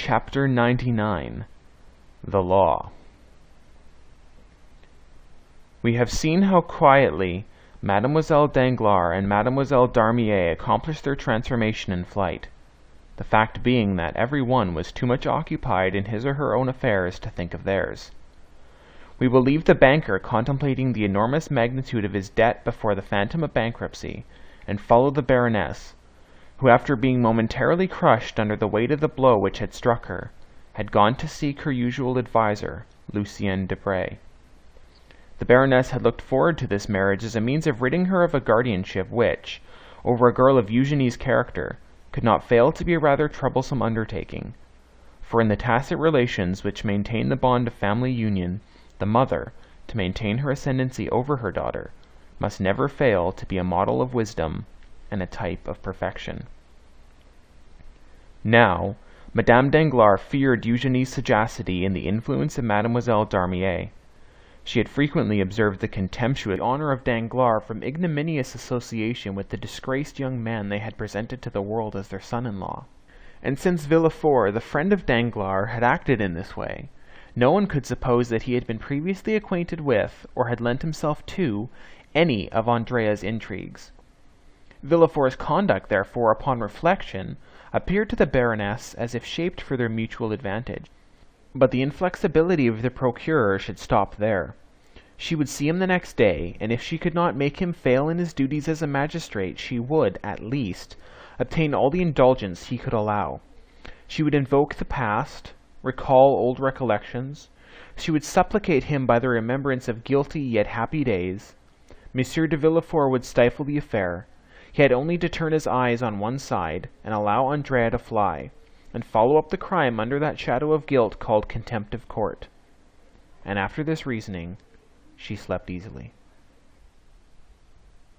Chapter 99. The Law. We have seen how quietly Mademoiselle Danglars and Mademoiselle d'Armilly accomplished their transformation in flight, the fact being that every one was too much occupied in his or her own affairs to think of theirs. We will leave the banker contemplating the enormous magnitude of his debt before the phantom of bankruptcy, and follow the Baroness, who, after being momentarily crushed under the weight of the blow which had struck her, had gone to seek her usual adviser, Lucien Debray. The Baroness had looked forward to this marriage as a means of ridding her of a guardianship which, over a girl of Eugenie's character, could not fail to be a rather troublesome undertaking, for in the tacit relations which maintain the bond of family union, the mother, to maintain her ascendancy over her daughter, must never fail to be a model of wisdom and a type of perfection. Now, Madame Danglars feared Eugenie's sagacity in the influence of Mademoiselle d'Armilly. She had frequently observed the contemptuous honor of Danglars from ignominious association with the disgraced young man they had presented to the world as their son-in-law. And since Villefort, the friend of Danglars, had acted in this way, no one could suppose that he had been previously acquainted with, or had lent himself to, any of Andrea's intrigues. Villefort's conduct, therefore, upon reflection, appeared to the Baroness as if shaped for their mutual advantage. But the inflexibility of the procureur should stop there. She would see him the next day, and if she could not make him fail in his duties as a magistrate, she would, at least, obtain all the indulgence he could allow. She would invoke the past, recall old recollections. She would supplicate him by the remembrance of guilty yet happy days. Monsieur de Villefort would stifle the affair. He had only to turn his eyes on one side, and allow Andrea to fly, and follow up the crime under that shadow of guilt called contempt of court. And after this reasoning, she slept easily.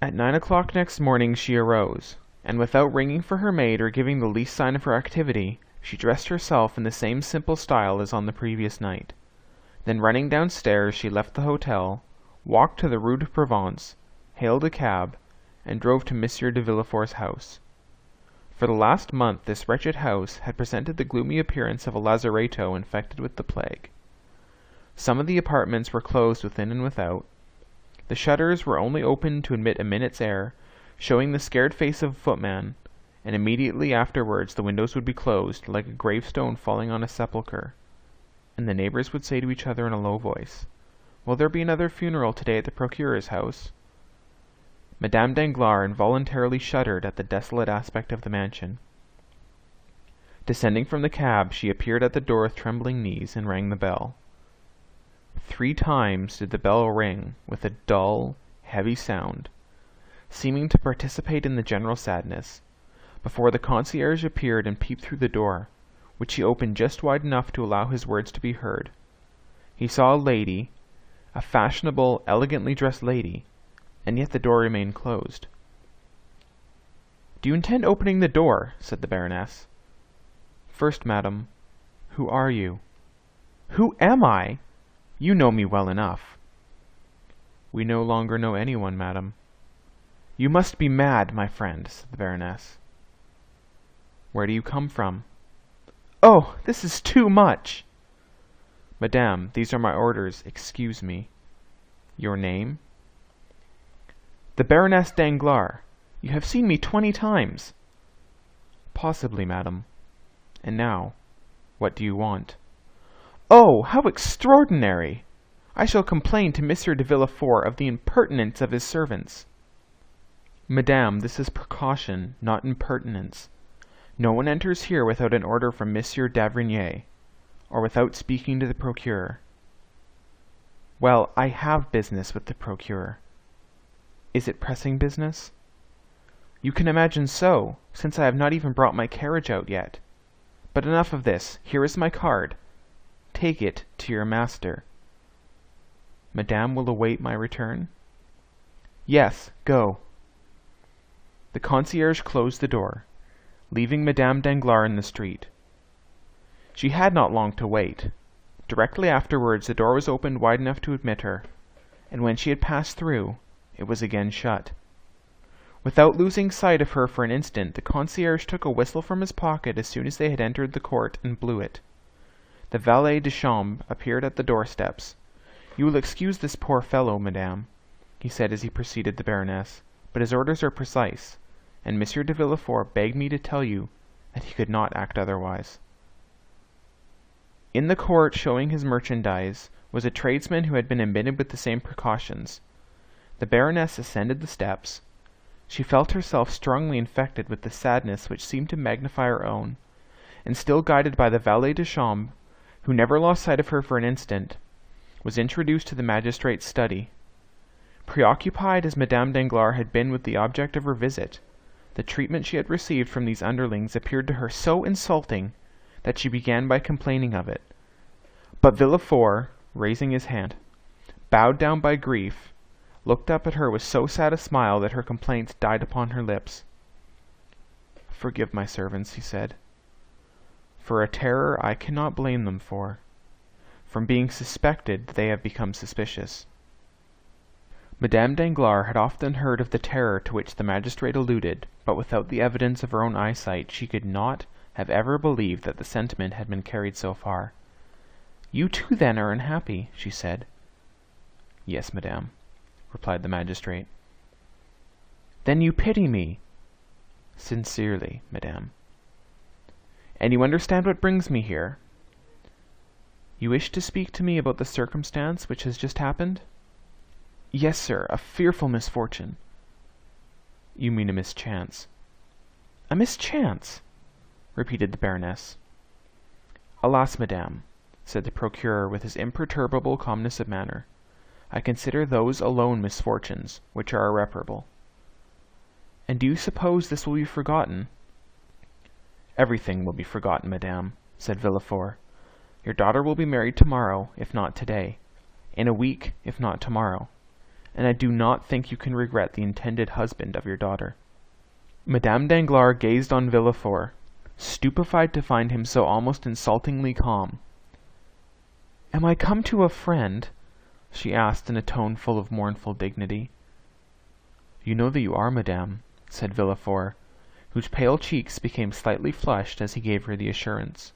At 9 o'clock next morning she arose, and without ringing for her maid or giving the least sign of her activity, she dressed herself in the same simple style as on the previous night. Then running downstairs, she left the hotel, walked to the Rue de Provence, hailed a cab, and drove to Monsieur de Villefort's house. For the last month this wretched house had presented the gloomy appearance of a lazaretto infected with the plague. Some of the apartments were closed within and without. The shutters were only opened to admit a minute's air, showing the scared face of a footman, and immediately afterwards the windows would be closed, like a gravestone falling on a sepulchre, and the neighbors would say to each other in a low voice, "Will there be another funeral today at the procureur's house?" Madame Danglars involuntarily shuddered at the desolate aspect of the mansion. Descending from the cab, she appeared at the door with trembling knees, and rang the bell. 3 times did the bell ring with a dull, heavy sound, seeming to participate in the general sadness, before the concierge appeared and peeped through the door, which he opened just wide enough to allow his words to be heard. He saw a lady, a fashionable, elegantly dressed lady, and yet the door remained closed. "Do you intend opening the door?" said the Baroness. "First, madam, who are you?" "Who am I? You know me well enough." "We no longer know anyone, madam." "You must be mad, my friend," said the Baroness. "Where do you come from?" "Oh, this is too much!" "Madame, these are my orders. Excuse me." "Your name?" "The Baroness Danglars. You have seen me 20 times." "Possibly, madam. And now, what do you want?" "Oh, how extraordinary! I shall complain to Monsieur de Villefort of the impertinence of his servants." "Madame, this is precaution, not impertinence. No one enters here without an order from Monsieur d'Avrigny, or without speaking to the procureur." "Well, I have business with the procureur." "Is it pressing business?" "You can imagine so, since I have not even brought my carriage out yet. But enough of this. Here is my card. Take it to your master." "Madame will await my return?" "Yes, go." The concierge closed the door, leaving Madame Danglars in the street. She had not long to wait. Directly afterwards the door was opened wide enough to admit her, and when she had passed through, it was again shut. Without losing sight of her for an instant, the concierge took a whistle from his pocket as soon as they had entered the court and blew it. The valet de chambre appeared at the doorsteps. "You will excuse this poor fellow, madame," he said as he preceded the Baroness, "but his orders are precise, and Monsieur de Villefort begged me to tell you that he could not act otherwise." In the court, showing his merchandise, was a tradesman who had been admitted with the same precautions. The Baroness ascended the steps. She felt herself strongly infected with the sadness which seemed to magnify her own, and still guided by the valet de chambre, who never lost sight of her for an instant, was introduced to the magistrate's study. Preoccupied as Madame Danglars had been with the object of her visit, the treatment she had received from these underlings appeared to her so insulting that she began by complaining of it. But Villefort, raising his hand, bowed down by grief, looked up at her with so sad a smile that her complaints died upon her lips. "Forgive my servants," he said. "For a terror I cannot blame them for. From being suspected, they have become suspicious." Madame Danglars had often heard of the terror to which the magistrate alluded, but without the evidence of her own eyesight she could not have ever believed that the sentiment had been carried so far. "You too, then, are unhappy," she said. "Yes, madame," replied the magistrate. "Then you pity me?" "Sincerely, madame." "And you understand what brings me here?" "You wish to speak to me about the circumstance which has just happened?" "Yes, sir, a fearful misfortune." "You mean a mischance." "A mischance?" repeated the Baroness. "Alas, madame," said the procureur with his imperturbable calmness of manner, "I consider those alone misfortunes which are irreparable." "And do you suppose this will be forgotten?" "Everything will be forgotten, madame," said Villefort. "Your daughter will be married tomorrow, if not today, in a week, if not tomorrow, and I do not think you can regret the intended husband of your daughter." Madame Danglars gazed on Villefort, stupefied to find him so almost insultingly calm. "Am I come to a friend?" she asked in a tone full of mournful dignity. "You know that you are, madame," said Villefort, whose pale cheeks became slightly flushed as he gave her the assurance.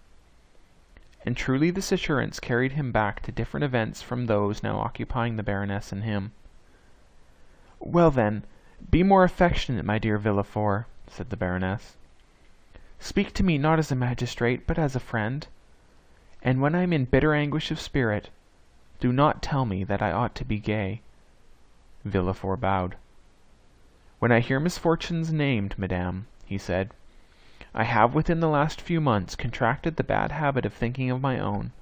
And truly this assurance carried him back to different events from those now occupying the Baroness and him. "Well, then, be more affectionate, my dear Villefort," said the Baroness. "Speak to me not as a magistrate, but as a friend. And when I am in bitter anguish of spirit, do not tell me that I ought to be gay." Villefort bowed. "When I hear misfortunes named, madame," he said, "I have within the last few months contracted the bad habit of thinking of my own,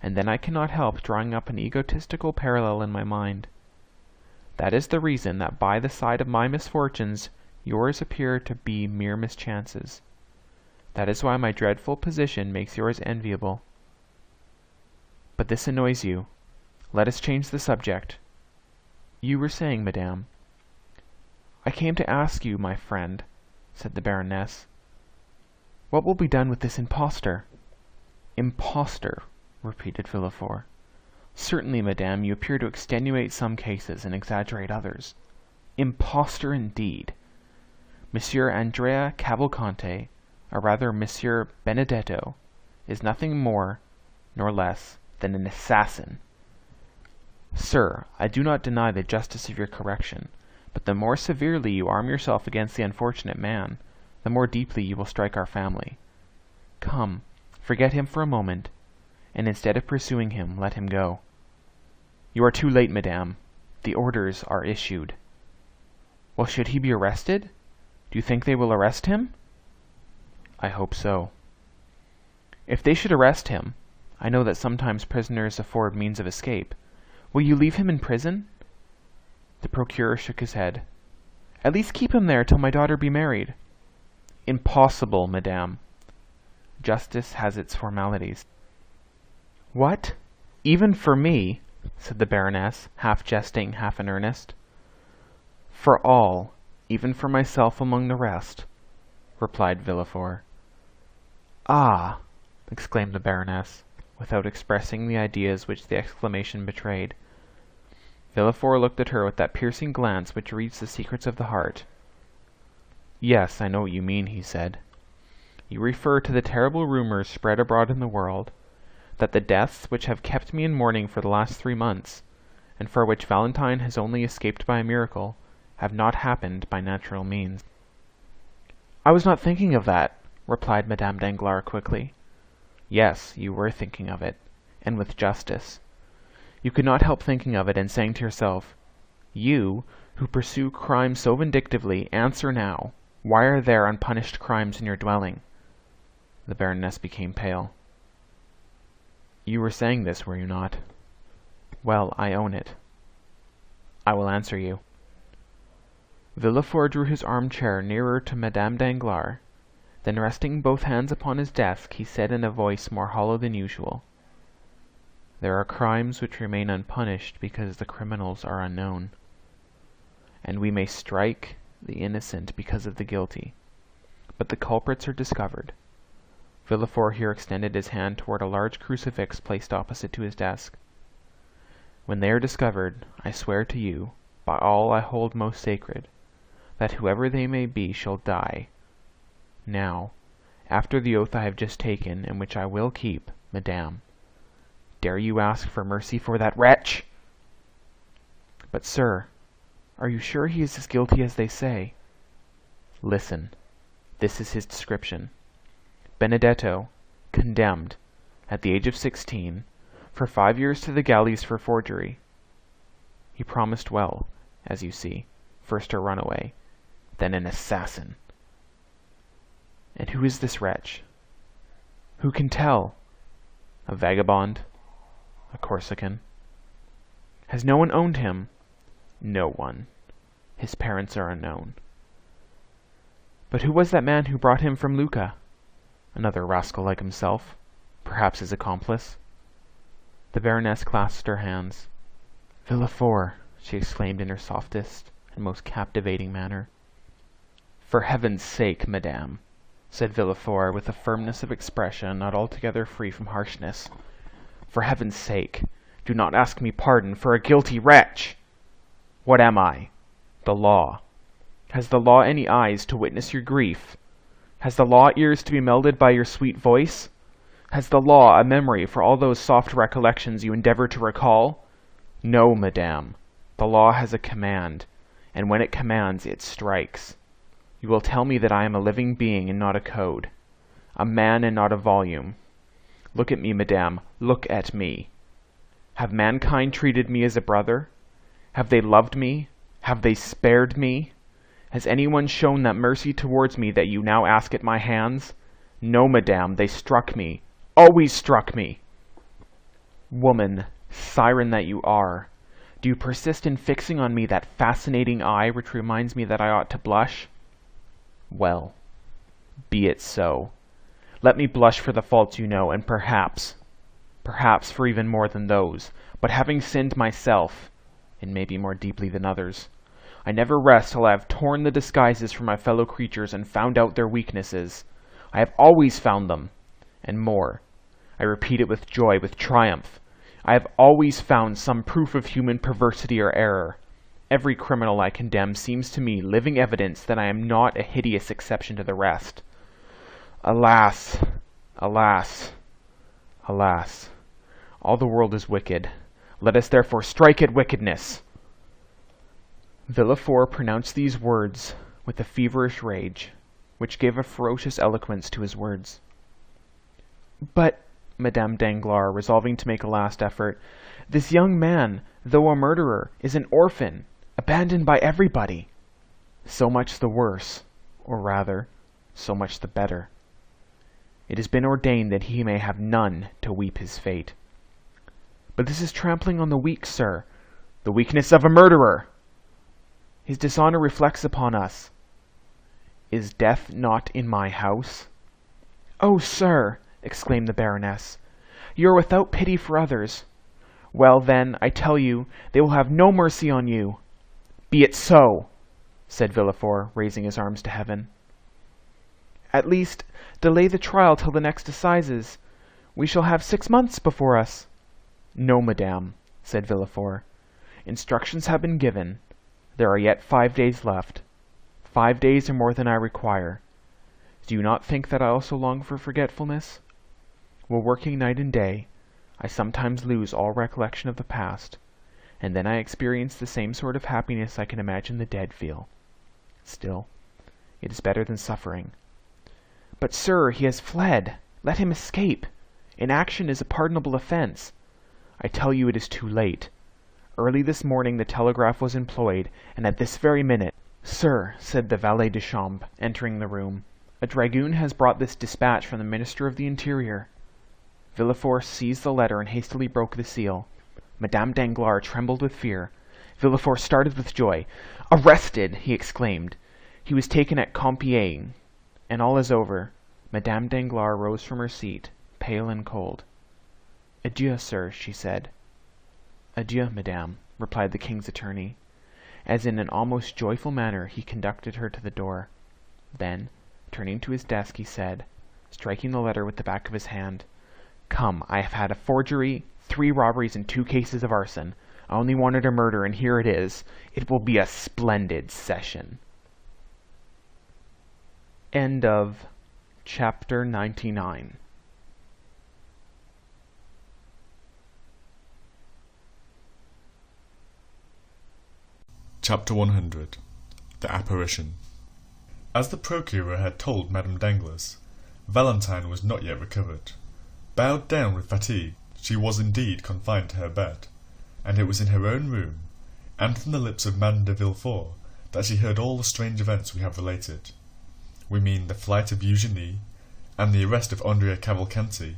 and then I cannot help drawing up an egotistical parallel in my mind. That is the reason that by the side of my misfortunes yours appear to be mere mischances. That is why my dreadful position makes yours enviable. But this annoys you. Let us change the subject. You were saying, madame—" "I came to ask you, my friend," said the Baroness, "what will be done with this impostor?" "Impostor," repeated Villefort. "Certainly, madame, you appear to extenuate some cases and exaggerate others. Impostor, indeed! Monsieur Andrea Cavalcanti, or rather Monsieur Benedetto, is nothing more nor less than an assassin. Sir, I do not deny the justice of your correction, but the more severely you arm yourself against the unfortunate man, the more deeply you will strike our family. Come, forget him for a moment, and instead of pursuing him, let him go." "You are too late, madame. The orders are issued." "Well, should he be arrested? Do you think they will arrest him?" "I hope so." "If they should arrest him, I know that sometimes prisoners afford means of escape. Will you leave him in prison?" The procureur shook his head. "At least keep him there till my daughter be married." "Impossible, madame. Justice has its formalities." "What? Even for me?" said the Baroness, half jesting, half in earnest. "For all, even for myself among the rest," replied Villefort. "Ah!" exclaimed the Baroness, without expressing the ideas which the exclamation betrayed. Villefort looked at her with that piercing glance which reads the secrets of the heart, "Yes, I know what you mean," he said. "You refer to the terrible rumors spread abroad in the world, that the deaths which have kept me in mourning for the last 3 months, and for which Valentine has only escaped by a miracle, have not happened by natural means." "I was not thinking of that," replied Madame Danglars quickly. "Yes, you were thinking of it, and with justice. You could not help thinking of it and saying to yourself, 'You, who pursue crime so vindictively, answer now, why are there unpunished crimes in your dwelling?'" The Baroness became pale. "You were saying this, were you not? Well, I own it. I will answer you." Villefort drew his armchair nearer to Madame Danglars. Then, resting both hands upon his desk, he said in a voice more hollow than usual, "There are crimes which remain unpunished because the criminals are unknown, and we may strike the innocent because of the guilty, but the culprits are discovered." Villefort here extended his hand toward a large crucifix placed opposite to his desk. "When they are discovered, I swear to you, by all I hold most sacred, that whoever they may be shall die. Now, after the oath I have just taken, and which I will keep, madame, dare you ask for mercy for that wretch?" "But, sir, are you sure he is as guilty as they say?" "Listen. This is his description. Benedetto, condemned, at the age of 16, for 5 years to the galleys for forgery. He promised well, as you see, first a runaway, then an assassin. And who is this wretch? Who can tell? A vagabond, a Corsican. Has no one owned him? No one. His parents are unknown. But who was that man who brought him from Lucca? Another rascal like himself, perhaps his accomplice." The Baroness clasped her hands. "Villefort!" she exclaimed in her softest and most captivating manner. "For heaven's sake, madame," said Villefort with a firmness of expression not altogether free from harshness, "for heaven's sake, do not ask me pardon for a guilty wretch! What am I? The law. Has the law any eyes to witness your grief? Has the law ears to be melded by your sweet voice? Has the law a memory for all those soft recollections you endeavor to recall? No, madame. The law has a command, and when it commands, it strikes. You will tell me that I am a living being and not a code, a man and not a volume. Look at me, madame, look at me. Have mankind treated me as a brother? Have they loved me? Have they spared me? Has anyone shown that mercy towards me that you now ask at my hands? No, madame, they struck me, always struck me. Woman, siren that you are, do you persist in fixing on me that fascinating eye which reminds me that I ought to blush? Well, be it so. Let me blush for the faults you know, and perhaps for even more than those, but having sinned myself, it may be more deeply than others, I never rest till I have torn the disguises from my fellow creatures and found out their weaknesses. I have always found them, and more. I repeat it with joy, with triumph. I have always found some proof of human perversity or error. Every criminal I condemn seems to me living evidence that I am not a hideous exception to the rest. Alas! Alas! Alas! All the world is wicked. Let us therefore strike at wickedness. Villefort pronounced these words with a feverish rage, which gave a ferocious eloquence to his words. "But," Madame Danglars, resolving to make a last effort, "this young man, though a murderer, is an orphan, abandoned by everybody. So much the worse, or rather, so much the better. It has been ordained that he may have none to weep his fate." "But this is trampling on the weak, sir." "The weakness of a murderer." "His dishonor reflects upon us." "Is death not in my house?" "Oh, sir!" exclaimed the Baroness, "you are without pity for others. Well, then, I tell you, they will have no mercy on you." "Be it so," said Villefort, raising his arms to heaven. "At least, delay the trial till the next assizes. We shall have 6 months before us." "No, madame," said Villefort. "Instructions have been given. There are yet 5 days left. 5 days are more than I require. Do you not think that I also long for forgetfulness? While working night and day, I sometimes lose all recollection of the past, and then I experience the same sort of happiness I can imagine the dead feel. Still, it is better than suffering. But, sir, he has fled. Let him escape. Inaction is a pardonable offense. I tell you it is too late. Early this morning the telegraph was employed, and at this very minute— "Sir," said the valet de chambre, entering the room, "a dragoon has brought this dispatch from the Minister of the Interior." Villefort seized the letter and hastily broke the seal. Madame Danglars trembled with fear. Villefort started with joy. "Arrested!" he exclaimed. He was taken at Compiègne, and all is over. Madame Danglars rose from her seat, pale and cold. "Adieu, sir," she said. "Adieu, madame," replied the king's attorney, as in an almost joyful manner he conducted her to the door. Then, turning to his desk, he said, striking the letter with the back of his hand, "Come, I have had a forgery, 3 robberies, and 2 cases of arson. I only wanted a murder, and here it is. It will be a splendid session." End of chapter 99. Chapter 100. The Apparition. As the procureur had told Madame Danglers, Valentine was not yet recovered. Bowed down with fatigue, she was indeed confined to her bed, and it was in her own room, and from the lips of Madame de Villefort, that she heard all the strange events we have related. We mean the flight of Eugenie, and the arrest of Andrea Cavalcanti,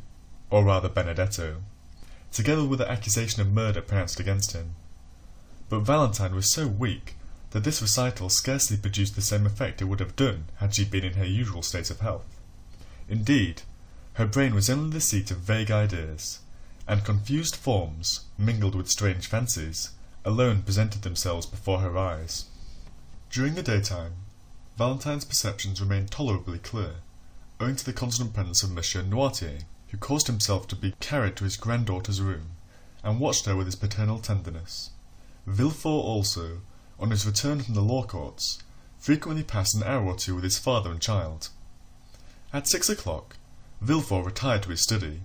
or rather Benedetto, together with the accusation of murder pronounced against him. But Valentine was so weak that this recital scarcely produced the same effect it would have done had she been in her usual state of health. Indeed, her brain was only the seat of vague ideas, and confused forms, mingled with strange fancies, alone presented themselves before her eyes. During the daytime, Valentine's perceptions remained tolerably clear, owing to the constant presence of Monsieur Noirtier, who caused himself to be carried to his granddaughter's room, and watched her with his paternal tenderness. Villefort also, on his return from the law courts, frequently passed an hour or two with his father and child. At 6 o'clock, Villefort retired to his study.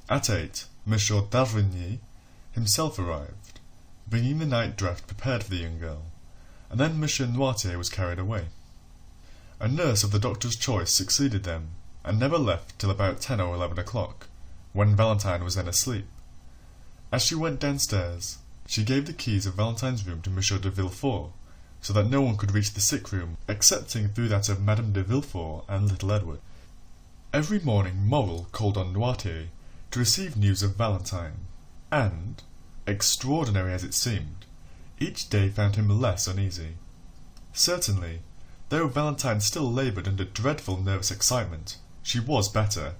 At 8, Monsieur d'Avrigny himself arrived, bringing the night draught prepared for the young girl, and then Monsieur Noirtier was carried away. A nurse of the doctor's choice succeeded them, and never left till about 10 or 11 o'clock, when Valentine was then asleep. As she went downstairs, she gave the keys of Valentine's room to Monsieur de Villefort, so that no one could reach the sick room excepting through that of Madame de Villefort and little Edward. Every morning Morrel called on Noirtier to receive news of Valentine, and, extraordinary as it seemed, each day found him less uneasy. Certainly, though Valentine still laboured under dreadful nervous excitement, she was better,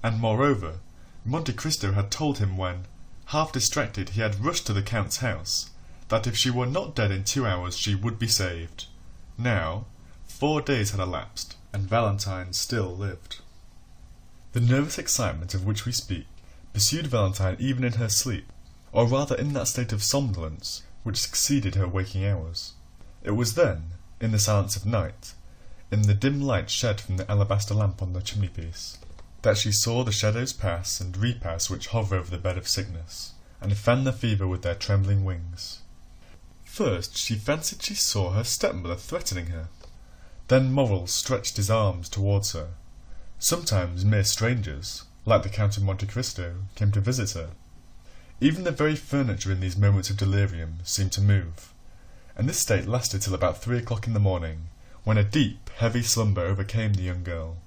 and moreover, Monte Cristo had told him when, half distracted, he had rushed to the Count's house, that if she were not dead in 2 hours she would be saved. Now, 4 days had elapsed, and Valentine still lived. The nervous excitement of which we speak pursued Valentine even in her sleep, or rather in that state of somnolence which succeeded her waking hours. It was then, in the silence of night, in the dim light shed from the alabaster lamp on the chimney-piece, that she saw the shadows pass and repass which hover over the bed of sickness, and fan the fever with their trembling wings. First she fancied she saw her stepmother threatening her. Then Morrel stretched his arms towards her. Sometimes mere strangers, like the Count of Monte Cristo, came to visit her. Even the very furniture in these moments of delirium seemed to move, and this state lasted till about 3 o'clock in the morning, when a deep, heavy slumber overcame the young girl,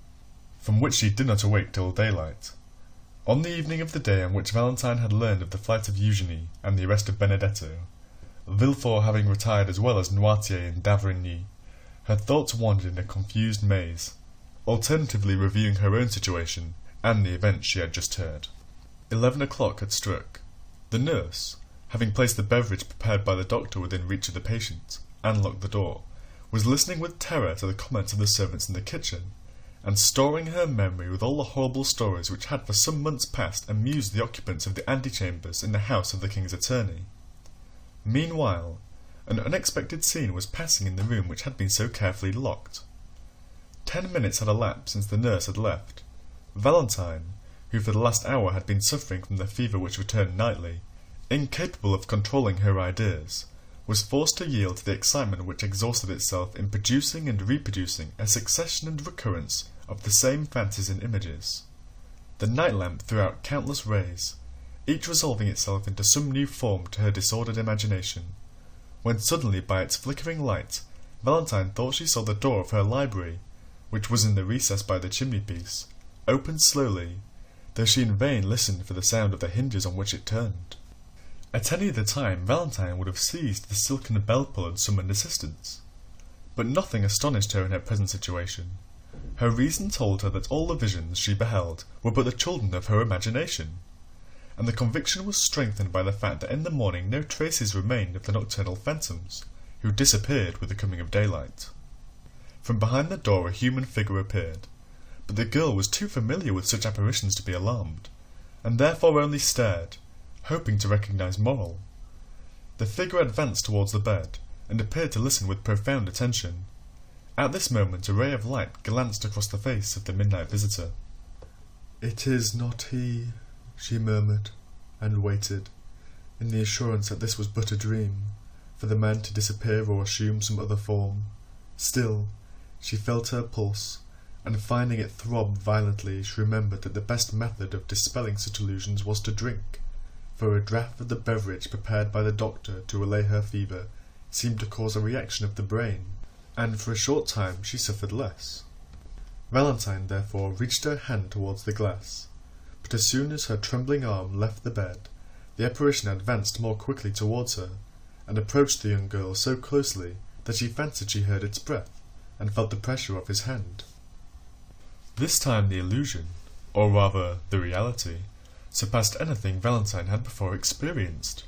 from which she did not awake till daylight. On the evening of the day on which Valentine had learned of the flight of Eugenie and the arrest of Benedetto, Villefort having retired as well as Noirtier and d'Avrigny, her thoughts wandered in a confused maze, alternatively reviewing her own situation and the events she had just heard. 11 o'clock had struck. The nurse, having placed the beverage prepared by the doctor within reach of the patient, and locked the door, was listening with terror to the comments of the servants in the kitchen, and storing her memory with all the horrible stories which had for some months past amused the occupants of the antechambers in the house of the king's attorney. Meanwhile, An unexpected scene was passing in the room which had been so carefully locked. 10 minutes had elapsed since the nurse had left. Valentine, who for the last hour had been suffering from the fever which returned nightly, incapable of controlling her ideas, was forced to yield to the excitement which exhausted itself in producing and reproducing a succession and recurrence of the same fancies and images. The night lamp threw out countless rays, each resolving itself into some new form to her disordered imagination, when suddenly by its flickering light Valentine thought she saw the door of her library, which was in the recess by the chimney-piece, open slowly, though she in vain listened for the sound of the hinges on which it turned. At any other time Valentine would have seized the silken bell-pull and summoned assistance. But nothing astonished her in her present situation. Her reason told her that all the visions she beheld were but the children of her imagination, and the conviction was strengthened by the fact that in the morning no traces remained of the nocturnal phantoms, who disappeared with the coming of daylight. From behind the door a human figure appeared, but the girl was too familiar with such apparitions to be alarmed, and therefore only stared, hoping to recognize Morrel. The figure advanced towards the bed, and appeared to listen with profound attention. At this moment a ray of light glanced across the face of the midnight visitor. "It is not he," she murmured, and waited, in the assurance that this was but a dream, for the man to disappear or assume some other form. Still, she felt her pulse, and finding it throb violently, she remembered that the best method of dispelling such illusions was to drink, for a draught of the beverage prepared by the doctor to allay her fever seemed to cause a reaction of the brain, and for a short time she suffered less. Valentine, therefore, reached her hand towards the glass, but as soon as her trembling arm left the bed, the apparition advanced more quickly towards her, and approached the young girl so closely that she fancied she heard its breath, and felt the pressure of his hand. This time the illusion, or rather the reality, surpassed anything Valentine had before experienced.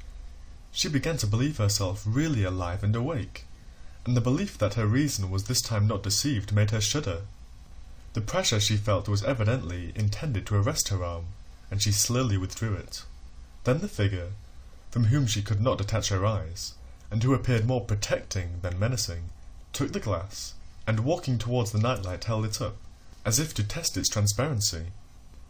She began to believe herself really alive and awake, and the belief that her reason was this time not deceived made her shudder. The pressure she felt was evidently intended to arrest her arm, and she slowly withdrew it. Then the figure, from whom she could not detach her eyes, and who appeared more protecting than menacing, took the glass, and walking towards the nightlight held it up, as if to test its transparency.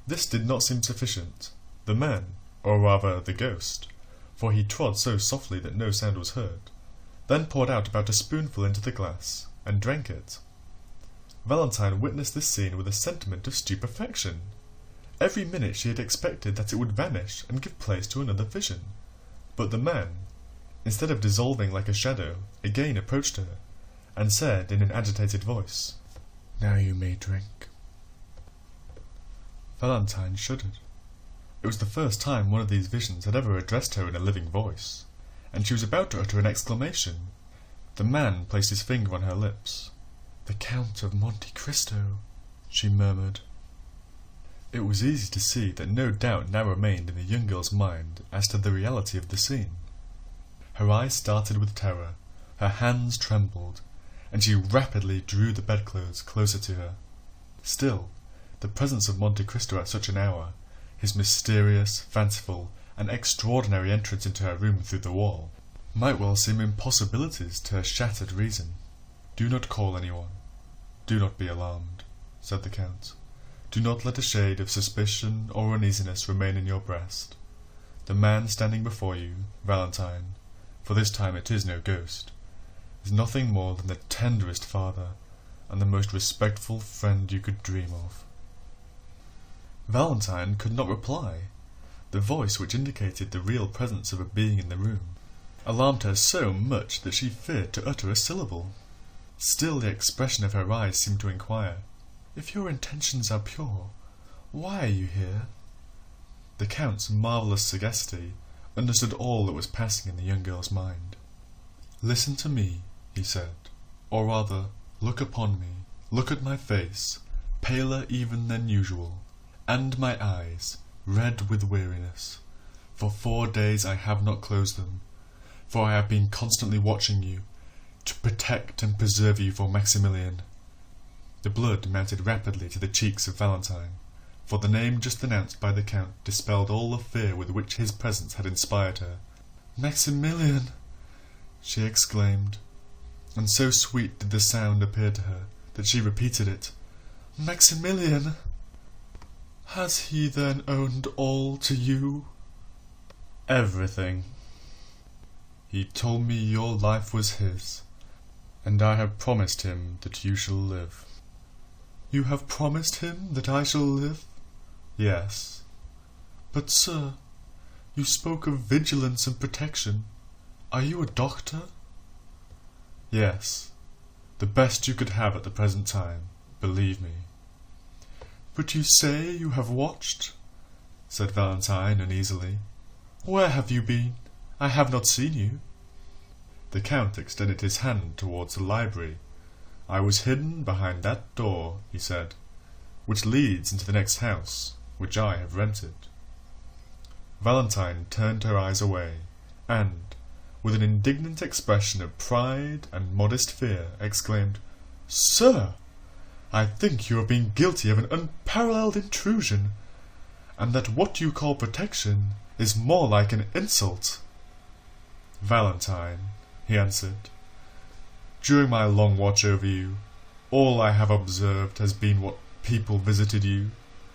This did not seem sufficient. The man, or rather the ghost, for he trod so softly that no sound was heard, then poured out about a spoonful into the glass, and drank it. Valentine witnessed this scene with a sentiment of stupefaction. Every minute she had expected that it would vanish and give place to another vision, but the man, instead of dissolving like a shadow, again approached her, and said in an agitated voice, "Now you may drink." Valentine shuddered. It was the first time one of these visions had ever addressed her in a living voice, and she was about to utter an exclamation. The man placed his finger on her lips. "The Count of Monte Cristo," she murmured. It was easy to see that no doubt now remained in the young girl's mind as to the reality of the scene. Her eyes started with terror, her hands trembled, and she rapidly drew the bedclothes closer to her. Still, the presence of Monte Cristo at such an hour, his mysterious, fanciful, and extraordinary entrance into her room through the wall, might well seem impossibilities to her shattered reason. "Do not call anyone. Do not be alarmed," said the Count. "Do not let a shade of suspicion or uneasiness remain in your breast. The man standing before you, Valentine, for this time it is no ghost, is nothing more than the tenderest father and the most respectful friend you could dream of." Valentine could not reply. The voice which indicated the real presence of a being in the room alarmed her so much that she feared to utter a syllable. Still the expression of her eyes seemed to inquire, "If your intentions are pure, why are you here?" The Count's marvellous sagacity understood all that was passing in the young girl's mind. "Listen to me," he said, "or rather, look upon me, look at my face, paler even than usual, and my eyes, red with weariness. For 4 days I have not closed them, for I have been constantly watching you, to protect and preserve you for Maximilian." The blood mounted rapidly to the cheeks of Valentine, for the name just announced by the Count dispelled all the fear with which his presence had inspired her. "Maximilian!" she exclaimed, and so sweet did the sound appear to her that she repeated it. Maximilian! Has he then owned all to you? Everything. He told me your life was his, and I have promised him that you shall live. You have promised him that I shall live? Yes. But, sir, you spoke of vigilance and protection. Are you a doctor? Yes. The best you could have at the present time, believe me. But you say you have watched? Said Valentine uneasily. Where have you been? I have not seen you. The Count extended his hand towards the library. I was hidden behind that door, he said, which leads into the next house, which I have rented. Valentine turned her eyes away, and, with an indignant expression of pride and modest fear, exclaimed, Sir, I think you are being guilty of an unparalleled intrusion, and that what you call protection is more like an insult. Valentine, he answered, during my long watch over you, all I have observed has been what people visited you,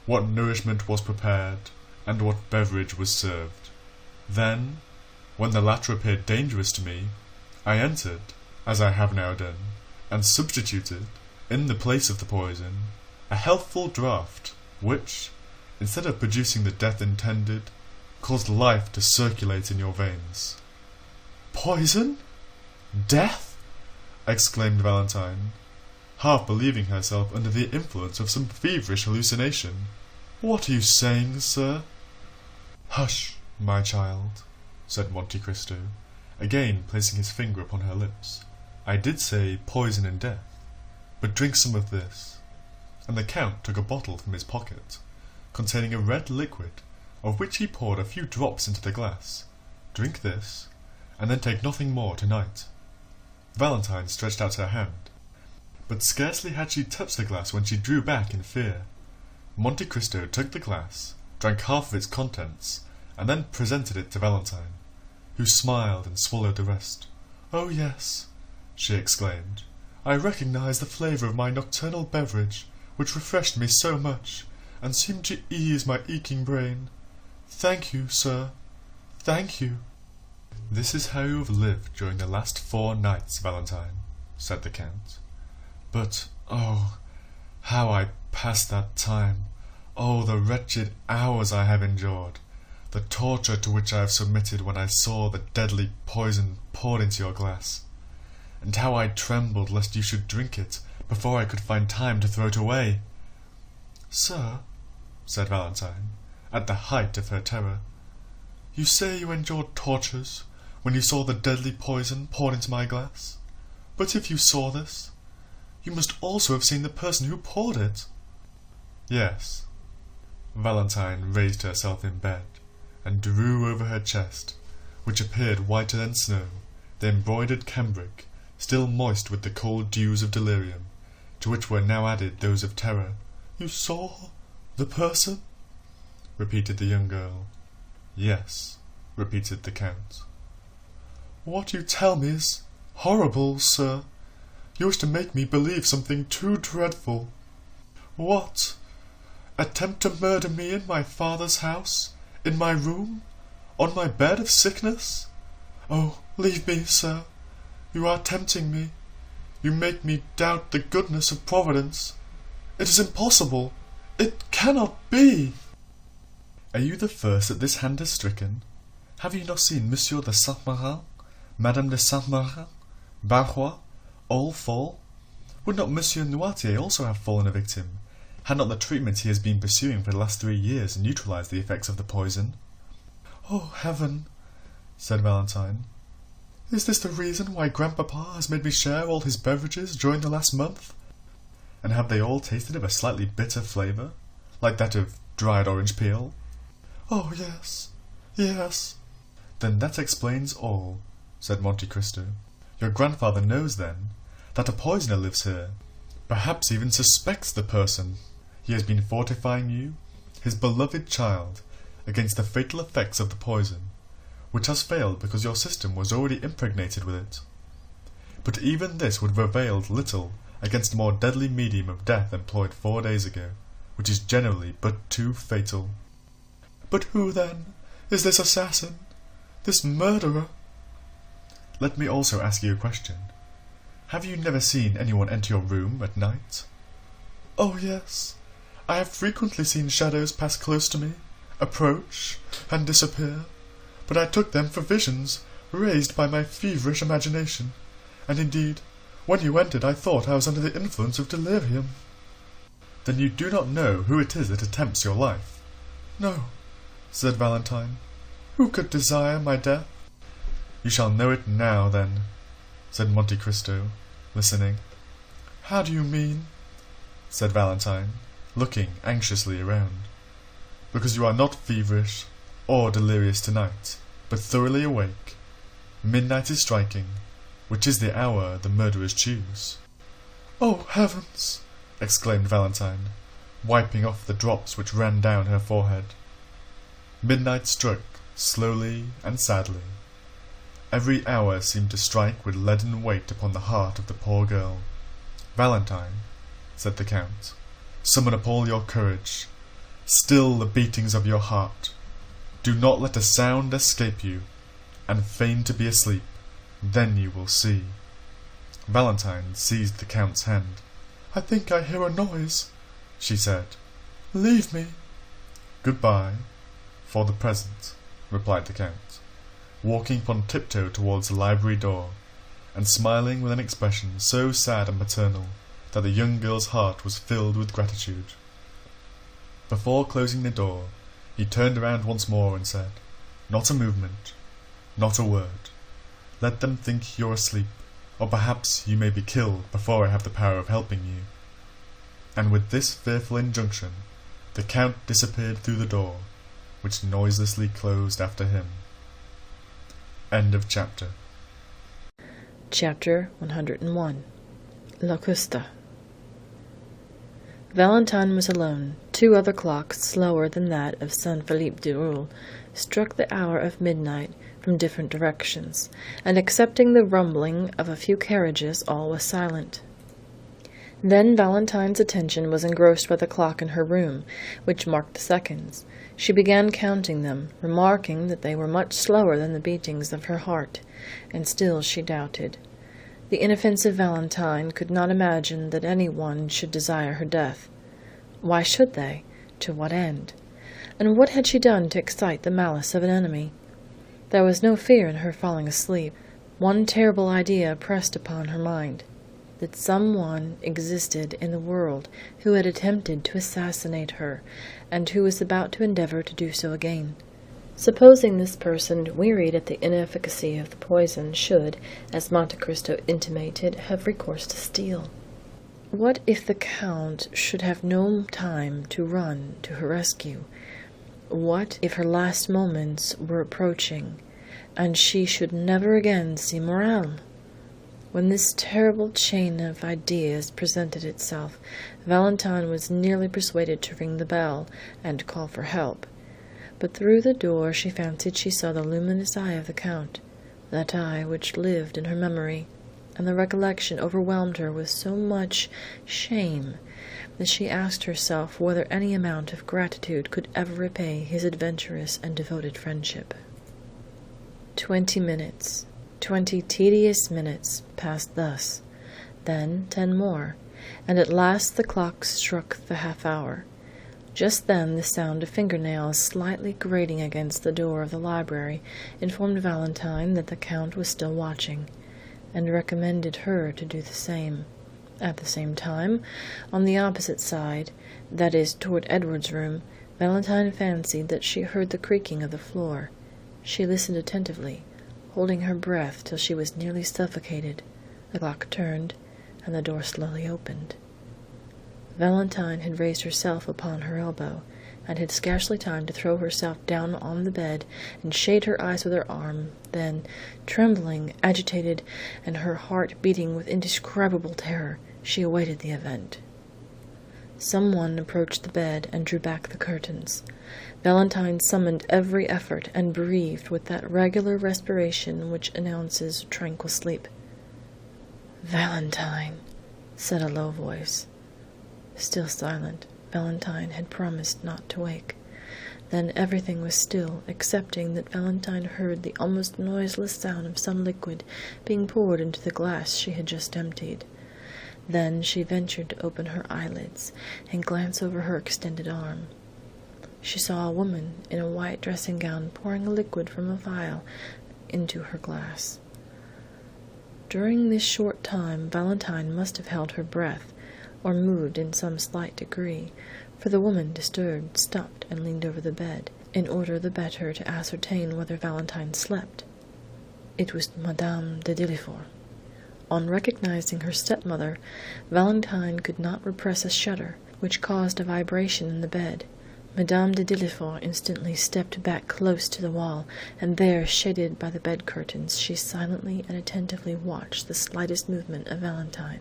what nourishment was prepared, and what beverage was served. Then, when the latter appeared dangerous to me, I entered, as I have now done, and substituted, in the place of the poison, a healthful draught, which, instead of producing the death intended, caused life to circulate in your veins. Poison? Death? Exclaimed Valentine, half believing herself under the influence of some feverish hallucination. What are you saying, sir? Hush, my child, said Monte Cristo, again placing his finger upon her lips. I did say poison and death, but drink some of this. And the Count took a bottle from his pocket, containing a red liquid, of which he poured a few drops into the glass. Drink this, and then take nothing more tonight. Valentine stretched out her hand, but scarcely had she touched the glass when she drew back in fear. Monte Cristo took the glass, drank half of its contents, and then presented it to Valentine, who smiled and swallowed the rest. Oh, yes, she exclaimed, I recognize the flavour of my nocturnal beverage, which refreshed me so much, and seemed to ease my aching brain. Thank you, sir. Thank you. This is how you have lived during the last 4 nights, Valentine, said the Count. But, oh, how I passed that time! Oh, the wretched hours I have endured! The torture to which I have submitted when I saw the deadly poison poured into your glass! And how I trembled lest you should drink it before I could find time to throw it away! Sir, said Valentine, at the height of her terror, you say you endured tortures when you saw the deadly poison poured into my glass? But if you saw this, you must also have seen the person who poured it. Yes. Valentine raised herself in bed, and drew over her chest, which appeared whiter than snow, the embroidered cambric, still moist with the cold dews of delirium, to which were now added those of terror. You saw the person? Repeated the young girl. Yes, repeated the Count. What you tell me is horrible, sir. You wish to make me believe something too dreadful. What? Attempt to murder me in my father's house? In my room? On my bed of sickness? Oh, leave me, sir. You are tempting me. You make me doubt the goodness of Providence. It is impossible. It cannot be. Are you the first that this hand has stricken? Have you not seen Monsieur de Saint-Marin, Madame de Saint-Marin, Barrois, all fall? Would not Monsieur Noirtier also have fallen a victim, had not the treatment he has been pursuing for the last 3 years neutralized the effects of the poison? Oh, heaven, said Valentine. Is this the reason why Grandpapa has made me share all his beverages during the last month? And have they all tasted of a slightly bitter flavour, like that of dried orange peel? Oh, yes, yes. Then that explains all, said Monte Cristo. Your grandfather knows, then, that a poisoner lives here, perhaps even suspects the person. He has been fortifying you, his beloved child, against the fatal effects of the poison, which has failed because your system was already impregnated with it. But even this would have availed little against a more deadly medium of death employed 4 days ago, which is generally but too fatal. But who, then, is this assassin, this murderer? Let me also ask you a question. Have you never seen anyone enter your room at night? Oh, yes. I have frequently seen shadows pass close to me, approach, and disappear, but I took them for visions raised by my feverish imagination, and indeed, when you entered I thought I was under the influence of delirium. Then you do not know who it is that attempts your life? No, said Valentine. Who could desire my death? You shall know it now, then, said Monte Cristo, listening. How do you mean? Said Valentine, looking anxiously around. Because you are not feverish or delirious tonight, but thoroughly awake. Midnight is striking, which is the hour the murderers choose. Oh, heavens! Exclaimed Valentine, wiping off the drops which ran down her forehead. Midnight struck, slowly and sadly. Every hour seemed to strike with leaden weight upon the heart of the poor girl. Valentine, said the Count, summon up all your courage. Still the beatings of your heart. Do not let a sound escape you, and feign to be asleep. Then you will see. Valentine seized the Count's hand. I think I hear a noise, she said. Leave me. Goodbye, for the present, replied the Count, walking upon tiptoe towards the library door, and smiling with an expression so sad and paternal that the young girl's heart was filled with gratitude. Before closing the door, he turned around once more and said, Not a movement, not a word. Let them think you're asleep, or perhaps you may be killed before I have the power of helping you. And with this fearful injunction, the Count disappeared through the door, which noiselessly closed after him. End of chapter. Chapter 101. Locusta. Valentine was alone. 2 other clocks, slower than that of Saint Philippe du Roule, struck the hour of midnight from different directions, and excepting the rumbling of a few carriages, all was silent. Then Valentine's attention was engrossed by the clock in her room, which marked the seconds. She began counting them, remarking that they were much slower than the beatings of her heart, and still she doubted. The inoffensive Valentine could not imagine that any one should desire her death. Why should they? To what end? And what had she done to excite the malice of an enemy? There was no fear in her falling asleep. One terrible idea pressed upon her mind, that some-one existed in the world who had attempted to assassinate her, and who was about to endeavor to do so again. Supposing this person, wearied at the inefficacy of the poison, should, as Monte Cristo intimated, have recourse to steel. What if the Count should have no time to run to her rescue? What if her last moments were approaching, and she should never again see Morel? When this terrible chain of ideas presented itself, Valentine was nearly persuaded to ring the bell and call for help. But through the door she fancied she saw the luminous eye of the Count, that eye which lived in her memory, and the recollection overwhelmed her with so much shame that she asked herself whether any amount of gratitude could ever repay his adventurous and devoted friendship. 20 minutes, 20 tedious minutes passed thus, then 10 more, and at last the clock struck the half-hour. Just then the sound of fingernails slightly grating against the door of the library informed Valentine that the Count was still watching, and recommended her to do the same. At the same time, on the opposite side, that is, toward Edward's room, Valentine fancied that she heard the creaking of the floor. She listened attentively, holding her breath till she was nearly suffocated. The clock turned, and the door slowly opened. Valentine had raised herself upon her elbow, and had scarcely time to throw herself down on the bed and shade her eyes with her arm. Then, trembling, agitated, and her heart beating with indescribable terror, she awaited the event. Someone approached the bed and drew back the curtains. Valentine summoned every effort and breathed with that regular respiration which announces tranquil sleep. "Valentine," said a low voice. Still silent, Valentine had promised not to wake. Then everything was still, excepting that Valentine heard the almost noiseless sound of some liquid being poured into the glass she had just emptied. Then she ventured to open her eyelids and glance over her extended arm. She saw a woman in a white dressing gown pouring a liquid from a vial into her glass. During this short time Valentine must have held her breath, or moved in some slight degree, for the woman, disturbed, stopped and leaned over the bed, in order the better to ascertain whether Valentine slept. It was Madame de Dillefort. On recognizing her stepmother, Valentine could not repress a shudder, which caused a vibration in the bed. Madame de Dillefort instantly stepped back close to the wall, and there, shaded by the bed curtains, she silently and attentively watched the slightest movement of Valentine.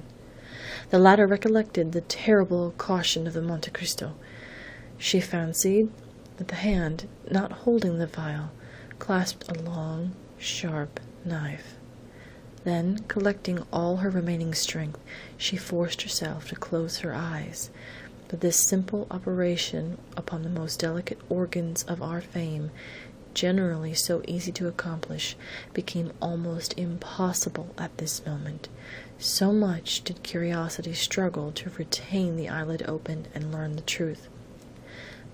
The latter recollected the terrible caution of the Monte Cristo. She fancied that the hand, not holding the vial, clasped a long, sharp knife. Then, collecting all her remaining strength, she forced herself to close her eyes. But this simple operation upon the most delicate organs of our fame, generally so easy to accomplish, became almost impossible at this moment. So much did curiosity struggle to retain the eyelid open and learn the truth.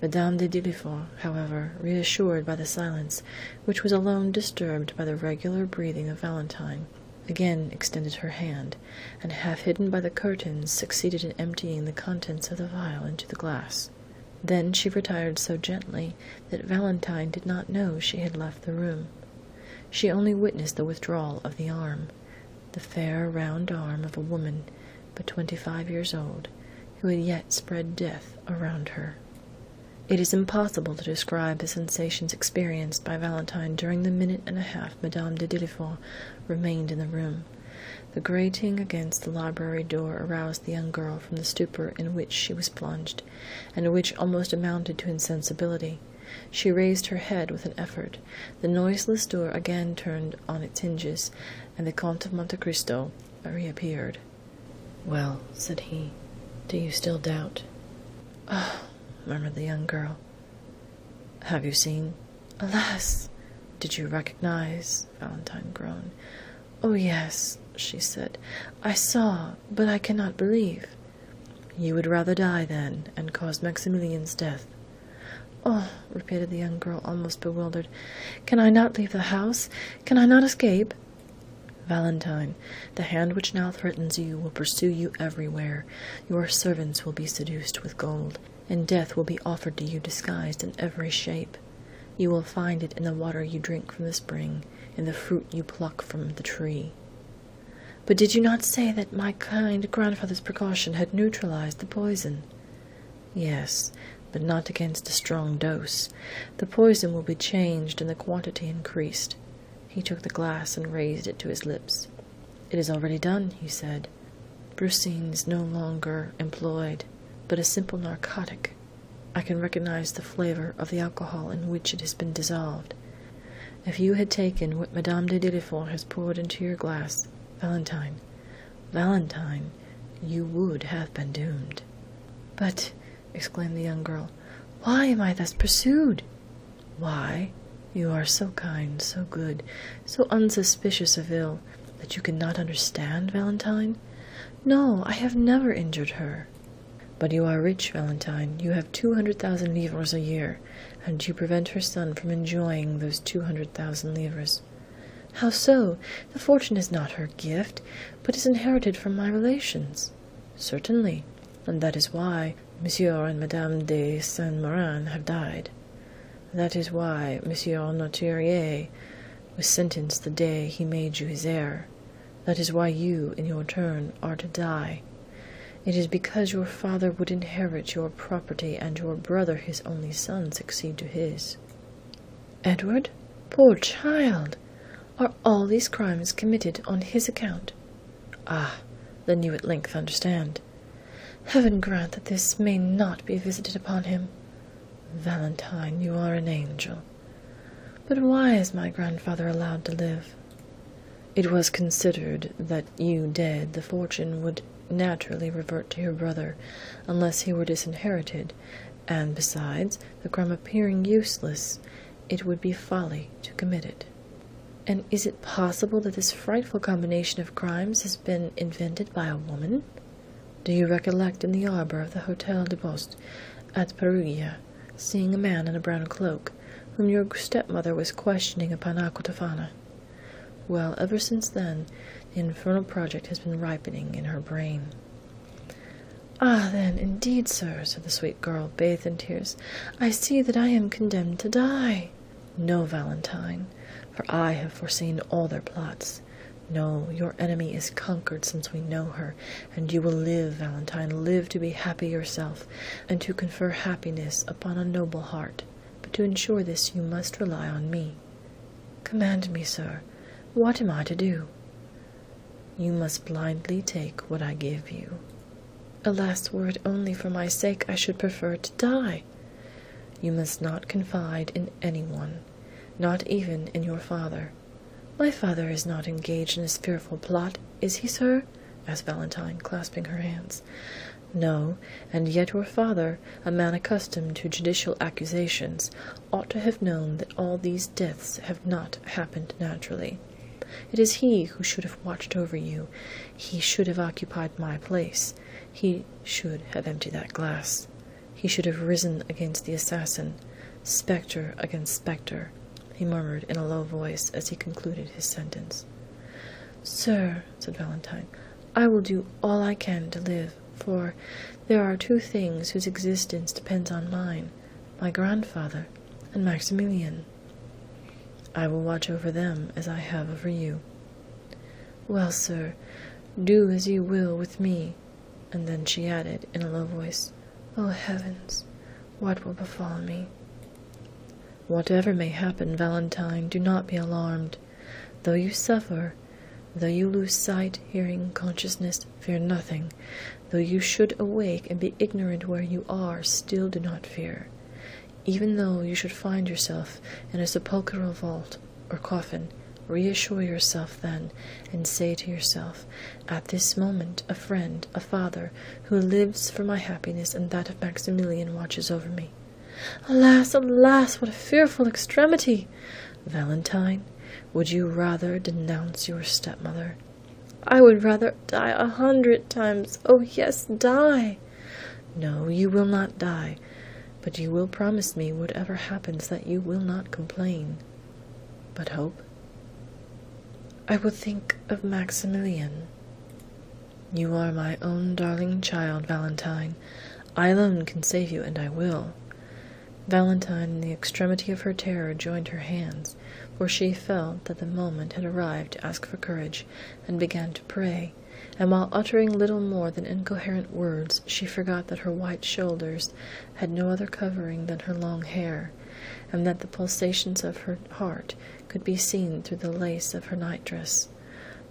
Madame de Dillefort, however, reassured by the silence, which was alone disturbed by the regular breathing of Valentine, again extended her hand, and half hidden by the curtains, succeeded in emptying the contents of the vial into the glass. Then she retired so gently that Valentine did not know she had left the room. She only witnessed the withdrawal of the arm, the fair round arm of a woman but 25 years old, who had yet spread death around her. It is impossible to describe the sensations experienced by Valentine during the minute and a half Madame de Dillefort remained in the room. The grating against the library door aroused the young girl from the stupor in which she was plunged, and which almost amounted to insensibility. She raised her head with an effort. The noiseless door again turned on its hinges, and the Count of Monte Cristo reappeared. "Well," said he, "do you still doubt?" "Oh," murmured the young girl. "Have you seen?" "Alas!" "Did you recognize?" Valentine groaned. "Oh, yes," she said. "I saw, but I cannot believe." "You would rather die, then, and cause Maximilian's death?" "Oh," repeated the young girl, almost bewildered, "can I not leave the house? Can I not escape?" "Valentine, the hand which now threatens you will pursue you everywhere. Your servants will be seduced with gold, and death will be offered to you disguised in every shape. You will find it in the water you drink from the spring, in the fruit you pluck from the tree." "But did you not say that my kind grandfather's precaution had neutralized the poison?" "Yes, but not against a strong dose. The poison will be changed and the quantity increased." He took the glass and raised it to his lips. "It is already done," he said. "Brucine is no longer employed, but a simple narcotic. I can recognize the flavor of the alcohol in which it has been dissolved. If you had taken what Madame de Dillefort has poured into your glass, Valentine, you would have been doomed." "But," exclaimed the young girl, "why am I thus pursued?" "Why? You are so kind, so good, so unsuspicious of ill, that you cannot understand, Valentine?" "No, I have never injured her." "But you are rich, Valentine. You have 200,000 livres a year, and you prevent her son from enjoying those 200,000 livres." "How so? The fortune is not her gift, but is inherited from my relations." "Certainly, and that is why Monsieur and Madame de Saint-Méran have died. That is why Monsieur Notarier was sentenced the day he made you his heir. That is why you, in your turn, are to die. It is because your father would inherit your property and your brother, his only son, succeed to his." "Edward? Poor child! Are all these crimes committed on his account?" "Ah, then you at length understand." Heaven grant that this may not be visited upon him. Valentine, you are an angel. But why is my grandfather allowed to live? It was considered that you dead, the fortune would naturally revert to your brother, unless he were disinherited, and besides, the crime appearing useless, it would be folly to commit it. And is it possible that this frightful combination of crimes has been invented by a woman? Do you recollect in the arbor of the Hotel de Poste at Perugia, seeing a man in a brown cloak, whom your stepmother was questioning upon Aquatofana? Well, ever since then, the infernal project has been ripening in her brain. Ah, then, indeed, sir, said the sweet girl, bathed in tears, I see that I am condemned to die. No, Valentine, for I have foreseen all their plots. No, your enemy is conquered since we know her, and you will live, Valentine, live to be happy yourself, and to confer happiness upon a noble heart. But to ensure this you must rely on me. Command me, sir. What am I to do? You must blindly take what I give you. Alas, were it only for my sake, I should prefer to die. You must not confide in anyone, not even in your father. My father is not engaged in this fearful plot, is he, sir? Asked Valentine, clasping her hands. No, and yet your father, a man accustomed to judicial accusations, ought to have known that all these deaths have not happened naturally. It is he who should have watched over you. He should have occupied my place. He should have emptied that glass. He should have risen against the assassin, spectre against spectre, he murmured in a low voice as he concluded his sentence. Sir, said Valentine, I will do all I can to live, for there are two things whose existence depends on mine, my grandfather and Maximilian. I will watch over them as I have over you. Well, sir, do as you will with me. And then she added in a low voice, Oh, heavens, what will befall me? Whatever may happen, Valentine, do not be alarmed. Though you suffer, though you lose sight, hearing, consciousness, fear nothing. Though you should awake and be ignorant where you are, still do not fear. Even though you should find yourself in a sepulchral vault or coffin, reassure yourself then, and say to yourself, At this moment a friend, a father, who lives for my happiness and that of Maximilian watches over me. Alas, alas, what a fearful extremity! Valentine, would you rather denounce your stepmother? I would rather die 100 times. Oh, yes, die! No, you will not die, but you will promise me, whatever happens, that you will not complain. But hope? I will think of Maximilian. You are my own darling child, Valentine. I alone can save you, and I will. Valentine, in the extremity of her terror, joined her hands, for she felt that the moment had arrived to ask for courage, and began to pray, and while uttering little more than incoherent words, she forgot that her white shoulders had no other covering than her long hair, and that the pulsations of her heart could be seen through the lace of her nightdress.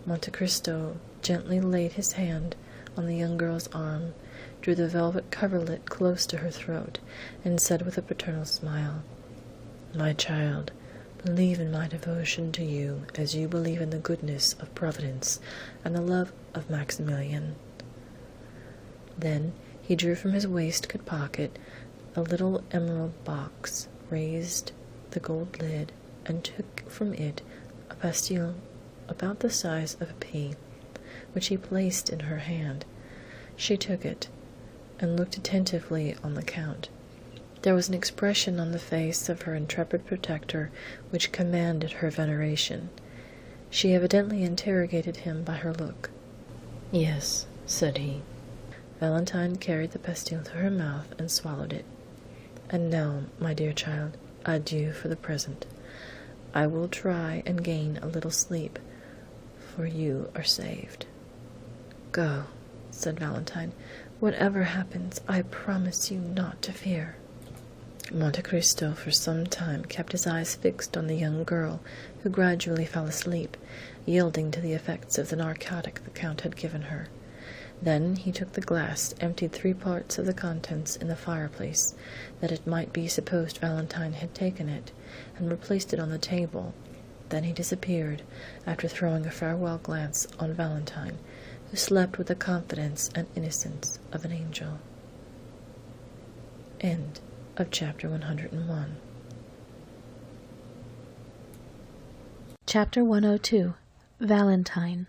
Monte Cristo gently laid his hand on the young girl's arm, drew the velvet coverlet close to her throat, and said with a paternal smile, My child, believe in my devotion to you as you believe in the goodness of Providence and the love of Maximilian. Then he drew from his waistcoat pocket a little emerald box, raised the gold lid, and took from it a pastille about the size of a pea, which he placed in her hand. She took it, and looked attentively on the Count. There was an expression on the face of her intrepid protector which commanded her veneration. She evidently interrogated him by her look. Yes, said he. Valentine carried the pastille to her mouth and swallowed it. And now, my dear child, adieu for the present. I will try and gain a little sleep, for you are saved. Go, said Valentine. Whatever happens, I promise you not to fear. Monte Cristo for some time kept his eyes fixed on the young girl, who gradually fell asleep, yielding to the effects of the narcotic the Count had given her. Then he took the glass, emptied 3 parts of the contents in the fireplace, that it might be supposed Valentine had taken it, and replaced it on the table. Then he disappeared, after throwing a farewell glance on Valentine, who slept with the confidence and innocence of an angel. End of chapter 101. Chapter 102. Valentine.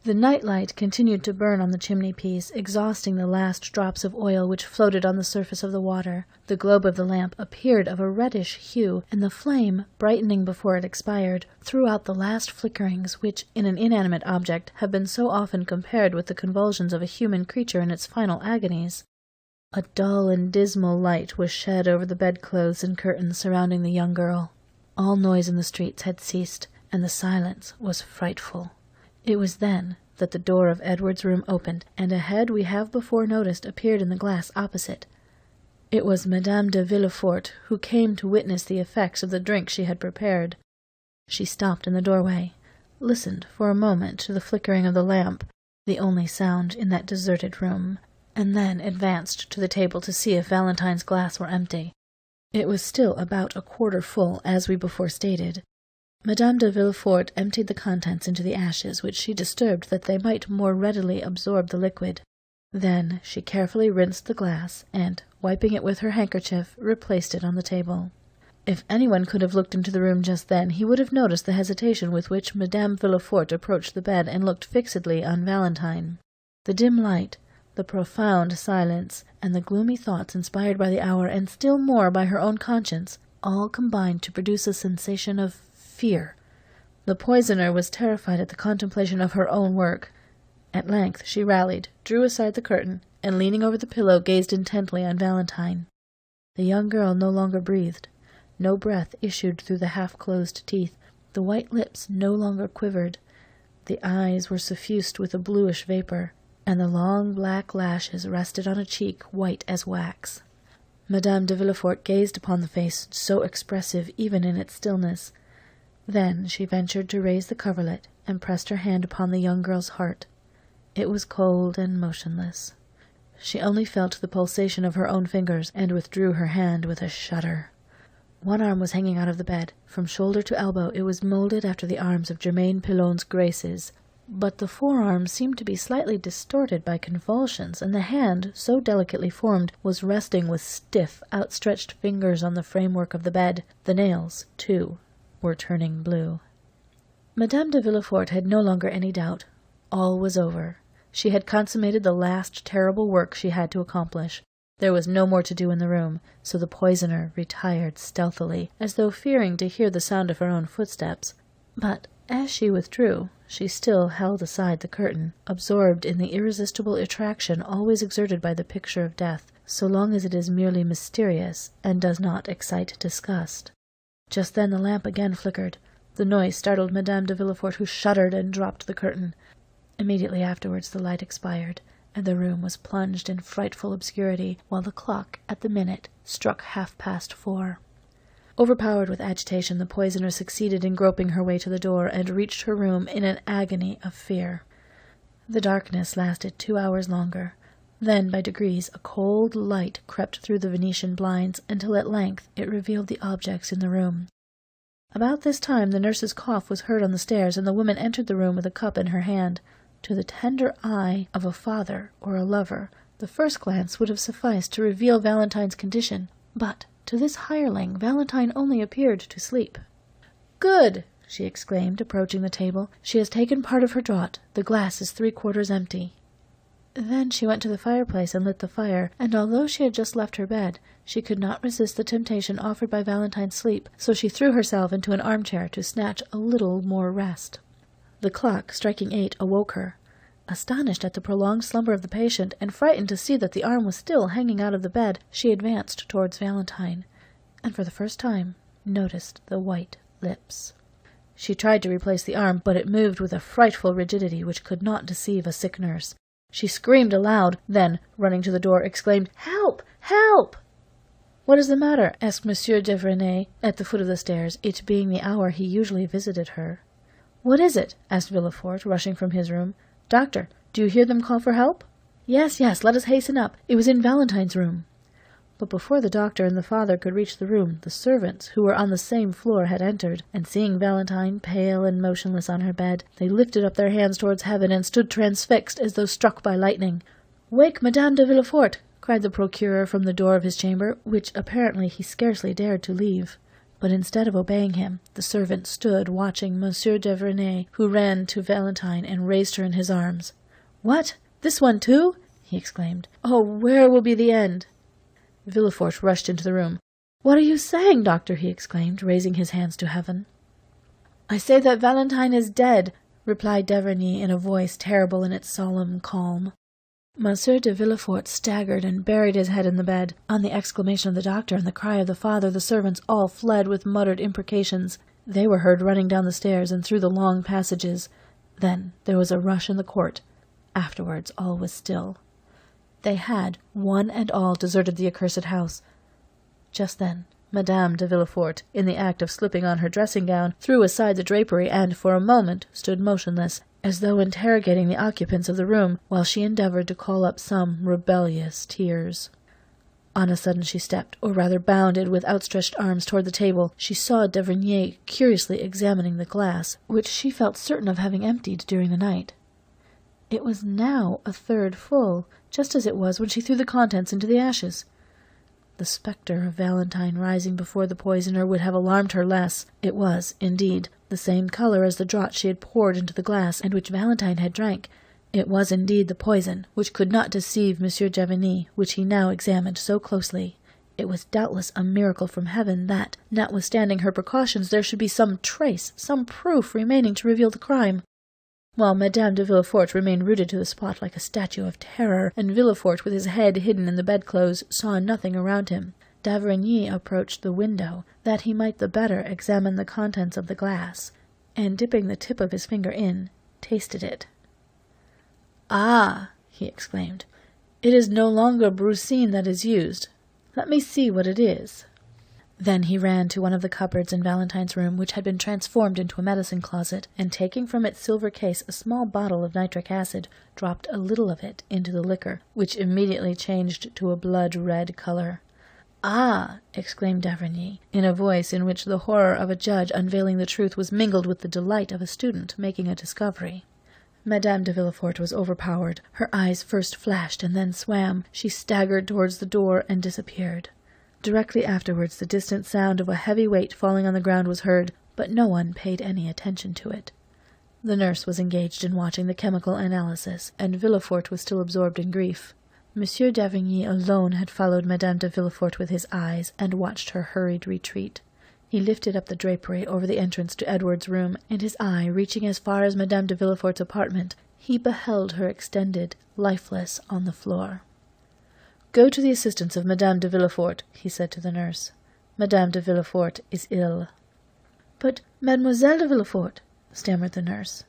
The night-light continued to burn on the chimney-piece, exhausting the last drops of oil which floated on the surface of the water. The globe of the lamp appeared of a reddish hue, and the flame, brightening before it expired, threw out the last flickerings which, in an inanimate object, have been so often compared with the convulsions of a human creature in its final agonies. A dull and dismal light was shed over the bedclothes and curtains surrounding the young girl. All noise in the streets had ceased, and the silence was frightful. It was then that the door of Edward's room opened, and a head we have before noticed appeared in the glass opposite. It was Madame de Villefort, who came to witness the effects of the drink she had prepared. She stopped in the doorway, listened for a moment to the flickering of the lamp, the only sound in that deserted room, and then advanced to the table to see if Valentine's glass were empty. It was still about a quarter full, as we before stated. Madame de Villefort emptied the contents into the ashes, which she disturbed that they might more readily absorb the liquid. Then she carefully rinsed the glass, and, wiping it with her handkerchief, replaced it on the table. If anyone could have looked into the room just then, he would have noticed the hesitation with which Madame Villefort approached the bed and looked fixedly on Valentine. The dim light, the profound silence, and the gloomy thoughts inspired by the hour, and still more by her own conscience, all combined to produce a sensation of fear. The poisoner was terrified at the contemplation of her own work. At length she rallied, drew aside the curtain, and leaning over the pillow gazed intently on Valentine. The young girl no longer breathed. No breath issued through the half-closed teeth. The white lips no longer quivered. The eyes were suffused with a bluish vapor, and the long black lashes rested on a cheek white as wax. Madame de Villefort gazed upon the face so expressive even in its stillness. Then she ventured to raise the coverlet and pressed her hand upon the young girl's heart. It was cold and motionless. She only felt the pulsation of her own fingers, and withdrew her hand with a shudder. One arm was hanging out of the bed. From shoulder to elbow it was molded after the arms of Germain Pilon's Graces, but the forearm seemed to be slightly distorted by convulsions, and the hand, so delicately formed, was resting with stiff, outstretched fingers on the framework of the bed. The nails, too, were turning blue. Madame de Villefort had no longer any doubt. All was over. She had consummated the last terrible work she had to accomplish. There was no more to do in the room, so the poisoner retired stealthily, as though fearing to hear the sound of her own footsteps. But as she withdrew, she still held aside the curtain, absorbed in the irresistible attraction always exerted by the picture of death, so long as it is merely mysterious and does not excite disgust. Just then the lamp again flickered. The noise startled Madame de Villefort, who shuddered and dropped the curtain. Immediately afterwards the light expired, and the room was plunged in frightful obscurity, while the clock at the minute struck 4:30. Overpowered with agitation, the poisoner succeeded in groping her way to the door, and reached her room in an agony of fear. The darkness lasted 2 hours longer. Then, by degrees, a cold light crept through the Venetian blinds, until at length it revealed the objects in the room. About this time the nurse's cough was heard on the stairs, and the woman entered the room with a cup in her hand. To the tender eye of a father or a lover, the first glance would have sufficed to reveal Valentine's condition, but to this hireling Valentine only appeared to sleep. "Good!" she exclaimed, approaching the table. "She has taken part of her draught. The glass is 3/4 empty." Then she went to the fireplace and lit the fire, and although she had just left her bed, she could not resist the temptation offered by Valentine's sleep, so she threw herself into an armchair to snatch a little more rest. The clock, striking 8, awoke her. Astonished at the prolonged slumber of the patient, and frightened to see that the arm was still hanging out of the bed, she advanced towards Valentine, and for the first time noticed the white lips. She tried to replace the arm, but it moved with a frightful rigidity which could not deceive a sick nurse. She screamed aloud, then, running to the door, exclaimed, "Help! Help!" "What is the matter?" asked Monsieur de Vernet, at the foot of the stairs, it being the hour he usually visited her. "What is it?" asked Villefort, rushing from his room. "Doctor, do you hear them call for help?" "Yes, yes, let us hasten up. It was in Valentine's room." But before the doctor and the father could reach the room, the servants, who were on the same floor, had entered, and seeing Valentine pale and motionless on her bed, they lifted up their hands towards heaven and stood transfixed as though struck by lightning. "Wake Madame de Villefort!" cried the procureur from the door of his chamber, which apparently he scarcely dared to leave. But instead of obeying him, the servant stood watching Monsieur d'Avrigny, who ran to Valentine and raised her in his arms. "What? This one too?" he exclaimed. "Oh, where will be the end?" Villefort rushed into the room. "What are you saying, doctor?" he exclaimed, raising his hands to heaven. "I say that Valentine is dead," replied d'Avrigny in a voice terrible in its solemn calm. Monsieur de Villefort staggered and buried his head in the bed. On the exclamation of the doctor and the cry of the father, the servants all fled with muttered imprecations. They were heard running down the stairs and through the long passages. Then there was a rush in the court. Afterwards all was still. They had, one and all, deserted the accursed house. Just then, Madame de Villefort, in the act of slipping on her dressing-gown, threw aside the drapery and, for a moment, stood motionless, as though interrogating the occupants of the room, while she endeavoured to call up some rebellious tears. On a sudden she stepped, or rather bounded, with outstretched arms toward the table. She saw d'Avrigny curiously examining the glass, which she felt certain of having emptied during the night. It was now a third full, just as it was when she threw the contents into the ashes. The spectre of Valentine rising before the poisoner would have alarmed her less. It was, indeed, the same colour as the draught she had poured into the glass, and which Valentine had drank. It was indeed the poison, which could not deceive Monsieur d'Avrigny, which he now examined so closely. It was doubtless a miracle from heaven that, notwithstanding her precautions, there should be some trace, some proof remaining to reveal the crime. While Madame de Villefort remained rooted to the spot like a statue of terror, and Villefort, with his head hidden in the bedclothes, saw nothing around him, d'Avrigny approached the window, that he might the better examine the contents of the glass, and dipping the tip of his finger in, tasted it. "Ah!" he exclaimed, "it is no longer brucine that is used. Let me see what it is." Then he ran to one of the cupboards in Valentine's room, which had been transformed into a medicine-closet, and taking from its silver case a small bottle of nitric acid, dropped a little of it into the liquor, which immediately changed to a blood-red colour. "Ah!" exclaimed d'Avrigny, in a voice in which the horror of a judge unveiling the truth was mingled with the delight of a student making a discovery. Madame de Villefort was overpowered. Her eyes first flashed and then swam. She staggered towards the door and disappeared. Directly afterwards the distant sound of a heavy weight falling on the ground was heard, but no one paid any attention to it. The nurse was engaged in watching the chemical analysis, and Villefort was still absorbed in grief. Monsieur d'Avrigny alone had followed Madame de Villefort with his eyes, and watched her hurried retreat. He lifted up the drapery over the entrance to Edward's room, and his eye reaching as far as Madame de Villefort's apartment, he beheld her extended, lifeless, on the floor. "Go to the assistance of Madame de Villefort," he said to the nurse. "Madame de Villefort is ill." "But Mademoiselle de Villefort," stammered the nurse.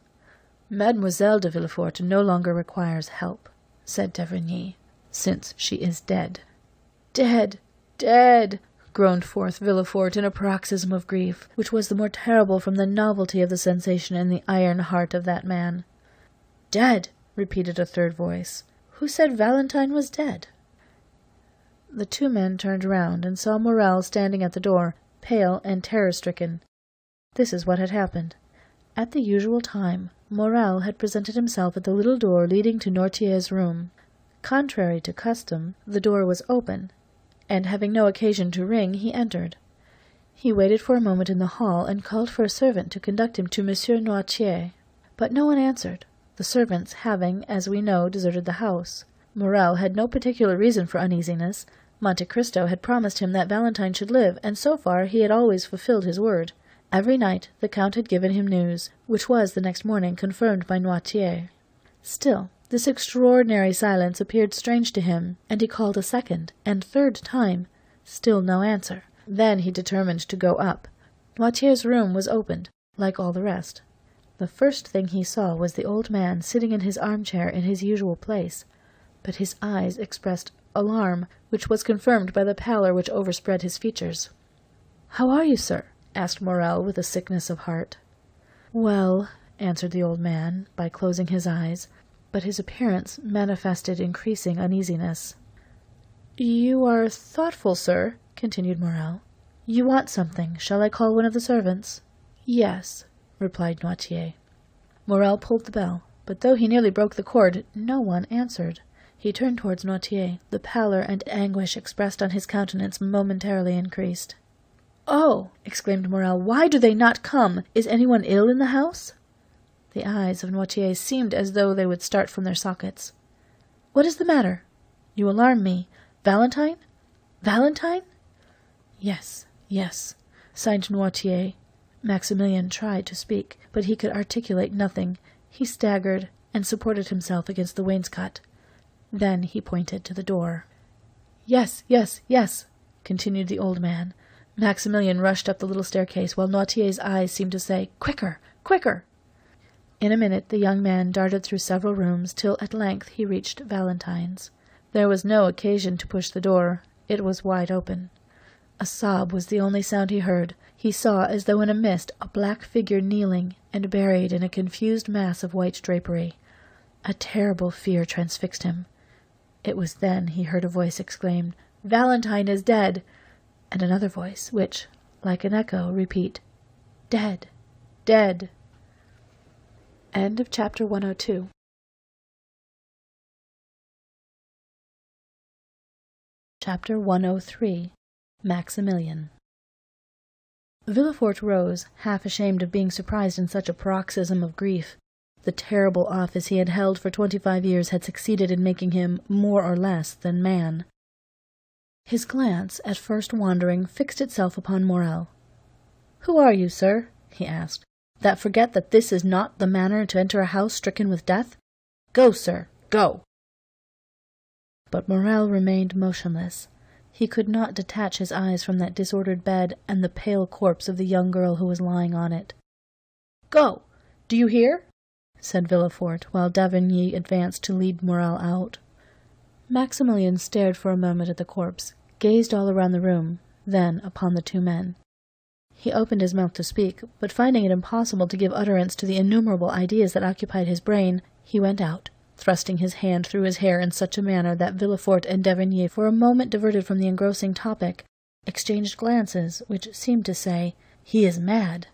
"Mademoiselle de Villefort no longer requires help," said d'Avrigny, "since she is dead." "Dead! Dead!" groaned forth Villefort in a paroxysm of grief, which was the more terrible from the novelty of the sensation in the iron heart of that man. "Dead!" repeated a third voice. "Who said Valentine was dead?" The two men turned round and saw Morel standing at the door, pale and terror-stricken. This is what had happened. At the usual time, Morel had presented himself at the little door leading to Noirtier's room. Contrary to custom, the door was open, and having no occasion to ring, he entered. He waited for a moment in the hall and called for a servant to conduct him to Monsieur Noirtier. But no one answered, the servants having, as we know, deserted the house. Morel had no particular reason for uneasiness. Monte Cristo had promised him that Valentine should live, and so far he had always fulfilled his word. Every night the Count had given him news, which was the next morning confirmed by Noirtier. Still, this extraordinary silence appeared strange to him, and he called a second and third time. Still no answer. Then he determined to go up. Noirtier's room was opened, like all the rest. The first thing he saw was the old man sitting in his armchair in his usual place, but his eyes expressed alarm, which was confirmed by the pallor which overspread his features. "How are you, sir?" asked Morel with a sickness of heart. "Well," answered the old man, by closing his eyes, but his appearance manifested increasing uneasiness. "You are thoughtful, sir," continued Morel. "You want something. Shall I call one of the servants?" "Yes," replied Noirtier. Morel pulled the bell, but though he nearly broke the cord, no one answered. He turned towards Noirtier. The pallor and anguish expressed on his countenance momentarily increased. "Oh!" exclaimed Morel, "why do they not come? Is anyone ill in the house?" The eyes of Noirtier seemed as though they would start from their sockets. "What is the matter? You alarm me. Valentine? Valentine?" "Yes, yes," sighed Noirtier. Maximilien tried to speak, but he could articulate nothing. He staggered and supported himself against the wainscot. Then he pointed to the door. "Yes, yes, yes," continued the old man. Maximilien rushed up the little staircase, while Noirtier's eyes seemed to say, "Quicker, quicker!" In a minute the young man darted through several rooms, till at length he reached Valentine's. There was no occasion to push the door. It was wide open. A sob was the only sound he heard. He saw, as though in a mist, a black figure kneeling and buried in a confused mass of white drapery. A terrible fear transfixed him. It was then he heard a voice exclaim, "Valentine is dead!" and another voice, which, like an echo, repeat, "Dead! Dead!" End of chapter 102. Chapter 103. Maximilien. Villefort rose, half ashamed of being surprised in such a paroxysm of grief. The terrible office he had held for 25 years had succeeded in making him more or less than man. His glance, at first wandering, fixed itself upon Morel. "Who are you, sir?" he asked, "that forget that this is not the manner to enter a house stricken with death? Go, sir, go!" But Morel remained motionless. He could not detach his eyes from that disordered bed and the pale corpse of the young girl who was lying on it. "Go! Do you hear?" said Villefort, while d'Avrigny advanced to lead Morel out. Maximilien stared for a moment at the corpse, gazed all around the room, then upon the two men. He opened his mouth to speak, but finding it impossible to give utterance to the innumerable ideas that occupied his brain, he went out, thrusting his hand through his hair in such a manner that Villefort and d'Avrigny, for a moment diverted from the engrossing topic, exchanged glances which seemed to say, "He is mad."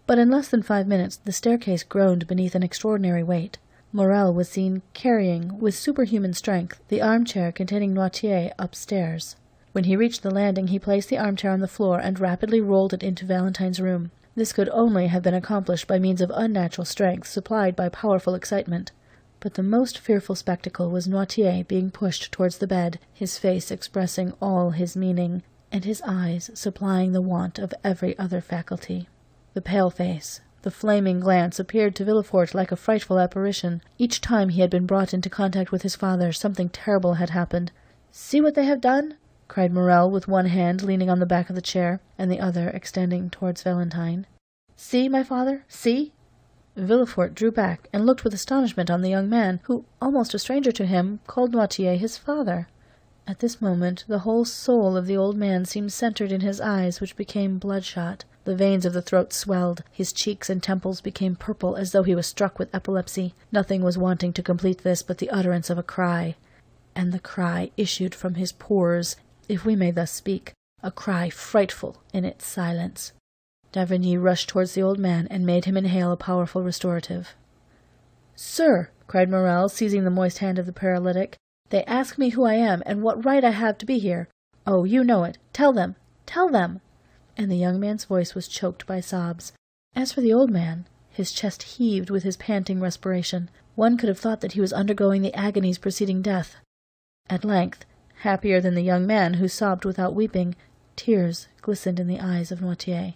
But in less than 5 minutes the staircase groaned beneath an extraordinary weight. Morel was seen carrying, with superhuman strength, the armchair containing Noirtier upstairs. When he reached the landing, he placed the armchair on the floor and rapidly rolled it into Valentine's room. This could only have been accomplished by means of unnatural strength supplied by powerful excitement. But the most fearful spectacle was Noirtier being pushed towards the bed, his face expressing all his meaning, and his eyes supplying the want of every other faculty. The pale face, the flaming glance appeared to Villefort like a frightful apparition. Each time he had been brought into contact with his father, something terrible had happened. "See what they have done!" cried Morel, with one hand leaning on the back of the chair, and the other extending towards Valentine. "See, my father, see!" Villefort drew back and looked with astonishment on the young man, who, almost a stranger to him, called Noirtier his father. At this moment the whole soul of the old man seemed centred in his eyes, which became bloodshot. The veins of the throat swelled, his cheeks and temples became purple as though he was struck with epilepsy. Nothing was wanting to complete this but the utterance of a cry. And the cry issued from his pores, if we may thus speak, a cry frightful in its silence. d'Avrigny rushed towards the old man and made him inhale a powerful restorative. "Sir," cried Morel, seizing the moist hand of the paralytic, "they ask me who I am and what right I have to be here. Oh, you know it. Tell them! Tell them!" And the young man's voice was choked by sobs. As for the old man, his chest heaved with his panting respiration. One could have thought that he was undergoing the agonies preceding death. At length, happier than the young man, who sobbed without weeping, tears glistened in the eyes of Noirtier.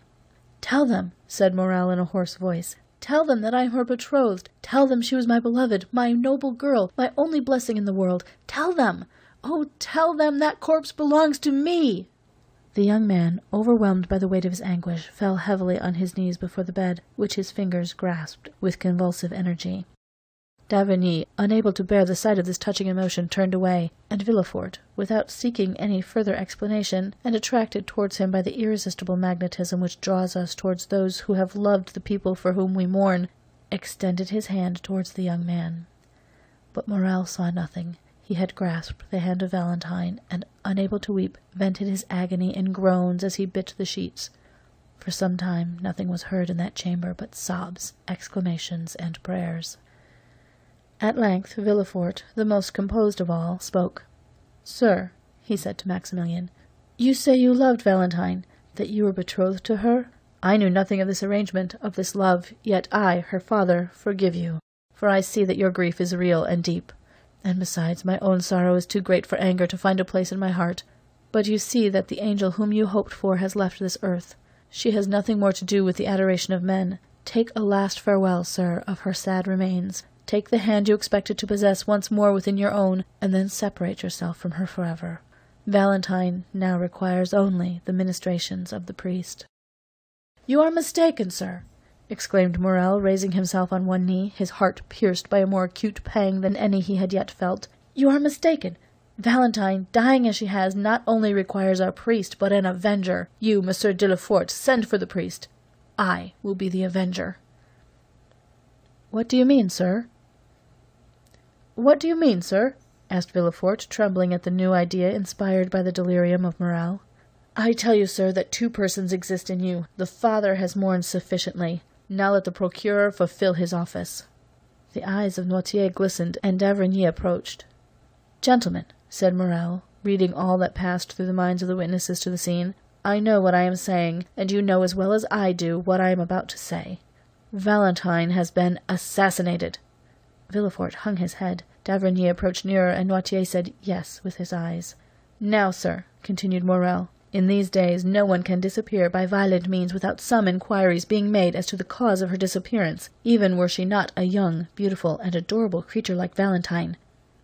"Tell them," said Morel in a hoarse voice, "tell them that I am her betrothed. Tell them she was my beloved, my noble girl, my only blessing in the world. Tell them! Oh, tell them that corpse belongs to me!" The young man, overwhelmed by the weight of his anguish, fell heavily on his knees before the bed, which his fingers grasped with convulsive energy. d'Avrigny, unable to bear the sight of this touching emotion, turned away, and Villefort, without seeking any further explanation, and attracted towards him by the irresistible magnetism which draws us towards those who have loved the people for whom we mourn, extended his hand towards the young man. But Morel saw nothing. He had grasped the hand of Valentine, and, unable to weep, vented his agony in groans as he bit the sheets. For some time nothing was heard in that chamber but sobs, exclamations, and prayers. At length Villefort, the most composed of all, spoke. "Sir," he said to Maximilian, "you say you loved Valentine, that you were betrothed to her? I knew nothing of this arrangement, of this love, yet I, her father, forgive you, for I see that your grief is real and deep. And besides, my own sorrow is too great for anger to find a place in my heart. But you see that the angel whom you hoped for has left this earth. She has nothing more to do with the adoration of men. Take a last farewell, sir, of her sad remains. Take the hand you expected to possess once more within your own, and then separate yourself from her forever. Valentine now requires only the ministrations of the priest." "You are mistaken, sir," exclaimed Morel, raising himself on one knee, his heart pierced by a more acute pang than any he had yet felt. "You are mistaken. Valentine, dying as she has, not only requires a priest, but an avenger. You, Monsieur de la Fort, send for the priest. I will be the avenger." "What do you mean, sir?" "What do you mean, sir?" asked Villefort, trembling at the new idea inspired by the delirium of Morel. "I tell you, sir, that two persons exist in you. The father has mourned sufficiently. Now let the procureur fulfill his office." The eyes of Noirtier glistened, and d'Avrigny approached. "Gentlemen," said Morel, reading all that passed through the minds of the witnesses to the scene, "I know what I am saying, and you know as well as I do what I am about to say. Valentine has been assassinated." Villefort hung his head. D'Avrigny approached nearer, and Noirtier said yes with his eyes. "Now, sir," continued Morel, "in these days no one can disappear by violent means without some inquiries being made as to the cause of her disappearance, even were she not a young, beautiful, and adorable creature like Valentine.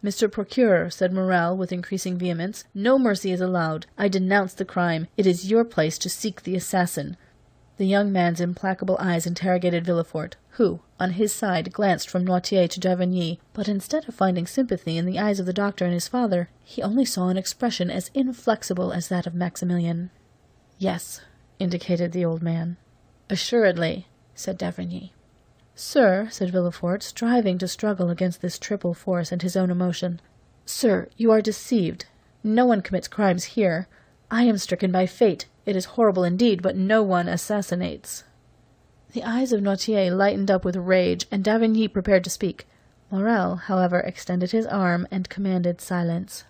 Mr. Procureur," said Morel with increasing vehemence, "no mercy is allowed. I denounce the crime. It is your place to seek the assassin." The young man's implacable eyes interrogated Villefort, who, on his side, glanced from Noirtier to d'Avrigny, but instead of finding sympathy in the eyes of the doctor and his father, he only saw an expression as inflexible as that of Maximilian. "Yes," indicated the old man. "Assuredly," said d'Avrigny. "Sir," said Villefort, striving to struggle against this triple force and his own emotion, "sir, you are deceived. No one commits crimes here. I am stricken by fate. It is horrible indeed, but no one assassinates." The eyes of Noirtier lightened up with rage, and d'Avrigny prepared to speak. Morel, however, extended his arm and commanded silence.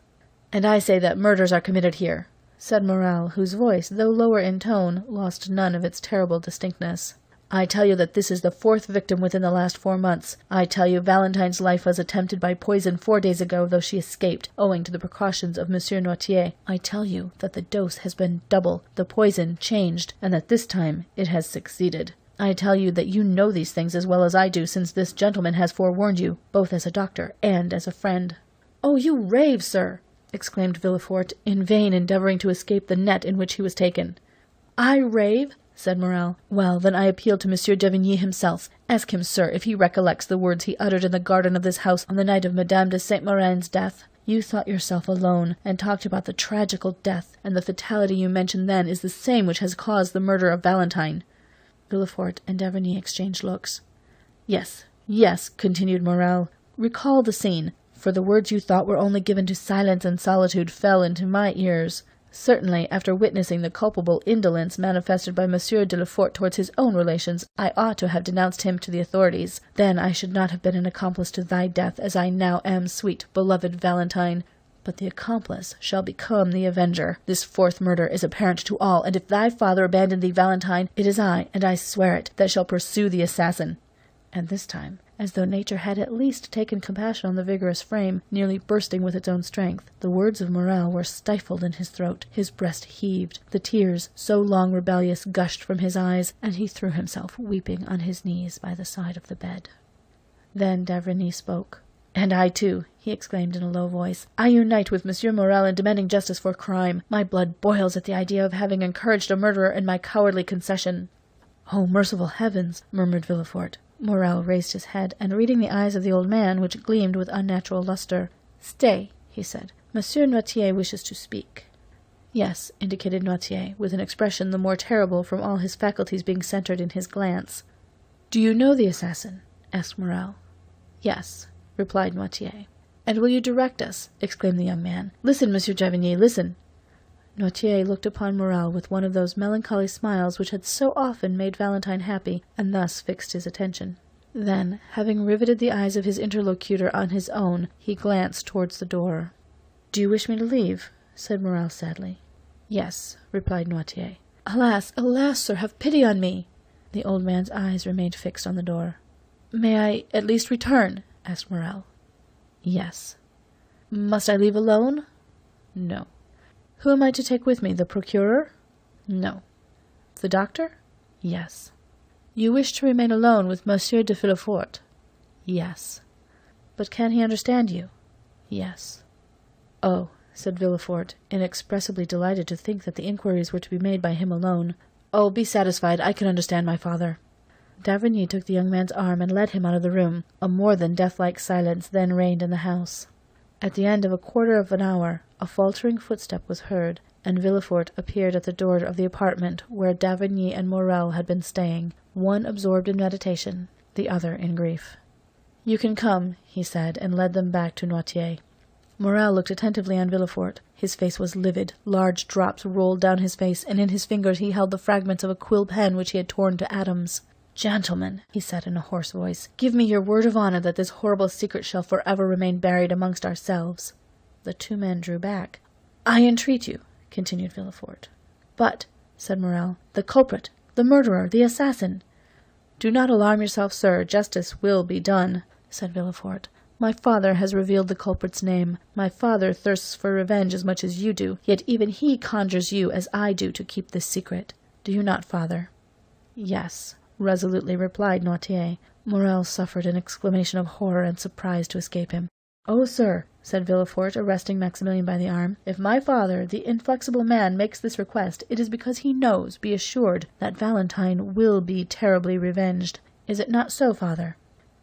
"And I say that murders are committed here," said Morel, whose voice, though lower in tone, lost none of its terrible distinctness. "I tell you that this is the fourth victim within the last 4 months. I tell you Valentine's life was attempted by poison 4 days ago, though she escaped, owing to the precautions of Monsieur Noirtier. I tell you that the dose has been double, the poison changed, and that this time it has succeeded. I tell you that you know these things as well as I do, since this gentleman has forewarned you, both as a doctor and as a friend." "Oh, you rave, sir!" exclaimed Villefort, in vain endeavouring to escape the net in which he was taken. "I rave?" said Morel. "Well, then I appeal to Monsieur d'Avrigny himself. Ask him, sir, if he recollects the words he uttered in the garden of this house on the night of Madame de Saint-Méran's death. You thought yourself alone, and talked about the tragical death, and the fatality you mentioned then is the same which has caused the murder of Valentine." Villefort and d'Avrigny exchanged looks. "Yes, yes," continued Morel. "Recall the scene, for the words you thought were only given to silence and solitude fell into my ears. Certainly, after witnessing the culpable indolence manifested by Monsieur de la Fort towards his own relations, I ought to have denounced him to the authorities. Then I should not have been an accomplice to thy death, as I now am, sweet, beloved Valentine. But the accomplice shall become the avenger. This 4th murder is apparent to all, and if thy father abandoned thee, Valentine, it is I, and I swear it, that shall pursue the assassin." And this time, as though nature had at least taken compassion on the vigorous frame, nearly bursting with its own strength, the words of Morel were stifled in his throat, his breast heaved, the tears, so long rebellious, gushed from his eyes, and he threw himself weeping on his knees by the side of the bed. Then d'Avrigny spoke. "And I too," he exclaimed in a low voice, "I unite with Monsieur Morel in demanding justice for crime. My blood boils at the idea of having encouraged a murderer in my cowardly concession." "Oh, merciful heavens!" murmured Villefort. Morel raised his head, and reading the eyes of the old man, which gleamed with unnatural lustre, "Stay," he said. "Monsieur Noirtier wishes to speak." "Yes," indicated Noirtier, with an expression the more terrible from all his faculties being centred in his glance. "Do you know the assassin?" asked Morel. "Yes," replied Noirtier. "And will you direct us?" exclaimed the young man. "Listen, Monsieur Javigny, listen." Noirtier looked upon Morel with one of those melancholy smiles which had so often made Valentine happy, and thus fixed his attention. Then, having riveted the eyes of his interlocutor on his own, he glanced towards the door. "Do you wish me to leave?" said Morel sadly. "Yes," replied Noirtier. "Alas, alas, sir, have pity on me!" The old man's eyes remained fixed on the door. "May I at least return?" asked Morel. "Yes." "Must I leave alone?" "No." "Who am I to take with me, the procureur?" "No." "The doctor?" "Yes." "You wish to remain alone with Monsieur de Villefort?" "Yes." "But can he understand you?" "Yes." "Oh," said Villefort, inexpressibly delighted to think that the inquiries were to be made by him alone. "Oh, be satisfied, I can understand my father." D'Avrigny took the young man's arm and led him out of the room. A more than death-like silence then reigned in the house. At the end of a quarter of an hour, a faltering footstep was heard, and Villefort appeared at the door of the apartment where d'Avrigny and Morel had been staying, one absorbed in meditation, the other in grief. "You can come," he said, and led them back to Noirtier. Morel looked attentively on Villefort. His face was livid, large drops rolled down his face, and in his fingers he held the fragments of a quill pen which he had torn to atoms. "Gentlemen," he said in a hoarse voice, "give me your word of honor that this horrible secret shall forever remain buried amongst ourselves." The two men drew back. "I entreat you," continued Villefort. "But," said Morel, "the culprit, the murderer, the assassin—" "Do not alarm yourself, sir, justice will be done," said Villefort. "My father has revealed the culprit's name. My father thirsts for revenge as much as you do, yet even he conjures you as I do to keep this secret. Do you not, father?" "Yes," resolutely replied Noirtier. Morel suffered an exclamation of horror and surprise to escape him. "Oh, sir," said Villefort, arresting Maximilian by the arm, "if my father, the inflexible man, makes this request, it is because he knows, be assured, that Valentine will be terribly revenged. Is it not so, father?"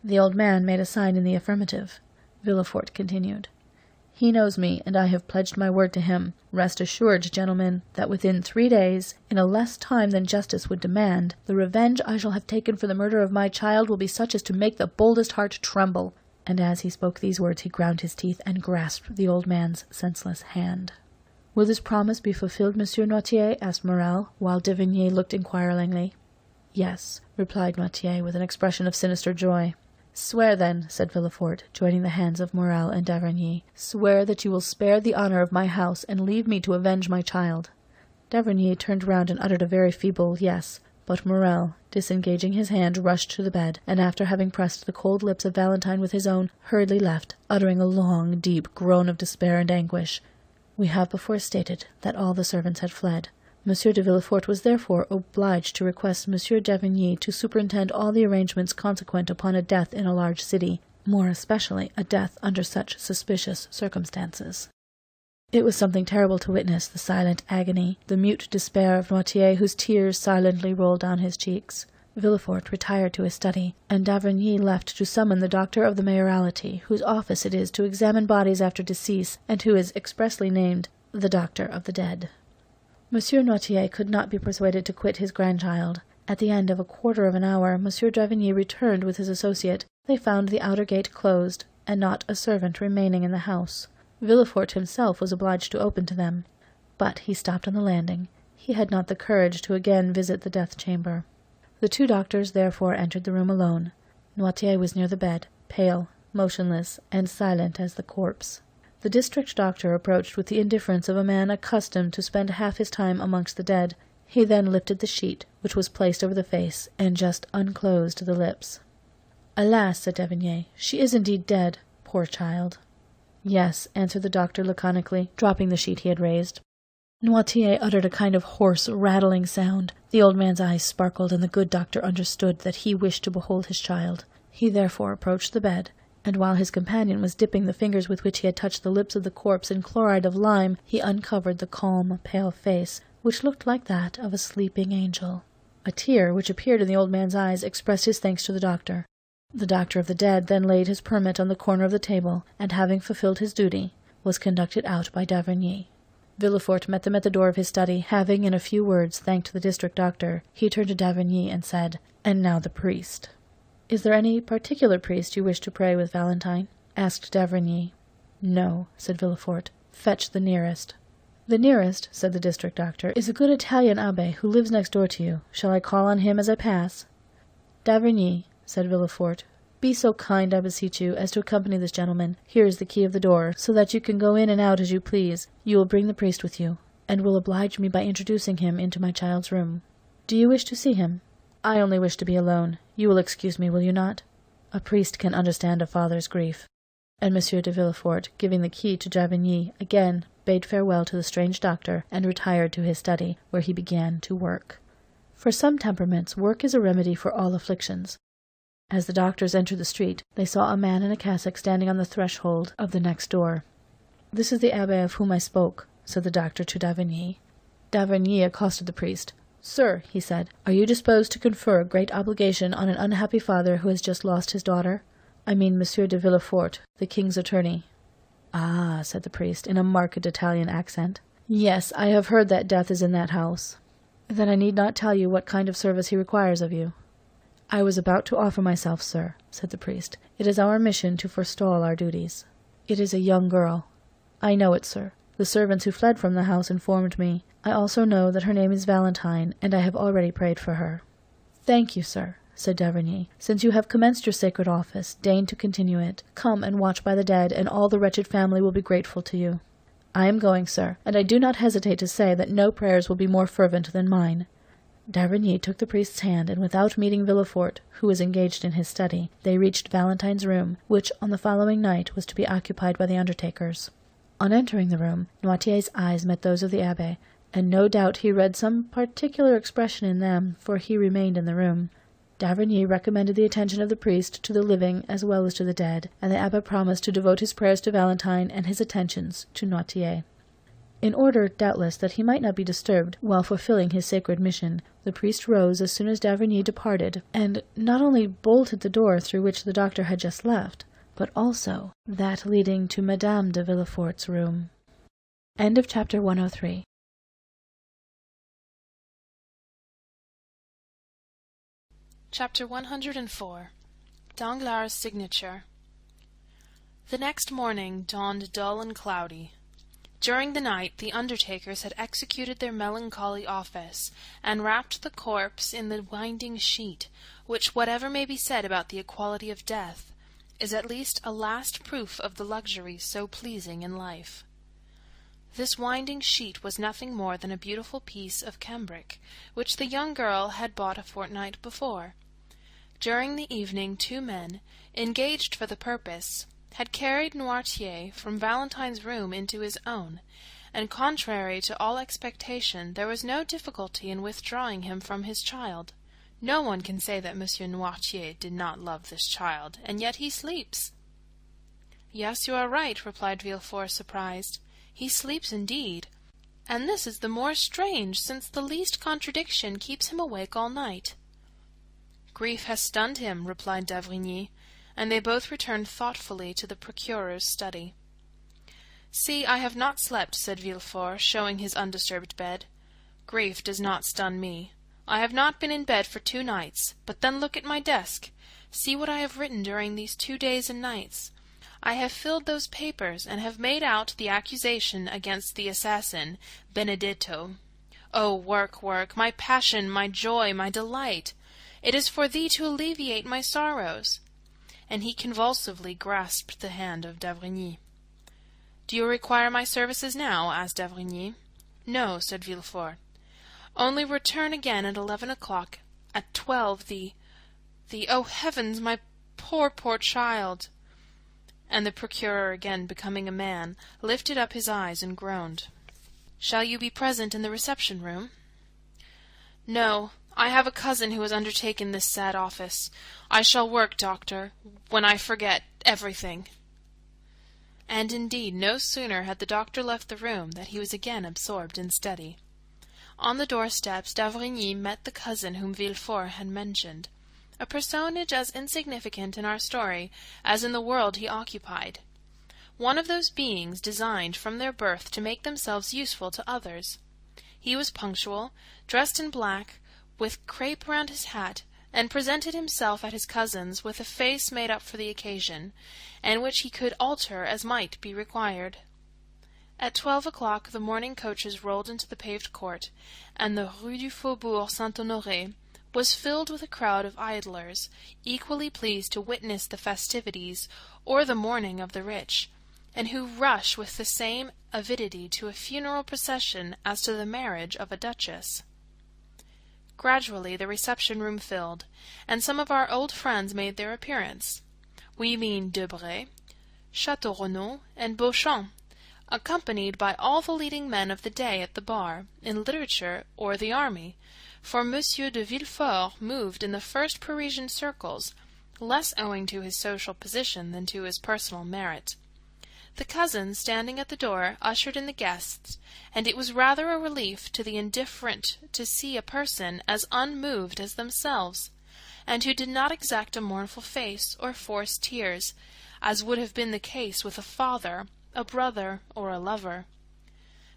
The old man made a sign in the affirmative. Villefort continued. "He knows me, and I have pledged my word to him. Rest assured, gentlemen, that within 3 days, in a less time than justice would demand, the revenge I shall have taken for the murder of my child will be such as to make the boldest heart tremble." And as he spoke these words he ground his teeth and grasped the old man's senseless hand. "Will this promise be fulfilled, Monsieur Noirtier?" asked Morel, while d'Avrigny looked inquiringly. "Yes," replied Noirtier with an expression of sinister joy. "Swear, then," said Villefort, joining the hands of Morel and d'Avrigny. "Swear that you will spare the honor of my house and leave me to avenge my child." D'Avrigny turned round and uttered a very feeble yes, but Morel, disengaging his hand, rushed to the bed, and after having pressed the cold lips of Valentine with his own, hurriedly left, uttering a long, deep groan of despair and anguish. We have before stated that all the servants had fled. Monsieur de Villefort was therefore obliged to request Monsieur d'Avrigny to superintend all the arrangements consequent upon a death in a large city, more especially a death under such suspicious circumstances. It was something terrible to witness the silent agony, the mute despair of Noirtier, whose tears silently rolled down his cheeks. Villefort retired to his study, and d'Avrigny left to summon the doctor of the mayoralty, whose office it is to examine bodies after decease, and who is expressly named the doctor of the dead. Monsieur Noirtier could not be persuaded to quit his grandchild. At the end of a quarter of an hour, Monsieur d'Avrigny returned with his associate. They found the outer gate closed, and not a servant remaining in the house. Villefort himself was obliged to open to them. But he stopped on the landing. He had not the courage to again visit the death-chamber. The two doctors therefore entered the room alone. Noirtier was near the bed, pale, motionless, and silent as the corpse. The district doctor approached with the indifference of a man accustomed to spend half his time amongst the dead. He then lifted the sheet, which was placed over the face, and just unclosed the lips. "Alas," said d'Avrigny, "she is indeed dead, poor child." "Yes," answered the doctor laconically, dropping the sheet he had raised. Noirtier uttered a kind of hoarse, rattling sound. The old man's eyes sparkled, and the good doctor understood that he wished to behold his child. He therefore approached the bed, and while his companion was dipping the fingers with which he had touched the lips of the corpse in chloride of lime, he uncovered the calm, pale face, which looked like that of a sleeping angel. A tear, which appeared in the old man's eyes, expressed his thanks to the doctor. The doctor of the dead then laid his permit on the corner of the table, and having fulfilled his duty, was conducted out by d'Avrigny. Villefort met them at the door of his study. Having in a few words thanked the district doctor, he turned to d'Avrigny and said, "And now the priest." "Is there any particular priest you wish to pray with, Valentine?" asked d'Avrigny. "No," said Villefort. "Fetch the nearest." "The nearest," said the district doctor, "is a good Italian abbé who lives next door to you. Shall I call on him as I pass?" "D'Avrigny," said Villefort, "be so kind, I beseech you, as to accompany this gentleman. Here is the key of the door, so that you can go in and out as you please. You will bring the priest with you, and will oblige me by introducing him into my child's room. Do you wish to see him?" "I only wish to be alone. You will excuse me, will you not? A priest can understand a father's grief." And Monsieur de Villefort, giving the key to d'Avrigny, again bade farewell to the strange doctor, and retired to his study, where he began to work. For some temperaments, work is a remedy for all afflictions. As the doctors entered the street, they saw a man in a cassock standing on the threshold of the next door. "This is the abbé of whom I spoke," said the doctor to d'Avrigny. D'Avrigny accosted the priest. "Sir," he said, "are you disposed to confer great obligation on an unhappy father who has just lost his daughter? I mean Monsieur de Villefort, the king's attorney." "Ah," said the priest, in a marked Italian accent. "Yes, I have heard that death is in that house." "Then I need not tell you what kind of service he requires of you." "I was about to offer myself, sir," said the priest. "It is our mission to forestall our duties." "It is a young girl." "I know it, sir. The servants who fled from the house informed me. I also know that her name is Valentine, and I have already prayed for her." "Thank you, sir," said d'Avrigny. "Since you have commenced your sacred office, deign to continue it. Come and watch by the dead, and all the wretched family will be grateful to you." "I am going, sir, and I do not hesitate to say that no prayers will be more fervent than mine." D'Avrigny took the priest's hand, and without meeting Villefort, who was engaged in his study, they reached Valentine's room, which on the following night was to be occupied by the undertakers. On entering the room, Noirtier's eyes met those of the abbé, and no doubt he read some particular expression in them, for he remained in the room. D'Avrigny recommended the attention of the priest to the living as well as to the dead, and the abbé promised to devote his prayers to Valentine and his attentions to Noirtier. In order, doubtless, that he might not be disturbed while fulfilling his sacred mission, the priest rose as soon as d'Avrigny departed, and not only bolted the door through which the doctor had just left, but also that leading to Madame de Villefort's room. End of chapter 103. Chapter 104. Danglars' signature. The next morning dawned dull and cloudy. During the night the undertakers had executed their melancholy office, and wrapped the corpse in the winding sheet, which, whatever may be said about the equality of death, is at least a last proof of the luxury so pleasing in life. This winding sheet was nothing more than a beautiful piece of cambric, which the young girl had bought a fortnight before. During the evening 2 men, engaged for the purpose, had carried Noirtier from Valentine's room into his own, and contrary to all expectation there was no difficulty in withdrawing him from his child. No one can say that Monsieur Noirtier did not love this child, and yet he sleeps. "Yes, you are right," replied Villefort, surprised. "He sleeps indeed, and this is the more strange since the least contradiction keeps him awake all night." "Grief has stunned him," replied d'Avrigny, and they both returned thoughtfully to the procuror's study. "See, I have not slept," said Villefort, showing his undisturbed bed. "Grief does not stun me. I have not been in bed for 2 nights, but then look at my desk. See what I have written during these 2 days and nights. I have filled those papers, and have made out the accusation against the assassin, Benedetto. Oh, work, work, my passion, my joy, my delight! It is for thee to alleviate my sorrows." And he convulsively grasped the hand of d'Avrigny. "Do you require my services now?" asked d'Avrigny. "No," said Villefort. "Only return again at 11 o'clock. At 12 oh, heavens, my poor, poor child!" And the procureur, again becoming a man, lifted up his eyes and groaned. "Shall you be present in the reception-room?" "No, I have a cousin who has undertaken this sad office. I shall work, doctor, when I forget everything." And indeed no sooner had the doctor left the room than he was again absorbed in study. On the doorsteps d'Avrigny met the cousin whom Villefort had mentioned, a personage as insignificant in our story as in the world he occupied. One of those beings designed from their birth to make themselves useful to others. He was punctual, dressed in black, with crape round his hat, and presented himself at his cousin's with a face made up for the occasion, and which he could alter as might be required. At 12 o'clock the morning coaches rolled into the paved court, and the Rue du Faubourg Saint-Honoré was filled with a crowd of idlers, equally pleased to witness the festivities or the mourning of the rich, and who rush with the same avidity to a funeral procession as to the marriage of a duchess. Gradually the reception-room filled, and some of our old friends made their appearance. We mean Debray, Château-Renaud, and Beauchamp, accompanied by all the leading men of the day at the bar, in literature, or the army, for Monsieur de Villefort moved in the first Parisian circles, less owing to his social position than to his personal merit. The cousins, standing at the door, ushered in the guests, and it was rather a relief to the indifferent to see a person as unmoved as themselves, and who did not exact a mournful face or force tears, as would have been the case with a father, a brother, or a lover.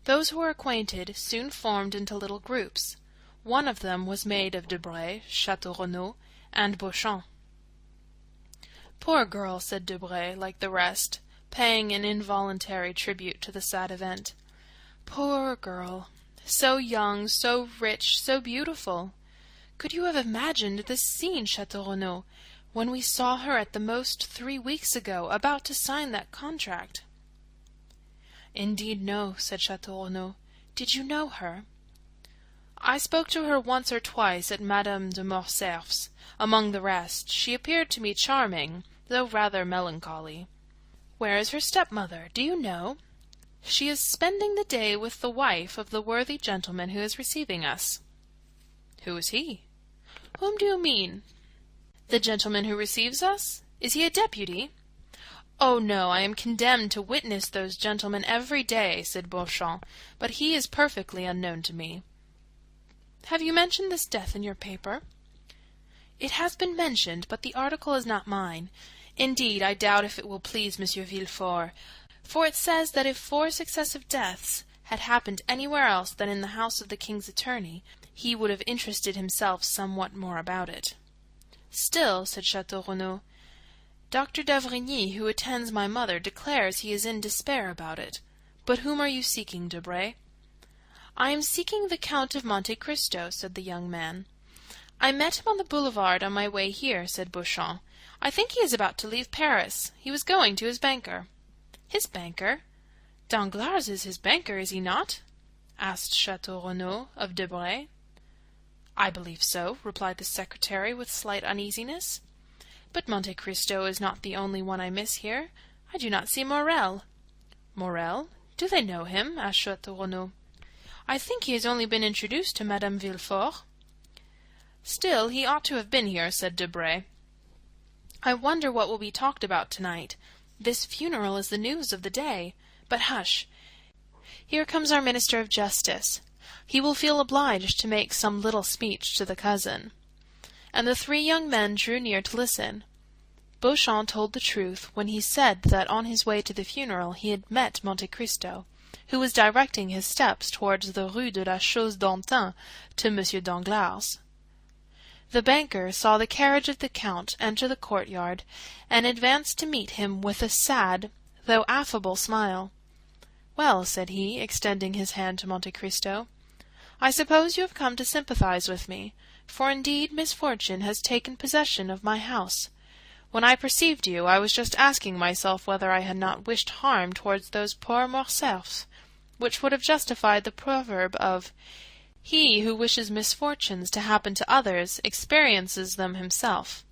Those who were acquainted soon formed into little groups. One of them was made of Debray, Château-Renaud, and Beauchamp. "Poor girl," said Debray, like the rest, paying an involuntary tribute to the sad event. "Poor girl! So young, so rich, so beautiful! Could you have imagined this scene, Château-Renaud, when we saw her at the most 3 weeks ago, about to sign that contract?" "Indeed, no," said Château-Renaud. "Did you know her?" "I spoke to her once or twice at Madame de Morcerf's. Among the rest, she appeared to me charming, though rather melancholy." "Where is her stepmother? Do you know?" "She is spending the day with the wife of the worthy gentleman who is receiving us." "Who is he?" "Whom do you mean?" "The gentleman who receives us? Is he a deputy?" "Oh, no, I am condemned to witness those gentlemen every day," said Beauchamp, "but he is perfectly unknown to me." "Have you mentioned this death in your paper?" "It has been mentioned, but the article is not mine. Indeed, I doubt if it will please Monsieur Villefort, for it says that if 4 successive deaths had happened anywhere else than in the house of the king's attorney, he would have interested himself somewhat more about it." "Still," said Château-Renaud, "Dr. d'Avrigny, who attends my mother, declares he is in despair about it. But whom are you seeking, Debray?" "I am seeking the Count of Monte Cristo," said the young man. "I met him on the boulevard on my way here," said Beauchamp. "I think he is about to leave Paris. He was going to his banker." "His banker? Danglars is his banker, is he not?" asked Château-Renaud of Debray. "I believe so," replied the secretary with slight uneasiness. "But Monte Cristo is not the only one I miss here. I do not see Morrel." "Morrel? Do they know him?" asked Château-Renaud. "I think he has only been introduced to Madame Villefort." "Still, he ought to have been here," said Debray. "I wonder what will be talked about tonight. This funeral is the news of the day. But hush! Here comes our Minister of Justice. He will feel obliged to make some little speech to the cousin." And the 3 young men drew near to listen. Beauchamp told the truth when he said that on his way to the funeral he had met Monte Cristo, who was directing his steps towards the Rue de la Chose-d'Antin to Monsieur Danglars. The banker saw the carriage of the Count enter the courtyard, and advanced to meet him with a sad, though affable smile. "Well," said he, extending his hand to Monte Cristo, "I suppose you have come to sympathize with me, for indeed misfortune has taken possession of my house. When I perceived you, I was just asking myself whether I had not wished harm towards those poor Morcerfs, which would have justified the proverb of 'He who wishes misfortunes to happen to others experiences them himself.'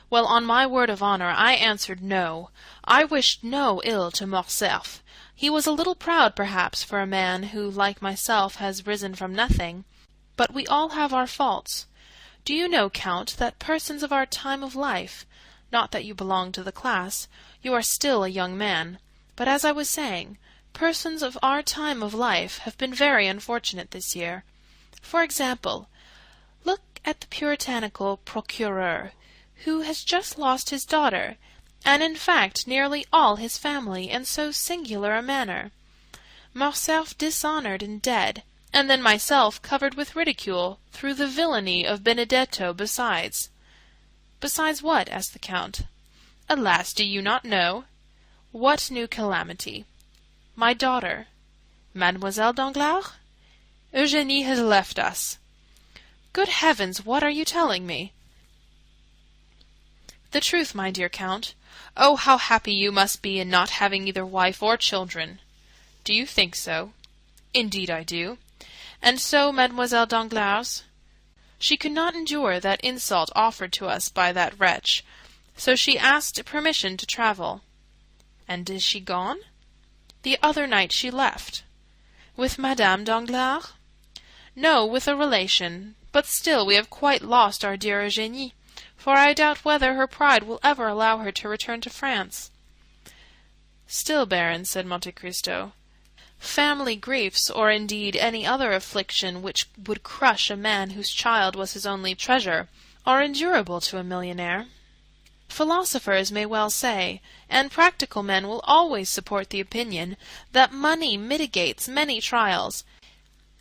Well, on my word of honor, I answered no. I wished no ill to Morcerf. He was a little proud, perhaps, for a man who, like myself, has risen from nothing. But we all have our faults. Do you know, Count, that persons of our time of life, not that you belong to the class, you are still a young man, but as I was saying, persons of our time of life have been very unfortunate this year. For example, look at the puritanical procureur, who has just lost his daughter, and in fact nearly all his family in so singular a manner. Morcerf dishonored and dead, and then myself covered with ridicule through the villainy of Benedetto besides." "Besides what?" asked the Count. "Alas, do you not know?" "What new calamity?" "My daughter." "Mademoiselle Danglars?" "Eugénie has left us." "Good heavens, what are you telling me?" "The truth, my dear Count. Oh, how happy you must be in not having either wife or children." "Do you think so?" "Indeed I do. And so Mademoiselle Danglars?" "She could not endure that insult offered to us by that wretch, so she asked permission to travel." "And is she gone?" "The other night she left." "With Madame Danglars?" "No, with a relation. But still we have quite lost our dear Eugénie, for I doubt whether her pride will ever allow her to return to France." "Still, Baron," said Monte Cristo, "family griefs, or indeed any other affliction which would crush a man whose child was his only treasure, are endurable to a millionaire. Philosophers may well say, and practical men will always support the opinion, that money mitigates many trials,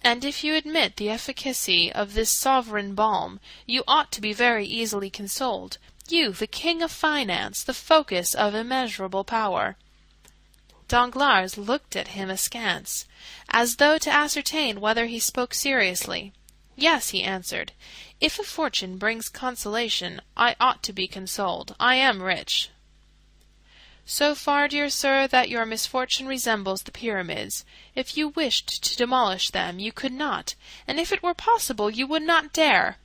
and if you admit the efficacy of this sovereign balm, you ought to be very easily consoled, you, the king of finance, the focus of immeasurable power." Danglars looked at him askance, as though to ascertain whether he spoke seriously. "Yes," he answered, "if a fortune brings consolation, I ought to be consoled. I am rich." "So far, dear sir, that your misfortune resembles the pyramids. If you wished to demolish them, you could not, and if it were possible, you would not dare."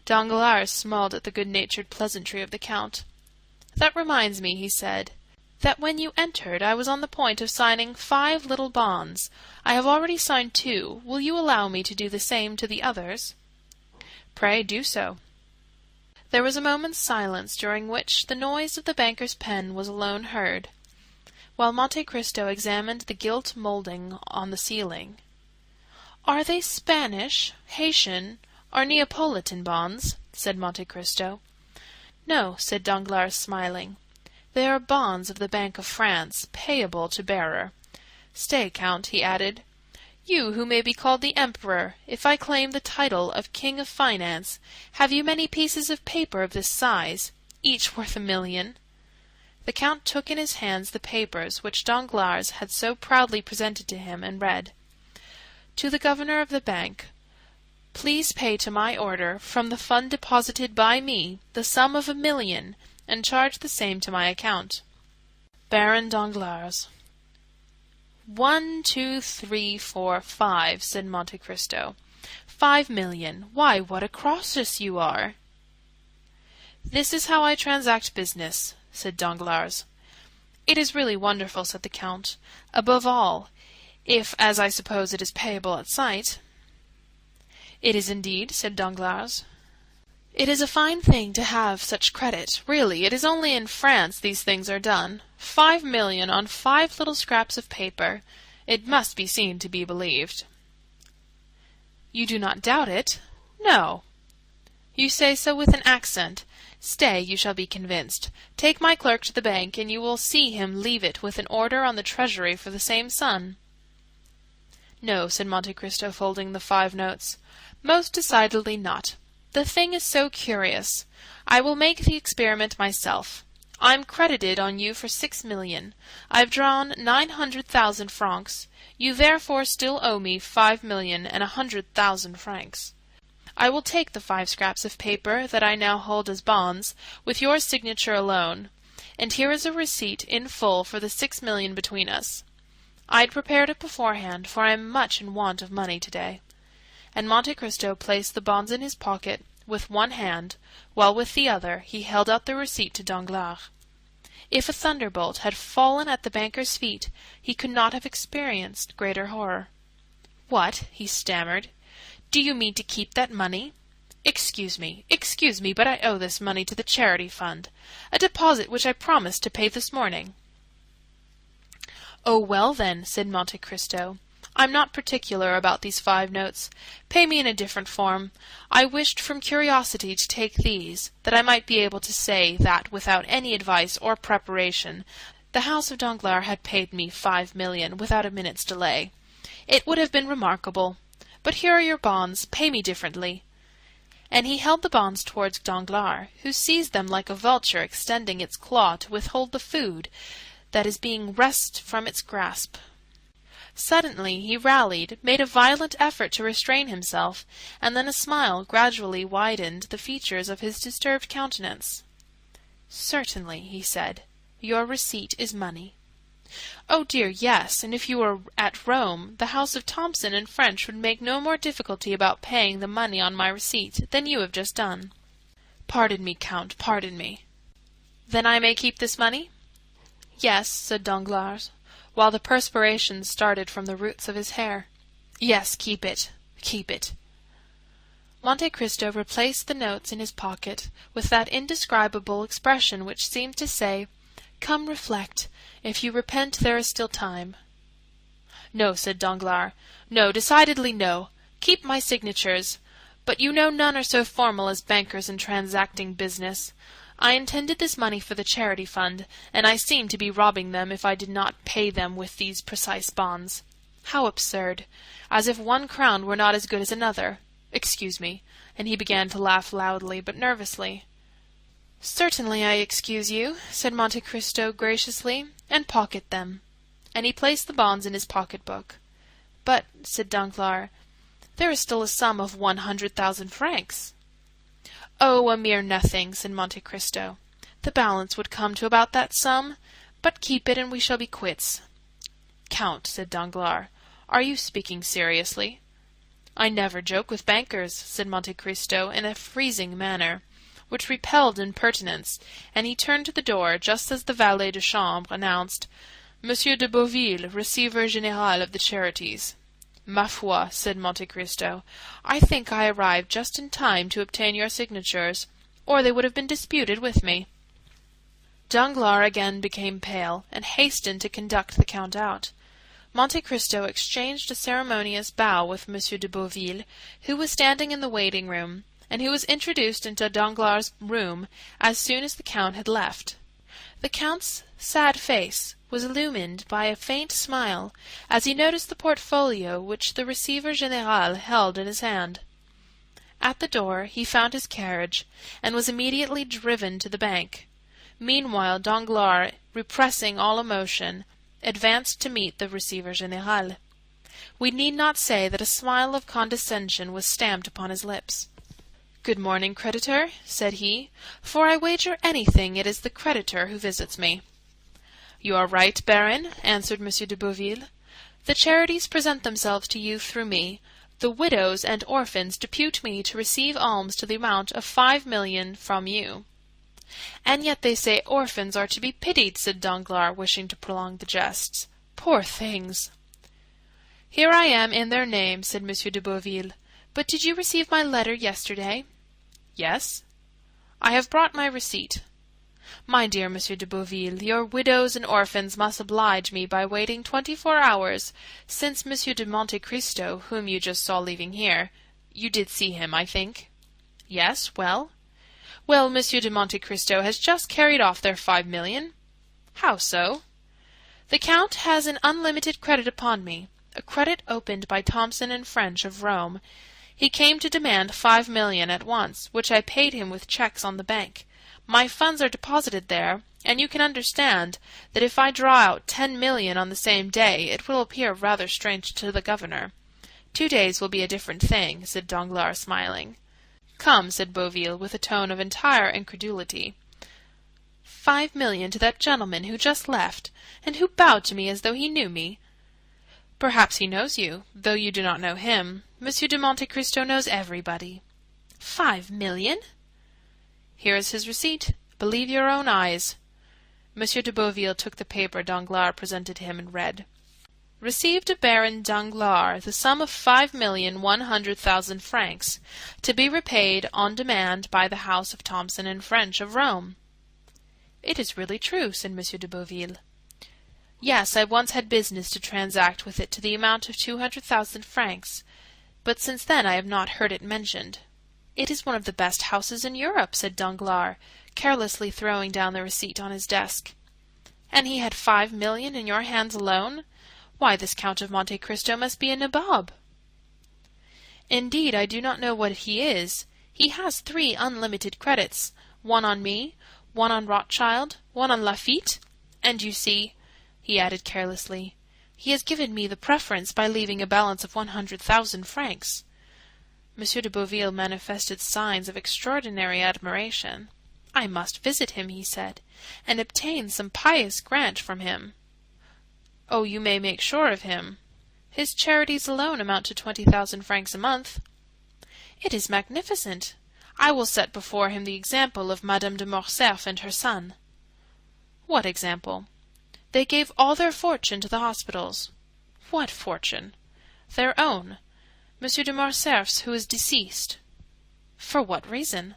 Danglars smiled at the good-natured pleasantry of the Count. "That reminds me," he said, "that when you entered I was on the point of signing 5 little bonds. I have already signed 2. Will you allow me to do the same to the others?" "Pray do so." There was a moment's silence, during which the noise of the banker's pen was alone heard, while Monte Cristo examined the gilt moulding on the ceiling. "Are they Spanish, Haitian, or Neapolitan bonds?" said Monte Cristo. "No," said Danglars, smiling. "They are bonds of the Bank of France, payable to bearer. Stay, Count," he added. "You, who may be called the Emperor, if I claim the title of King of Finance, have you many pieces of paper of this size, each worth 1,000,000? The Count took in his hands the papers which Danglars had so proudly presented to him, and read, "To the Governor of the Bank, please pay to my order, from the fund deposited by me, the sum of 1,000,000, and charge the same to my account. Baron Danglars." 1, 2, 3, 4, 5, said Monte Cristo. 5,000,000. Why, what a Croesus you are! "This is how I transact business," said Danglars. "It is really wonderful," said the Count. "Above all, if, as I suppose, it is payable at sight." "It is indeed," said Danglars. "It is a fine thing to have such credit. Really, it is only in France these things are done. 5,000,000 on 5 little scraps of paper. It must be seen to be believed." "You do not doubt it?" "No." "You say so with an accent. Stay, you shall be convinced. Take my clerk to the bank, and you will see him leave it with an order on the treasury for the same sum." "No," said Monte Cristo, folding the 5 notes. "Most decidedly not. The thing is so curious. I will make the experiment myself. I'm credited on you for 6,000,000. I've drawn 900,000 francs. You therefore still owe me 5,100,000 francs. I will take the 5 scraps of paper that I now hold as bonds, with your signature alone, and here is a receipt in full for the 6,000,000 between us. I'd prepared it beforehand, for I am much in want of money today." And Monte Cristo placed the bonds in his pocket with one hand, while with the other he held out the receipt to Danglars. If a thunderbolt had fallen at the banker's feet, he could not have experienced greater horror. "What?" he stammered. "Do you mean to keep that money? Excuse me, but I owe this money to the charity fund, a deposit which I promised to pay this morning." "Oh, well, then," said Monte Cristo, "I'm not particular about these 5 notes. Pay me in a different form. I wished from curiosity to take these, that I might be able to say that, without any advice or preparation, the house of Danglars had paid me 5,000,000 without a minute's delay. It would have been remarkable. But here are your bonds. Pay me differently." And he held the bonds towards Danglars, who seized them like a vulture extending its claw to withhold the food that is being wrested from its grasp. Suddenly he rallied, made a violent effort to restrain himself, and then a smile gradually widened the features of his disturbed countenance. "Certainly," he said, "your receipt is money." "Oh dear, yes, and if you were at Rome, the house of Thomson and French would make no more difficulty about paying the money on my receipt than you have just done." "Pardon me, Count, pardon me." "Then I may keep this money?" "Yes," said Danglars, while the perspiration started from the roots of his hair. "Yes, keep it, keep it." Monte Cristo replaced the notes in his pocket with that indescribable expression which seemed to say, "Come, reflect. If you repent, there is still time." "No," said Danglars. "No, decidedly no. Keep my signatures. But you know none are so formal as bankers in transacting business. I intended this money for the charity fund, and I seem to be robbing them if I did not pay them with these precise bonds. How absurd! As if one crown were not as good as another. Excuse me." And he began to laugh loudly but nervously. "Certainly I excuse you," said Monte Cristo graciously, "and pocket them." And he placed the bonds in his pocket-book. "But," said Danglars, "there is still a sum of 100,000 francs." "Oh, a mere nothing," said Monte Cristo. "The balance would come to about that sum, but keep it and we shall be quits." "Count," said Danglars, "are you speaking seriously?" "I never joke with bankers," said Monte Cristo in a freezing manner, which repelled impertinence, and he turned to the door just as the valet de chambre announced, "Monsieur de Beauville, receiver général of the charities." "Ma foi," said Monte Cristo, "I think I arrived just in time to obtain your signatures, or they would have been disputed with me." Danglars again became pale, and hastened to conduct the count out. Monte Cristo exchanged a ceremonious bow with Monsieur de Beauville, who was standing in the waiting-room, and who was introduced into Danglars' room as soon as the count had left. The count's sad face was illumined by a faint smile as he noticed the portfolio which the receiver général held in his hand. At the door he found his carriage, and was immediately driven to the bank. Meanwhile Danglars, repressing all emotion, advanced to meet the receiver général. We need not say that a smile of condescension was stamped upon his lips. "Good morning, creditor," said he, "for I wager anything it is the creditor who visits me." "You are right, Baron," answered Monsieur de Beauville. "The charities present themselves to you through me. The widows and orphans depute me to receive alms to the amount of 5 millions from you." "And yet they say orphans are to be pitied," said Danglars, wishing to prolong the jests. "Poor things!" "Here I am in their name," said Monsieur de Beauville. "But did you receive my letter yesterday?" "Yes." "I have brought my receipt." "My dear Monsieur de Beauville, your widows and orphans must oblige me by waiting 24 hours, since Monsieur de Monte Cristo, whom you just saw leaving here— you did see him, I think?" "Yes, well?" "Well, Monsieur de Monte Cristo has just carried off their 5 millions." "How so?" "The Count has an unlimited credit upon me, a credit opened by Thomson and French of Rome. He came to demand 5 millions at once, which I paid him with checks on the bank. My funds are deposited there, and you can understand that if I draw out 10 millions on the same day, it will appear rather strange to the governor. 2 days will be a different thing," said Danglars, smiling. "Come," said Beauville, with a tone of entire incredulity. 5 millions to that gentleman who just left, and who bowed to me as though he knew me." "Perhaps he knows you, though you do not know him. Monsieur de Monte Cristo knows everybody." 5 millions? "Here is his receipt. Believe your own eyes." Monsieur de Beauville took the paper Danglars presented him and read. "Received of Baron Danglars the sum of 5,100,000 francs, to be repaid on demand by the house of Thomson and French of Rome." "It is really true," said Monsieur de Beauville. "Yes, I once had business to transact with it to the amount of 200,000 francs, but since then I have not heard it mentioned." "It is one of the best houses in Europe," said Danglars, carelessly throwing down the receipt on his desk. "And he had 5 millions in your hands alone? Why, this Count of Monte Cristo must be a nabob." Indeed, I do not know what he is. He has 3 unlimited credits, one on me, one on Rothschild, one on Lafitte, and you see," he added carelessly, "he has given me the preference by leaving a balance of 100,000 francs." Monsieur de Beauville manifested signs of extraordinary admiration. "I must visit him," he said, "and obtain some pious grant from him." "Oh, you may make sure of him. His charities alone amount to 20,000 francs a month." "It is magnificent. I will set before him the example of Madame de Morcerf and her son." "What example?" "They gave all their fortune to the hospitals." "What fortune?" "Their own. Monsieur de Morcerf's, who is deceased." "For what reason?"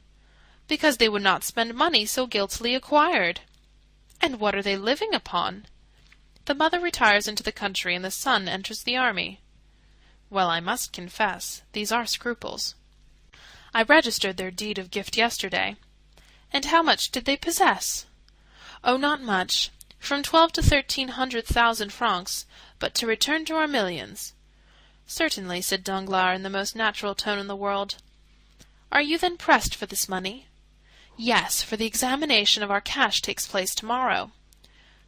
"Because they would not spend money so guiltily acquired." "And what are they living upon?" "The mother retires into the country, and the son enters the army." "Well, I must confess, these are scruples." "I registered their deed of gift yesterday." "And how much did they possess?" "Oh, not much. From 12 to 1300,000 francs. But to return to our millions." "Certainly," said Danglars in the most natural tone in the world. "Are you then pressed for this money?" "Yes, for the examination of our cash takes place tomorrow."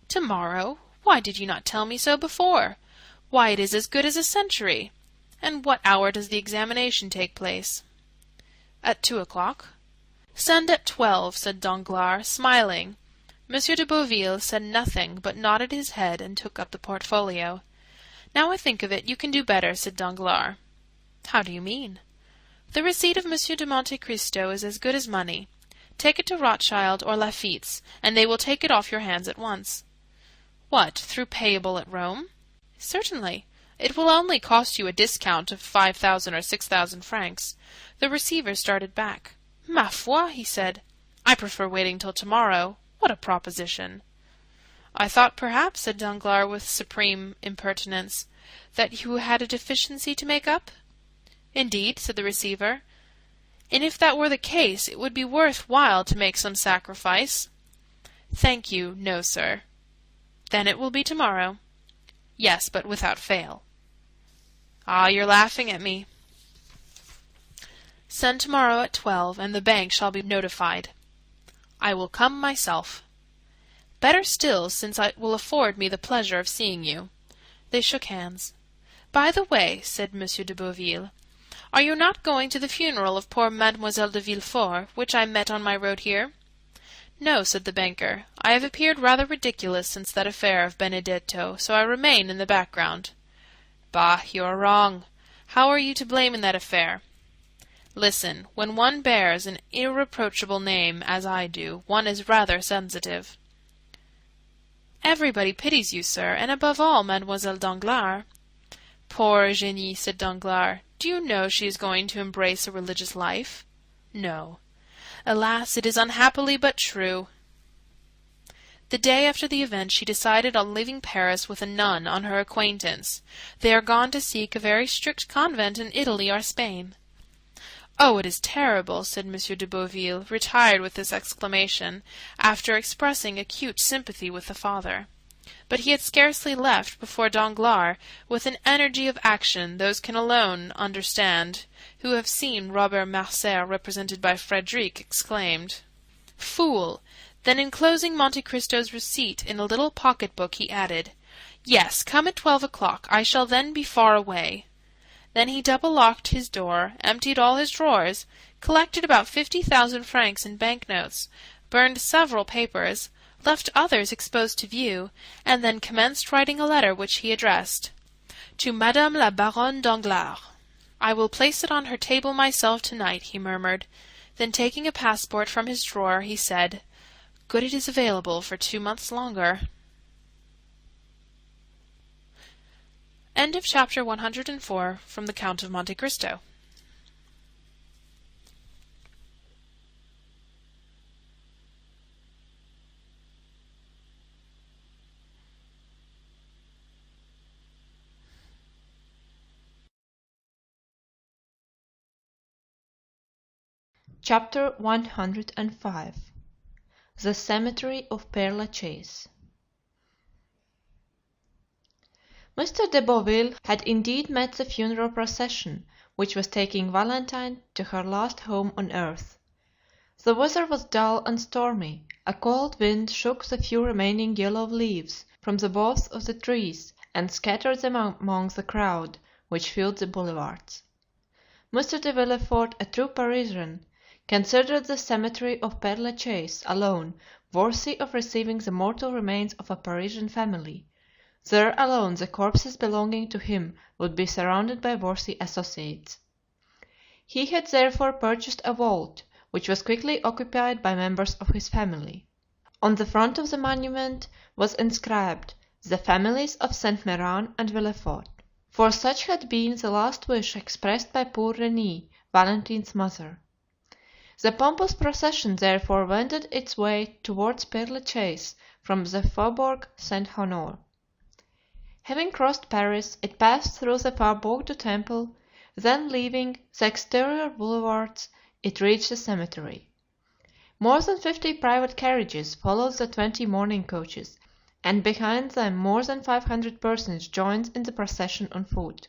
"Tomorrow? Why did you not tell me so before? Why, it is as good as a century. And what hour does the examination take place?" "At 2 o'clock." "Send at 12," said Danglars, smiling. Monsieur de Beauville said nothing, but nodded his head and took up the portfolio. "Now I think of it, you can do better," said Danglars. "How do you mean?" "The receipt of Monsieur de Monte Cristo is as good as money. Take it to Rothschild or Lafitte's, and they will take it off your hands at once." "What, through payable at Rome?" "Certainly. It will only cost you a discount of 5,000 or 6,000 francs." The receiver started back. "Ma foi," he said, "I prefer waiting till tomorrow. What a proposition!" "I thought perhaps," said Danglars with supreme impertinence, "that you had a deficiency to make up." "Indeed," said the receiver, "and if that were the case, it would be worth while to make some sacrifice." "Thank you, no, sir." "Then it will be tomorrow." "Yes, but without fail." "Ah, you're laughing at me." "Send tomorrow at 12, and the bank shall be notified." "I will come myself." "Better still, since it will afford me the pleasure of seeing you." They shook hands. "By the way," said Monsieur de Beauville, "are you not going to the funeral of poor Mademoiselle de Villefort, which I met on my road here?" "No," said the banker. "I have appeared rather ridiculous since that affair of Benedetto, so I remain in the background." "Bah, you are wrong. How are you to blame in that affair?" "Listen, when one bears an irreproachable name, as I do, one is rather sensitive." "Everybody pities you, sir, and above all Mademoiselle Danglars." "Poor Eugénie," said Danglars. "Do you know she is going to embrace a religious life?" "No." "Alas, it is unhappily but true." The day after the event she decided on leaving Paris with a nun on her acquaintance. They are gone to seek a very strict convent in Italy or Spain. "Oh, it is terrible," said Monsieur de Beauville, retired with this exclamation, after expressing acute sympathy with the father. But he had scarcely left before Danglars, with an energy of action those can alone understand who have seen Robert Marseilles represented by Frederick, exclaimed, "Fool!" Then enclosing Monte Cristo's receipt in a little pocket-book, he added, "Yes, come at 12 o'clock. I shall then be far away." Then he double-locked his door, emptied all his drawers, collected about 50,000 francs in banknotes, burned several papers, left others exposed to view, and then commenced writing a letter which he addressed, "To Madame la Baronne Danglars." "I will place it on her table myself tonight," he murmured. Then taking a passport from his drawer, he said, "Good, it is available for 2 months longer." End of chapter 104 from the Count of Monte Cristo. Chapter 105 The Cemetery of Père Lachaise. Mr. de Beauville had indeed met the funeral procession, which was taking Valentine to her last home on earth. The weather was dull and stormy. A cold wind shook the few remaining yellow leaves from the boughs of the trees and scattered them among the crowd which filled the boulevards. Monsieur de Villefort, a true Parisian, considered the cemetery of Père Lachaise alone worthy of receiving the mortal remains of a Parisian family. There alone the corpses belonging to him would be surrounded by worthy associates. He had therefore purchased a vault, which was quickly occupied by members of his family. On the front of the monument was inscribed, "The families of Saint Méran and Villefort," for such had been the last wish expressed by poor Renée, Valentine's mother. The pompous procession therefore wended its way towards Père Lachaise from the Faubourg Saint-Honore. Having crossed Paris, it passed through the Faubourg du Temple, then leaving the exterior boulevards, it reached the cemetery. More than 50 private carriages followed the 20 mourning coaches, and behind them more than 500 persons joined in the procession on foot.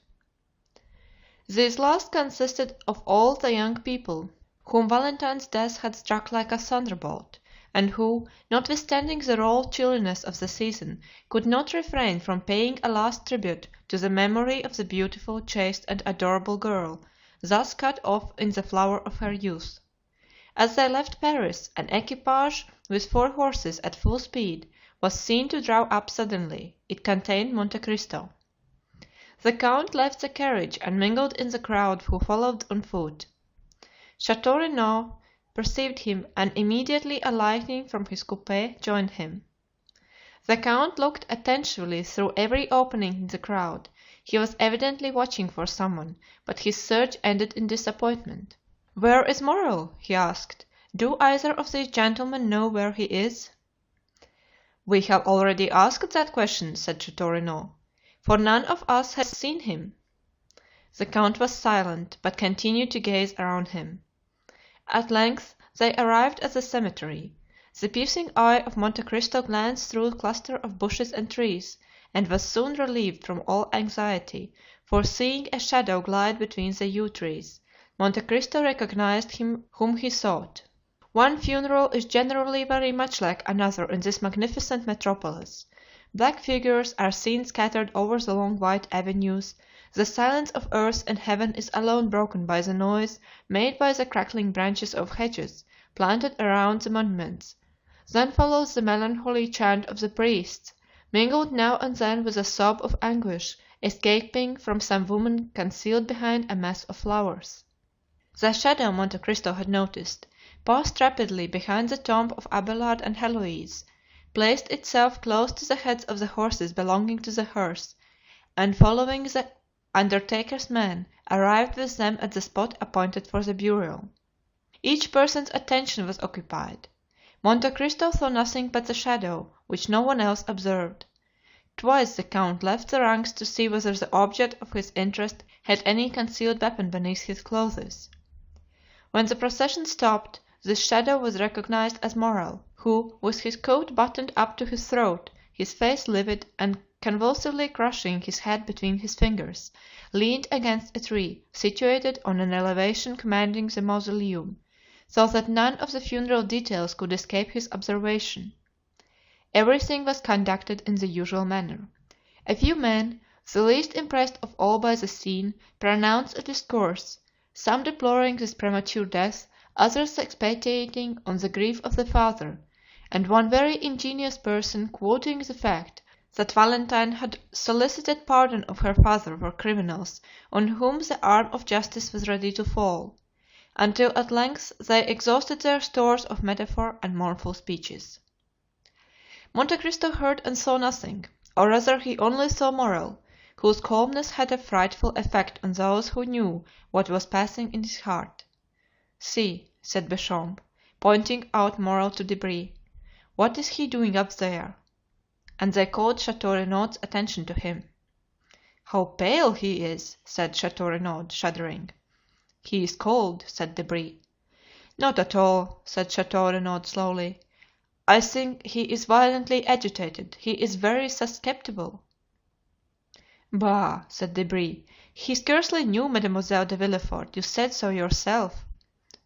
These last consisted of all the young people whom Valentine's death had struck like a thunderbolt, and who, notwithstanding the raw chilliness of the season, could not refrain from paying a last tribute to the memory of the beautiful, chaste, and adorable girl, thus cut off in the flower of her youth. As they left Paris, an equipage with 4 horses at full speed was seen to draw up suddenly. It contained Monte Cristo. The count left the carriage and mingled in the crowd who followed on foot. Chateau Renaud perceived him and immediately alighting from his coupé joined him. The count looked attentively through every opening in the crowd. He was evidently watching for someone, but his search ended in disappointment. "Where is Morrel?" he asked. "Do either of these gentlemen know where he is?" "We have already asked that question," said Chateau Renaud, "for none of us has seen him." The count was silent, but continued to gaze around him. At length they arrived at the cemetery. The piercing eye of Monte Cristo glanced through a cluster of bushes and trees, and was soon relieved from all anxiety, for seeing a shadow glide between the yew trees, Monte Cristo recognized him whom he sought. One funeral is generally very much like another in this magnificent metropolis. Black figures are seen scattered over the long white avenues. The silence of earth and heaven is alone broken by the noise made by the crackling branches of hedges planted around the monuments. Then follows the melancholy chant of the priests, mingled now and then with a sob of anguish escaping from some woman concealed behind a mass of flowers. The shadow Monte Cristo had noticed passed rapidly behind the tomb of Abelard and Heloise, placed itself close to the heads of the horses belonging to the hearse, and following the undertaker's men, arrived with them at the spot appointed for the burial. Each person's attention was occupied. Monte Cristo saw nothing but the shadow, which no one else observed. Twice the count left the ranks to see whether the object of his interest had any concealed weapon beneath his clothes. When the procession stopped, this shadow was recognized as Morrel, who, with his coat buttoned up to his throat, his face livid, and convulsively crushing his head between his fingers, leaned against a tree situated on an elevation commanding the mausoleum, so that none of the funeral details could escape his observation. Everything was conducted in the usual manner. A few men, the least impressed of all by the scene, pronounced a discourse, some deploring this premature death, others expatiating on the grief of the father, and one very ingenious person quoting the fact that Valentine had solicited pardon of her father for criminals on whom the arm of justice was ready to fall, until at length they exhausted their stores of metaphor and mournful speeches. Monte Cristo heard and saw nothing, or rather he only saw Morrel, whose calmness had a frightful effect on those who knew what was passing in his heart. "See," said Beauchamp, pointing out Morrel to Debray, "what is he doing up there?" And they called Chateau Renaud's attention to him. "How pale he is!" said Chateau Renaud, shuddering. "He is cold," said Debray. "Not at all," said Chateau Renaud slowly. "I think he is violently agitated; he is very susceptible." "Bah!" said Debray, He scarcely knew Mademoiselle de Villefort, you said so yourself."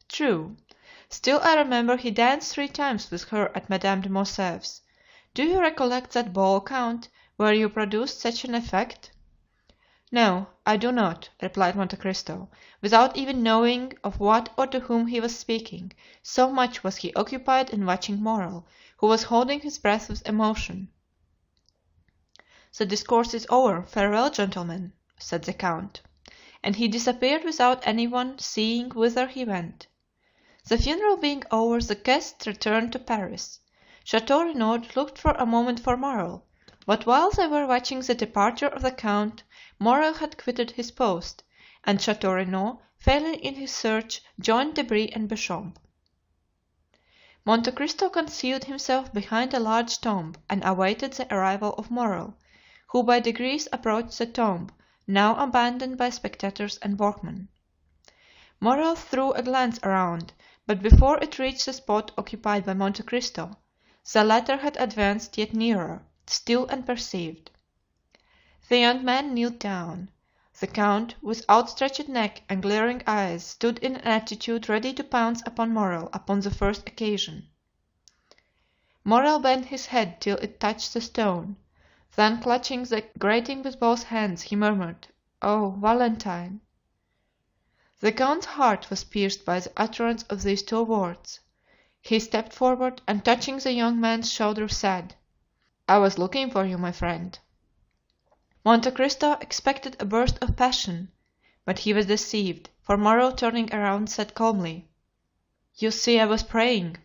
"True. Still I remember he danced 3 times with her at Madame de Morcerf's. Do you recollect that ball, Count, where you produced such an effect?" "No, I do not," replied Monte Cristo, without even knowing of what or to whom he was speaking, so much was he occupied in watching Morrel, who was holding his breath with emotion. "The discourse is over. Farewell, gentlemen," said the count, and he disappeared without anyone seeing whither he went. The funeral being over, the guests returned to Paris. Chateau Renaud looked for a moment for Morrel, but while they were watching the departure of the count, Morrel had quitted his post, and Chateau Renaud, failing in his search, joined Debray and Beauchamp. Monte Cristo concealed himself behind a large tomb and awaited the arrival of Morrel, who by degrees approached the tomb, now abandoned by spectators and workmen. Morrel threw a glance around, but before it reached the spot occupied by Monte Cristo, the latter had advanced yet nearer, still unperceived. The young man kneeled down. The count, with outstretched neck and glaring eyes, stood in an attitude ready to pounce upon Morrel upon the first occasion. Morrel bent his head till it touched the stone, then clutching the grating with both hands, he murmured, "Oh, Valentine!" The count's heart was pierced by the utterance of these 2 words. He stepped forward and touching the young man's shoulder said, "I was looking for you, my friend." Monte Cristo expected a burst of passion, but he was deceived, for Morrel turning around said calmly, "You see I was praying."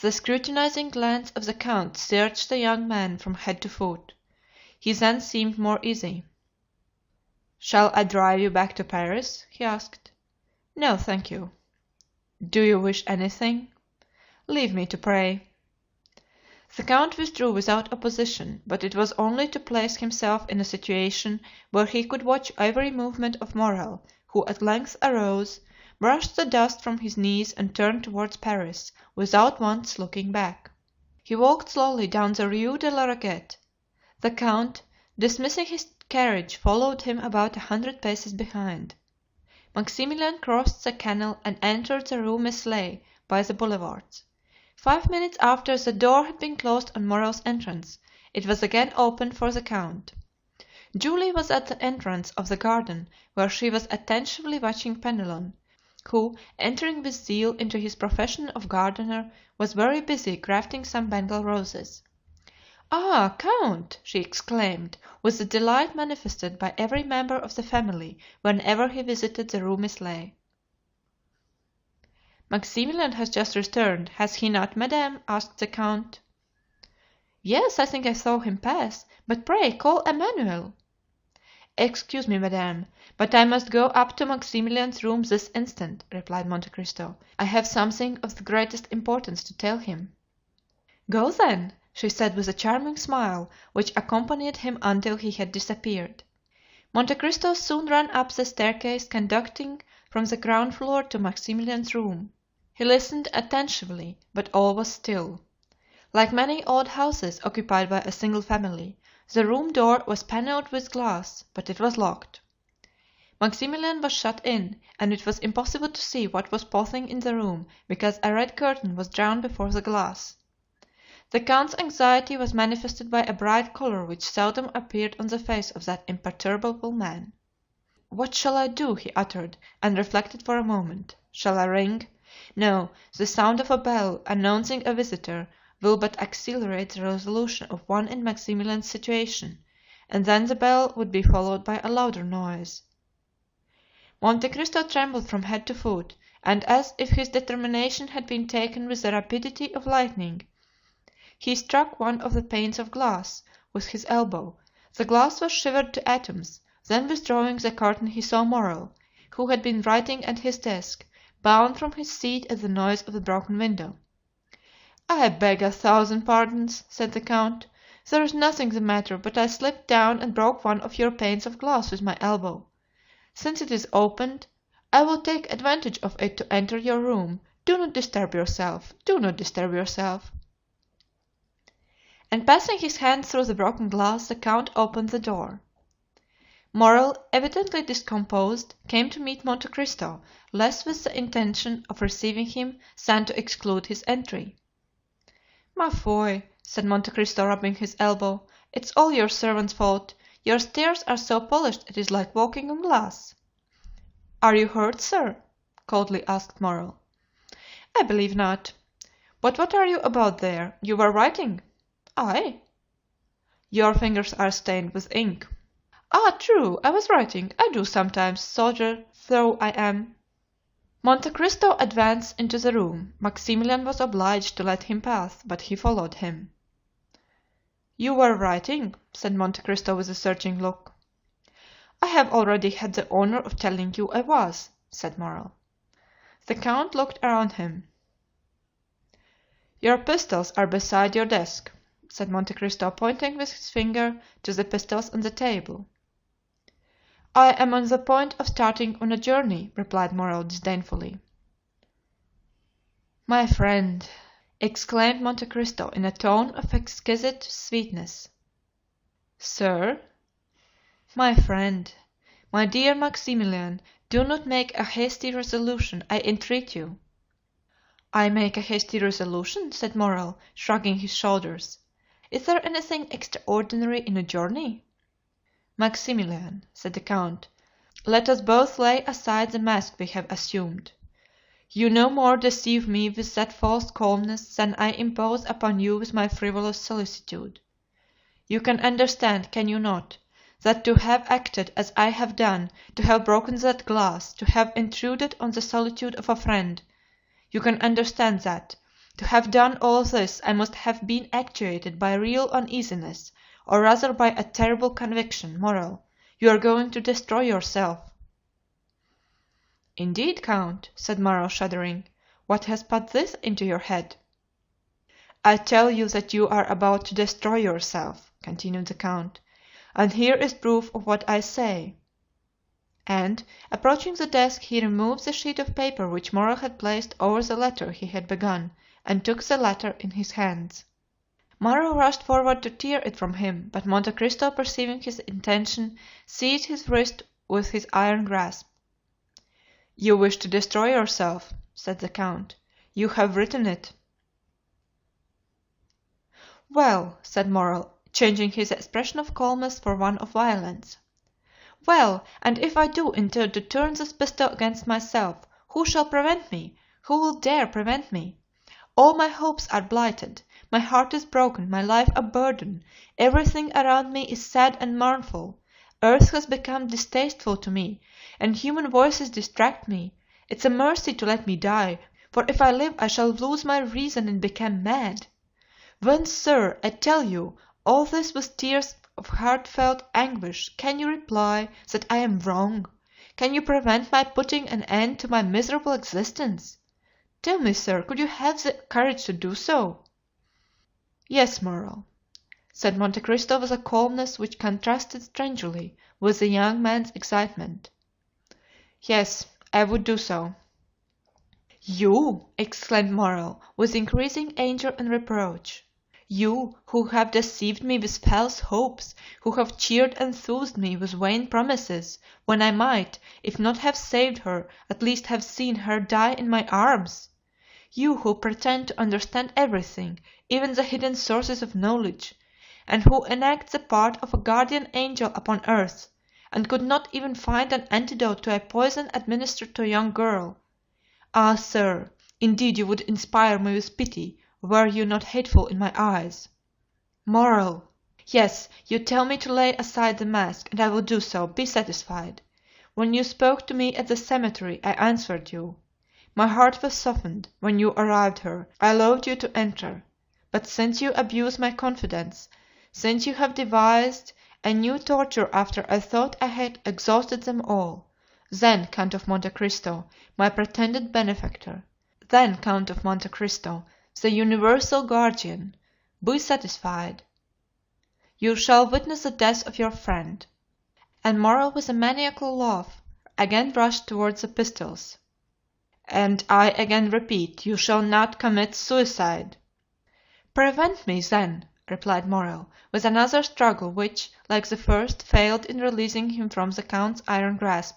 The scrutinizing glance of the count searched the young man from head to foot. He then seemed more easy. "Shall I drive you back to Paris?" he asked. "No, thank you." "Do you wish anything?" "Leave me to pray." The count withdrew without opposition, but it was only to place himself in a situation where he could watch every movement of Morrel, who at length arose, brushed the dust from his knees and turned towards Paris, without once looking back. He walked slowly down the Rue de la Raquette. The count, dismissing his carriage, followed him about 100 paces behind. Maximilian crossed the canal and entered the Rue Meslay by the boulevards. 5 minutes after the door had been closed on Morrel's entrance, it was again opened for the count. Julie was at the entrance of the garden, where she was attentively watching Penelon, who, entering with zeal into his profession of gardener, was very busy grafting some Bengal roses. "Ah, count!" she exclaimed, with the delight manifested by every member of the family whenever he visited the Rue Meslay. "Maximilian has just returned, has he not, madame?" asked the count. "Yes, I think I saw him pass; but pray call Emmanuel." "Excuse me, madame, but I must go up to Maximilian's room this instant," replied Monte Cristo. "I have something of the greatest importance to tell him." "Go then," she said with a charming smile which accompanied him until he had disappeared. Monte Cristo soon ran up the staircase conducting from the ground floor to Maximilian's room. He listened attentively, but all was still. Like many old houses occupied by a single family, the room door was paneled with glass, but it was locked. Maximilian was shut in, and it was impossible to see what was passing in the room because a red curtain was drawn before the glass. The count's anxiety was manifested by a bright color which seldom appeared on the face of that imperturbable man. "What shall I do?" he uttered, and reflected for a moment. "Shall I ring? No, the sound of a bell, announcing a visitor, will but accelerate the resolution of one in Maximilian's situation, and then the bell would be followed by a louder noise." Monte Cristo trembled from head to foot, and as if his determination had been taken with the rapidity of lightning, he struck one of the panes of glass with his elbow. The glass was shivered to atoms; then withdrawing the curtain he saw Morrel, who had been writing at his desk, bound from his seat at the noise of the broken window. "I beg 1,000 pardons," said the count. "There is nothing the matter, but I slipped down and broke one of your panes of glass with my elbow. Since it is opened, I will take advantage of it to enter your room. Do not disturb yourself, do not disturb yourself." And passing his hand through the broken glass, the count opened the door. Morrel, evidently discomposed, came to meet Monte Cristo, less with the intention of receiving him than to exclude his entry. "Ma foi," said Monte Cristo, rubbing his elbow, "it's all your servant's fault. Your stairs are so polished it is like walking on glass." "Are you hurt, sir?" coldly asked Morrel. "I believe not. But what are you about there? You were writing?" "I?" "Your fingers are stained with ink." "Ah, true, I was writing. I do sometimes, soldier though I am." Monte Cristo advanced into the room. Maximilian was obliged to let him pass, but he followed him. "You were writing?" said Monte Cristo with a searching look. "I have already had the honor of telling you I was," said Morrel. The count looked around him. "Your pistols are beside your desk," said Monte Cristo, pointing with his finger to the pistols on the table. "I am on the point of starting on a journey," replied Morrel disdainfully. "My friend!" exclaimed Monte Cristo in a tone of exquisite sweetness. "Sir?" "My friend, my dear Maximilian, do not make a hasty resolution, I entreat you." "I make a hasty resolution?" said Morrel, shrugging his shoulders. "Is there anything extraordinary in a journey?" "Maximilian," said the count, "let us both lay aside the mask we have assumed. You no more deceive me with that false calmness than I impose upon you with my frivolous solicitude. You can understand, can you not, that to have acted as I have done, to have broken that glass, to have intruded on the solitude of a friend, you can understand that, to have done all this, I must have been actuated by real uneasiness, or rather by a terrible conviction. Morrel, you are going to destroy yourself." "Indeed, count," said Morrel, shuddering, "what has put this into your head?" "I tell you that you are about to destroy yourself," continued the count, "and here is proof of what I say." And, approaching the desk, he removed the sheet of paper which Morrel had placed over the letter he had begun, and took the letter in his hands. Morrel rushed forward to tear it from him, but Monte Cristo, perceiving his intention, seized his wrist with his iron grasp. "You wish to destroy yourself," said the count. "You have written it." "Well," said Morrel, changing his expression of calmness for one of violence, "well, and if I do intend to turn this pistol against myself, who shall prevent me? Who will dare prevent me? All my hopes are blighted, my heart is broken, my life a burden, everything around me is sad and mournful, earth has become distasteful to me, and human voices distract me. It's a mercy to let me die, for if I live I shall lose my reason and become mad. When, sir, I tell you all this with tears of heartfelt anguish, can you reply that I am wrong? Can you prevent my putting an end to my miserable existence? Tell me, sir, could you have the courage to do so?" "Yes, Morrel," said Monte Cristo with a calmness which contrasted strangely with the young man's excitement. "Yes, I would do so." "You!" exclaimed Morrel with increasing anger and reproach. "You, who have deceived me with false hopes, who have cheered and soothed me with vain promises, when I might, if not have saved her, at least have seen her die in my arms! You who pretend to understand everything, even the hidden sources of knowledge, and who enact the part of a guardian angel upon earth, and could not even find an antidote to a poison administered to a young girl! Ah, sir, indeed you would inspire me with pity were you not hateful in my eyes. Morrel! Yes, you tell me to lay aside the mask, and I will do so, be satisfied. When you spoke to me at the cemetery, I answered you. My heart was softened when you arrived here. I allowed you to enter. But since you abuse my confidence, since you have devised a new torture after I thought I had exhausted them all, then, Count of Monte Cristo, my pretended benefactor, then, Count of Monte Cristo, the universal guardian, be satisfied. You shall witness the death of your friend." And Morrel, with a maniacal laugh, again rushed towards the pistols. "And I again repeat, you shall not commit suicide." "Prevent me, then," replied Morrel, with another struggle which, like the first, failed in releasing him from the count's iron grasp.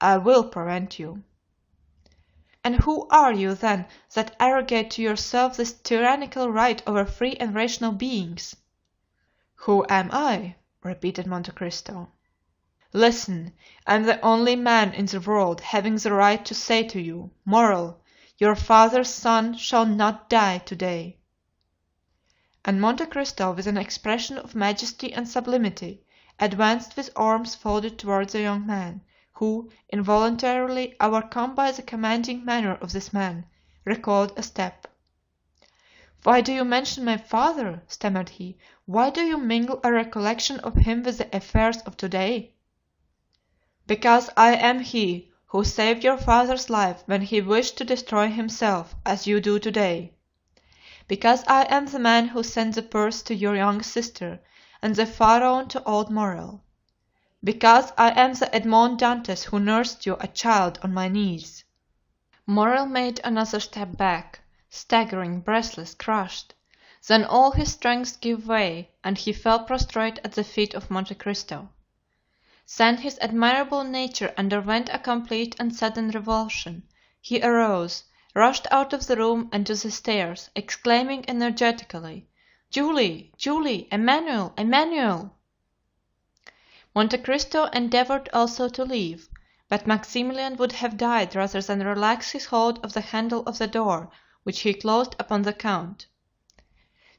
"I will prevent you." "And who are you, then, that arrogate to yourself this tyrannical right over free and rational beings?" "Who am I?" repeated Monte Cristo. "Listen, I am the only man in the world having the right to say to you, Morrel, your father's son shall not die today." And Monte Cristo, with an expression of majesty and sublimity, advanced with arms folded toward the young man, who, involuntarily overcome by the commanding manner of this man, recoiled a step. "Why do you mention my father?" stammered he. "Why do you mingle a recollection of him with the affairs of today?" "Because I am he who saved your father's life when he wished to destroy himself, as you do today. Because I am the man who sent the purse to your young sister and the pharaon to old Morrel. Because I am the Edmond Dantes who nursed you a child on my knees." Morrel made another step back, staggering, breathless, crushed. Then all his strength gave way, and he fell prostrate at the feet of Monte Cristo. Then his admirable nature underwent a complete and sudden revulsion. He arose, rushed out of the room and to the stairs, exclaiming energetically, "Julie! Julie! Emmanuel! Emmanuel!" Monte Cristo endeavored also to leave, but Maximilian would have died rather than relax his hold of the handle of the door, which he closed upon the count.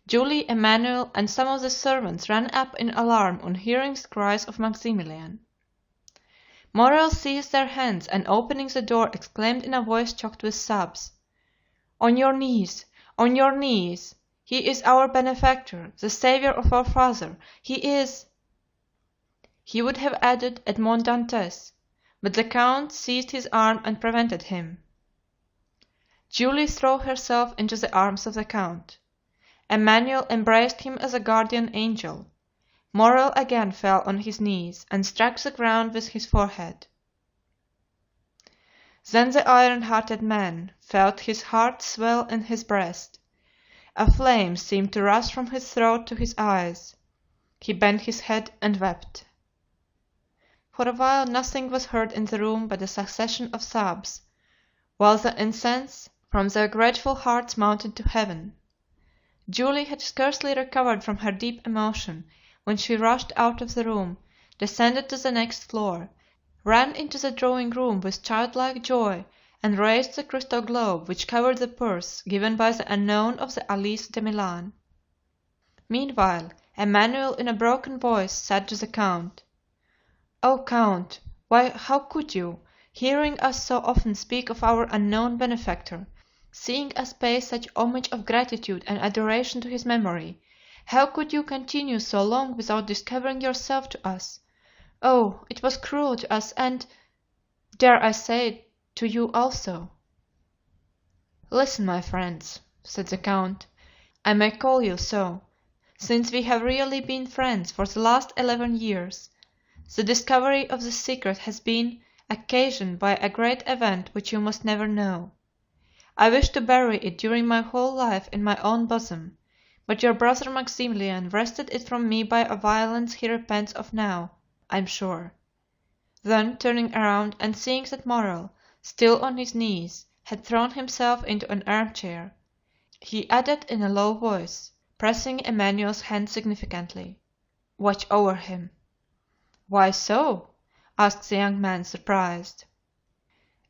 Julie, Emmanuel, and some of the servants ran up in alarm on hearing the cries of Maximilian. Morrel seized their hands and opening the door exclaimed in a voice choked with sobs, "On your knees! On your knees! He is our benefactor, the savior of our father! He is—" He would have added Edmond Dantes, but the count seized his arm and prevented him. Julie threw herself into the arms of the count. Emmanuel embraced him as a guardian angel. Morrel again fell on his knees and struck the ground with his forehead. Then the iron-hearted man felt his heart swell in his breast. A flame seemed to rush from his throat to his eyes. He bent his head and wept. For a while nothing was heard in the room but a succession of sobs, while the incense from their grateful hearts mounted to heaven. Julie had scarcely recovered from her deep emotion when she rushed out of the room, descended to the next floor, ran into the drawing room with childlike joy, and raised the crystal globe which covered the purse given by the unknown of the Alice de Milan. Meanwhile, Emmanuel in a broken voice said to the count, "Oh, count, why, how could you, hearing us so often speak of our unknown benefactor, seeing us pay such homage of gratitude and adoration to his memory, how could you continue so long without discovering yourself to us? Oh, it was cruel to us and, dare I say, to you also." "Listen, my friends," said the count, "I may call you so, since we have really been friends for the last 11 years. The discovery of this secret has been occasioned by a great event which you must never know. I wished to bury it during my whole life in my own bosom, but your brother Maximilian wrested it from me by a violence he repents of now, I am sure." Then turning around and seeing that Morrel, still on his knees, had thrown himself into an armchair, he added in a low voice, pressing Emmanuel's hand significantly, "Watch over him." "Why so?" asked the young man, surprised.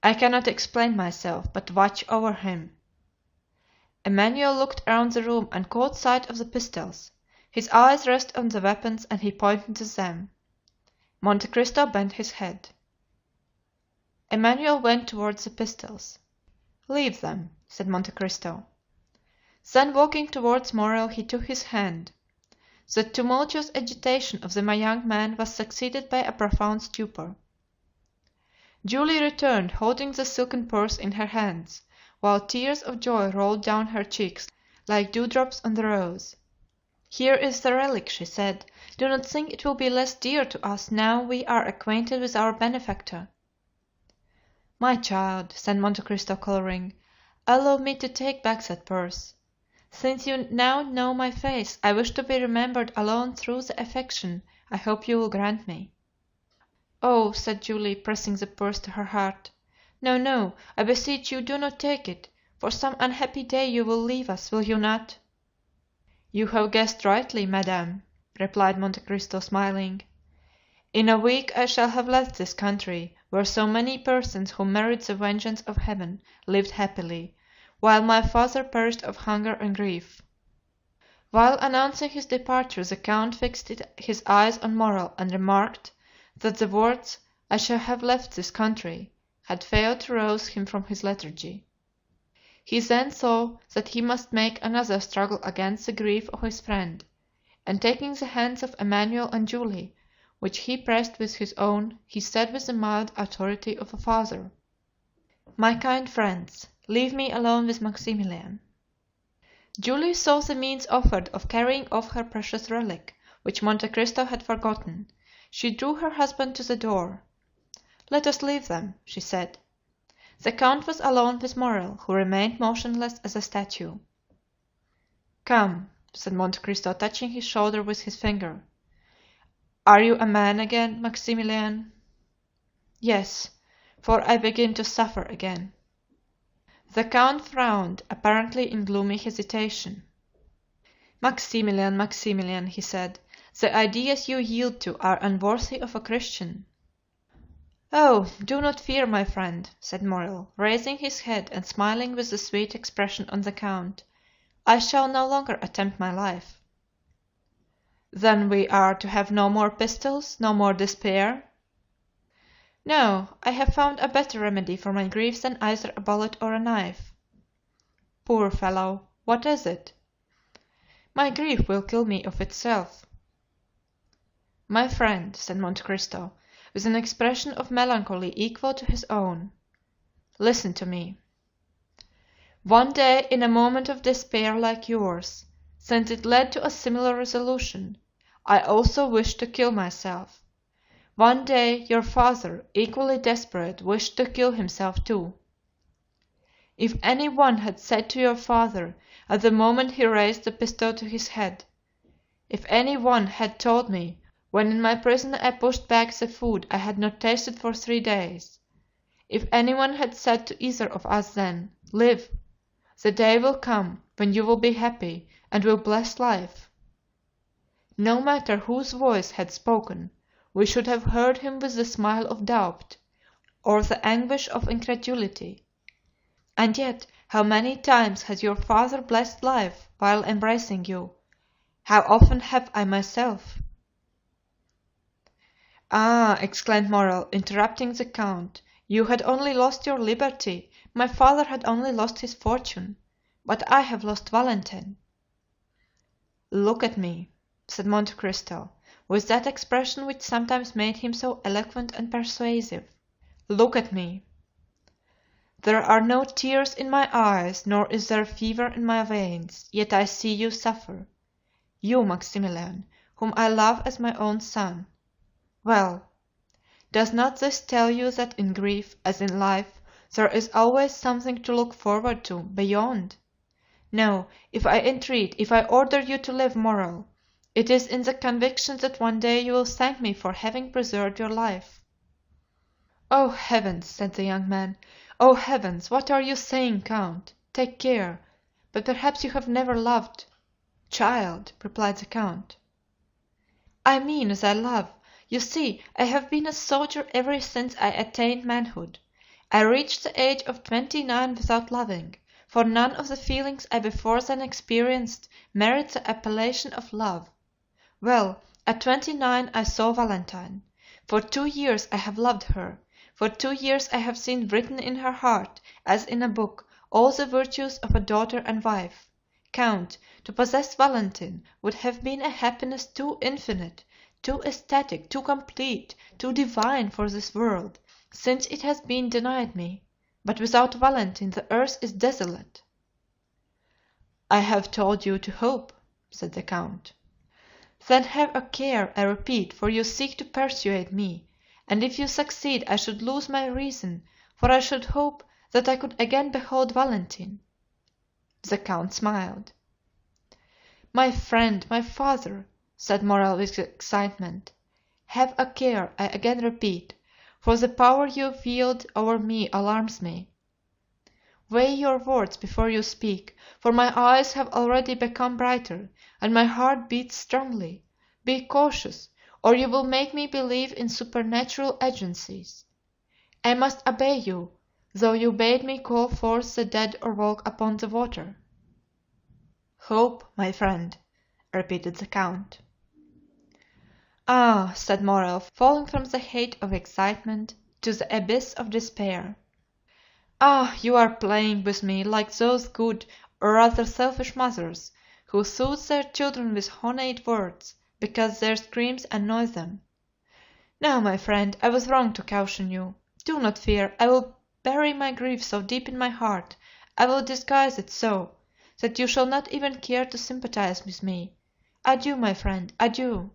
"I cannot explain myself, but watch over him." Emmanuel looked around the room and caught sight of the pistols. His eyes rested on the weapons and he pointed to them. Monte Cristo bent his head. Emmanuel went towards the pistols. "Leave them," said Monte Cristo. Then walking towards Morrel he took his hand. The tumultuous agitation of the young man was succeeded by a profound stupor. Julie returned holding the silken purse in her hands, while tears of joy rolled down her cheeks like dewdrops on the rose. "Here is the relic," she said. "Do not think it will be less dear to us now we are acquainted with our benefactor." "My child," said Monte Cristo coloring, "allow me to take back that purse. Since you now know my face, I wish to be remembered alone through the affection I hope you will grant me." "Oh," said Julie, pressing the purse to her heart, "no, no, I beseech you do not take it, for some unhappy day you will leave us, will you not?" "You have guessed rightly, madame," replied Monte Cristo, smiling. "In a week I shall have left this country, where so many persons who merit the vengeance of heaven lived happily, while my father perished of hunger and grief." While announcing his departure the count fixed his eyes on Morrel and remarked that the words "I shall have left this country" had failed to rouse him from his lethargy. He then saw that he must make another struggle against the grief of his friend, and taking the hands of Emmanuel and Julie, which he pressed with his own, he said with the mild authority of a father: "My kind friends, leave me alone with Maximilian." Julie saw the means offered of carrying off her precious relic, which Monte Cristo had forgotten. She drew her husband to the door. "Let us leave them," she said. The count was alone with Morrel, who remained motionless as a statue. "Come," said Monte Cristo, touching his shoulder with his finger. "Are you a man again, Maximilian?" "Yes, for I begin to suffer again." The count frowned, apparently in gloomy hesitation. "Maximilian, Maximilian," he said, "the ideas you yield to are unworthy of a Christian." "Oh, do not fear, my friend," said Morrel, raising his head and smiling with the sweet expression on the count. "I shall no longer attempt my life." "Then we are to have no more pistols, no more despair?" "No, I have found a better remedy for my grief than either a bullet or a knife." "Poor fellow, what is it?" "My grief will kill me of itself." "My friend," said Monte Cristo, with an expression of melancholy equal to his own, "listen to me. One day, in a moment of despair like yours, since it led to a similar resolution, I also wished to kill myself. One day your father, equally desperate, wished to kill himself too. If any one had said to your father, at the moment he raised the pistol to his head, if any one had told me, when in my prison I pushed back the food I had not tasted for 3 days, if any one had said to either of us then, 'Live, the day will come when you will be happy and will bless life,' no matter whose voice had spoken, we should have heard him with the smile of doubt or the anguish of incredulity. And yet, how many times has your father blessed life while embracing you? How often have I myself?" "Ah," exclaimed Morrel, interrupting the count, "you had only lost your liberty, my father had only lost his fortune, but I have lost Valentine." "Look at me," said Monte Cristo, with that expression which sometimes made him so eloquent and persuasive. "Look at me. There are no tears in my eyes, nor is there fever in my veins, yet I see you suffer. You, Maximilian, whom I love as my own son. Well, does not this tell you that in grief, as in life, there is always something to look forward to, beyond? No, if I entreat, if I order you to live, Morrel, it is in the conviction that one day you will thank me for having preserved your life." "Oh, heavens!" said the young man, "oh, heavens! What are you saying, count? Take care, but perhaps you have never loved." "Child," replied the count. "I mean as I love. You see, I have been a soldier ever since I attained manhood. I reached the age of 29 without loving, for none of the feelings I before then experienced merit the appellation of love. Well, at 29 I saw Valentine. For 2 years I have loved her. For 2 years I have seen written in her heart, as in a book, all the virtues of a daughter and wife. Count, to possess Valentine would have been a happiness too infinite, too ecstatic, too complete, too divine for this world, since it has been denied me. But without Valentine the earth is desolate." "I have told you to hope," said the count. "Then have a care, I repeat, for you seek to persuade me, and if you succeed I should lose my reason, for I should hope that I could again behold Valentine." The count smiled. My friend, my father," said Morrel with excitement, "have a care, I again repeat, for the power you wield over me alarms me. Weigh your words before you speak, for my eyes have already become brighter, and my heart beats strongly. Be cautious, or you will make me believe in supernatural agencies. I must obey you, though you bade me call forth the dead or walk upon the water." "Hope, my friend," repeated the count. "Ah," said Morrel, falling from the height of excitement to the abyss of despair, "ah, you are playing with me like those good, or rather selfish mothers, who soothe their children with honeyed words, because their screams annoy them. No, my friend, I was wrong to caution you. Do not fear, I will bury my grief so deep in my heart, I will disguise it so, that you shall not even care to sympathize with me. Adieu, my friend, adieu."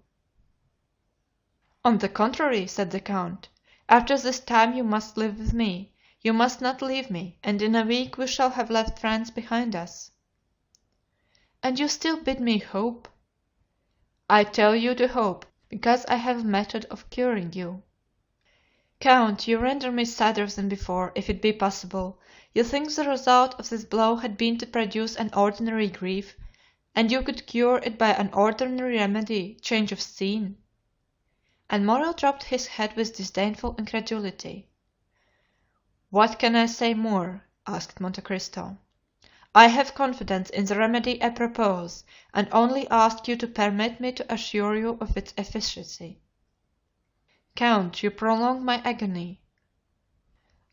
"On the contrary," said the count, "after this time you must live with me. You must not leave me, and in a week we shall have left France behind us." "And you still bid me hope?" "I tell you to hope, because I have a method of curing you." "Count, you render me sadder than before, if it be possible. You think the result of this blow had been to produce an ordinary grief, and you could cure it by an ordinary remedy, change of scene?" And Morrel dropped his head with disdainful incredulity. "What can I say more?" asked Monte Cristo. "I have confidence in the remedy I propose, and only ask you to permit me to assure you of its efficacy." "Count, you prolong my agony."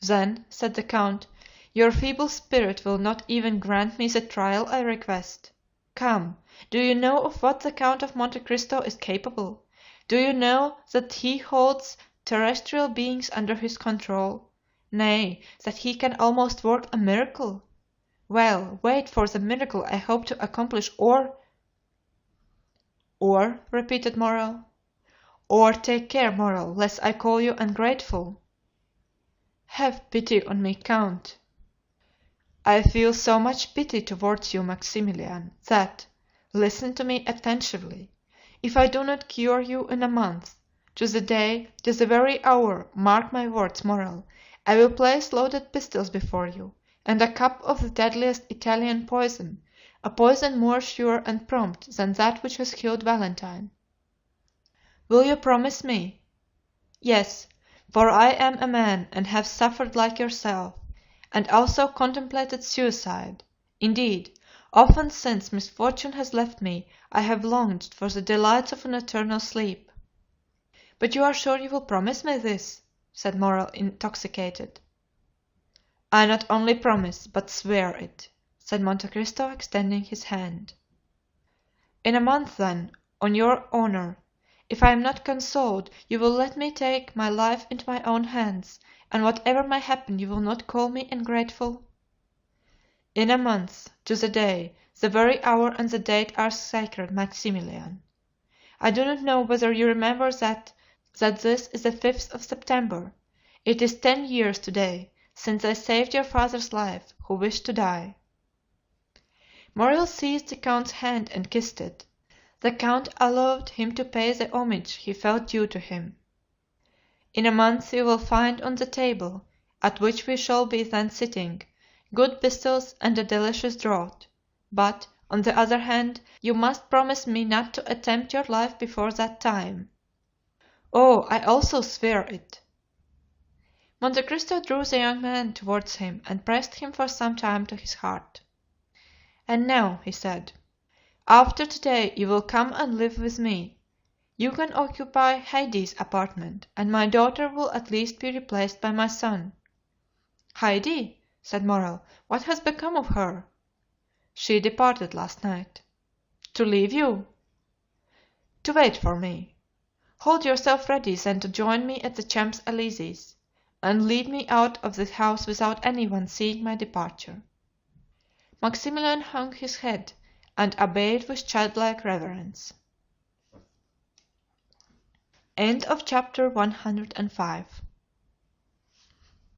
"Then," said the count, "your feeble spirit will not even grant me the trial I request. Come, do you know of what the Count of Monte Cristo is capable? Do you know that he holds terrestrial beings under his control? Nay, that he can almost work a miracle? Well, wait for the miracle I hope to accomplish, or—" "Or?" repeated Morrel. "Or take care, Morrel, lest I call you ungrateful." "Have pity on me, count." "I feel so much pity towards you, Maximilian, that, listen to me attentively, if I do not cure you in a month, to the day, to the very hour, mark my words, Morrel, I will place loaded pistols before you, and a cup of the deadliest Italian poison, a poison more sure and prompt than that which has killed Valentine. Will you promise me? Yes, for I am a man and have suffered like yourself, and also contemplated suicide. Indeed, often since misfortune has left me I have longed for the delights of an eternal sleep." "But you are sure you will promise me this?" said Morrel, intoxicated. "I not only promise, but swear it," said Monte Cristo, extending his hand. "In a month, then, on your honor, if I am not consoled, you will let me take my life into my own hands, and whatever may happen you will not call me ungrateful?" "In a month, to the day, the very hour and the date are sacred, Maximilian. I do not know whether you remember that this is the 5th of September. It is 10 years today since I saved your father's life, who wished to die." Morrel seized the count's hand and kissed it. The count allowed him to pay the homage he felt due to him. "In a month you will find on the table, at which we shall be then sitting, good pistols and a delicious draught; but, on the other hand, you must promise me not to attempt your life before that time." "Oh, I also swear it." Monte Cristo drew the young man towards him and pressed him for some time to his heart. "And now," he said, "after today you will come and live with me. You can occupy Heidi's apartment, and my daughter will at least be replaced by my son." "Heidi?" said Morrel, "what has become of her?" "She departed last night." "To leave you?" "To wait for me. Hold yourself ready then to join me at the Champs Elysees, and lead me out of the house without anyone seeing my departure." Maximilian hung his head and obeyed with childlike reverence. Chapter 105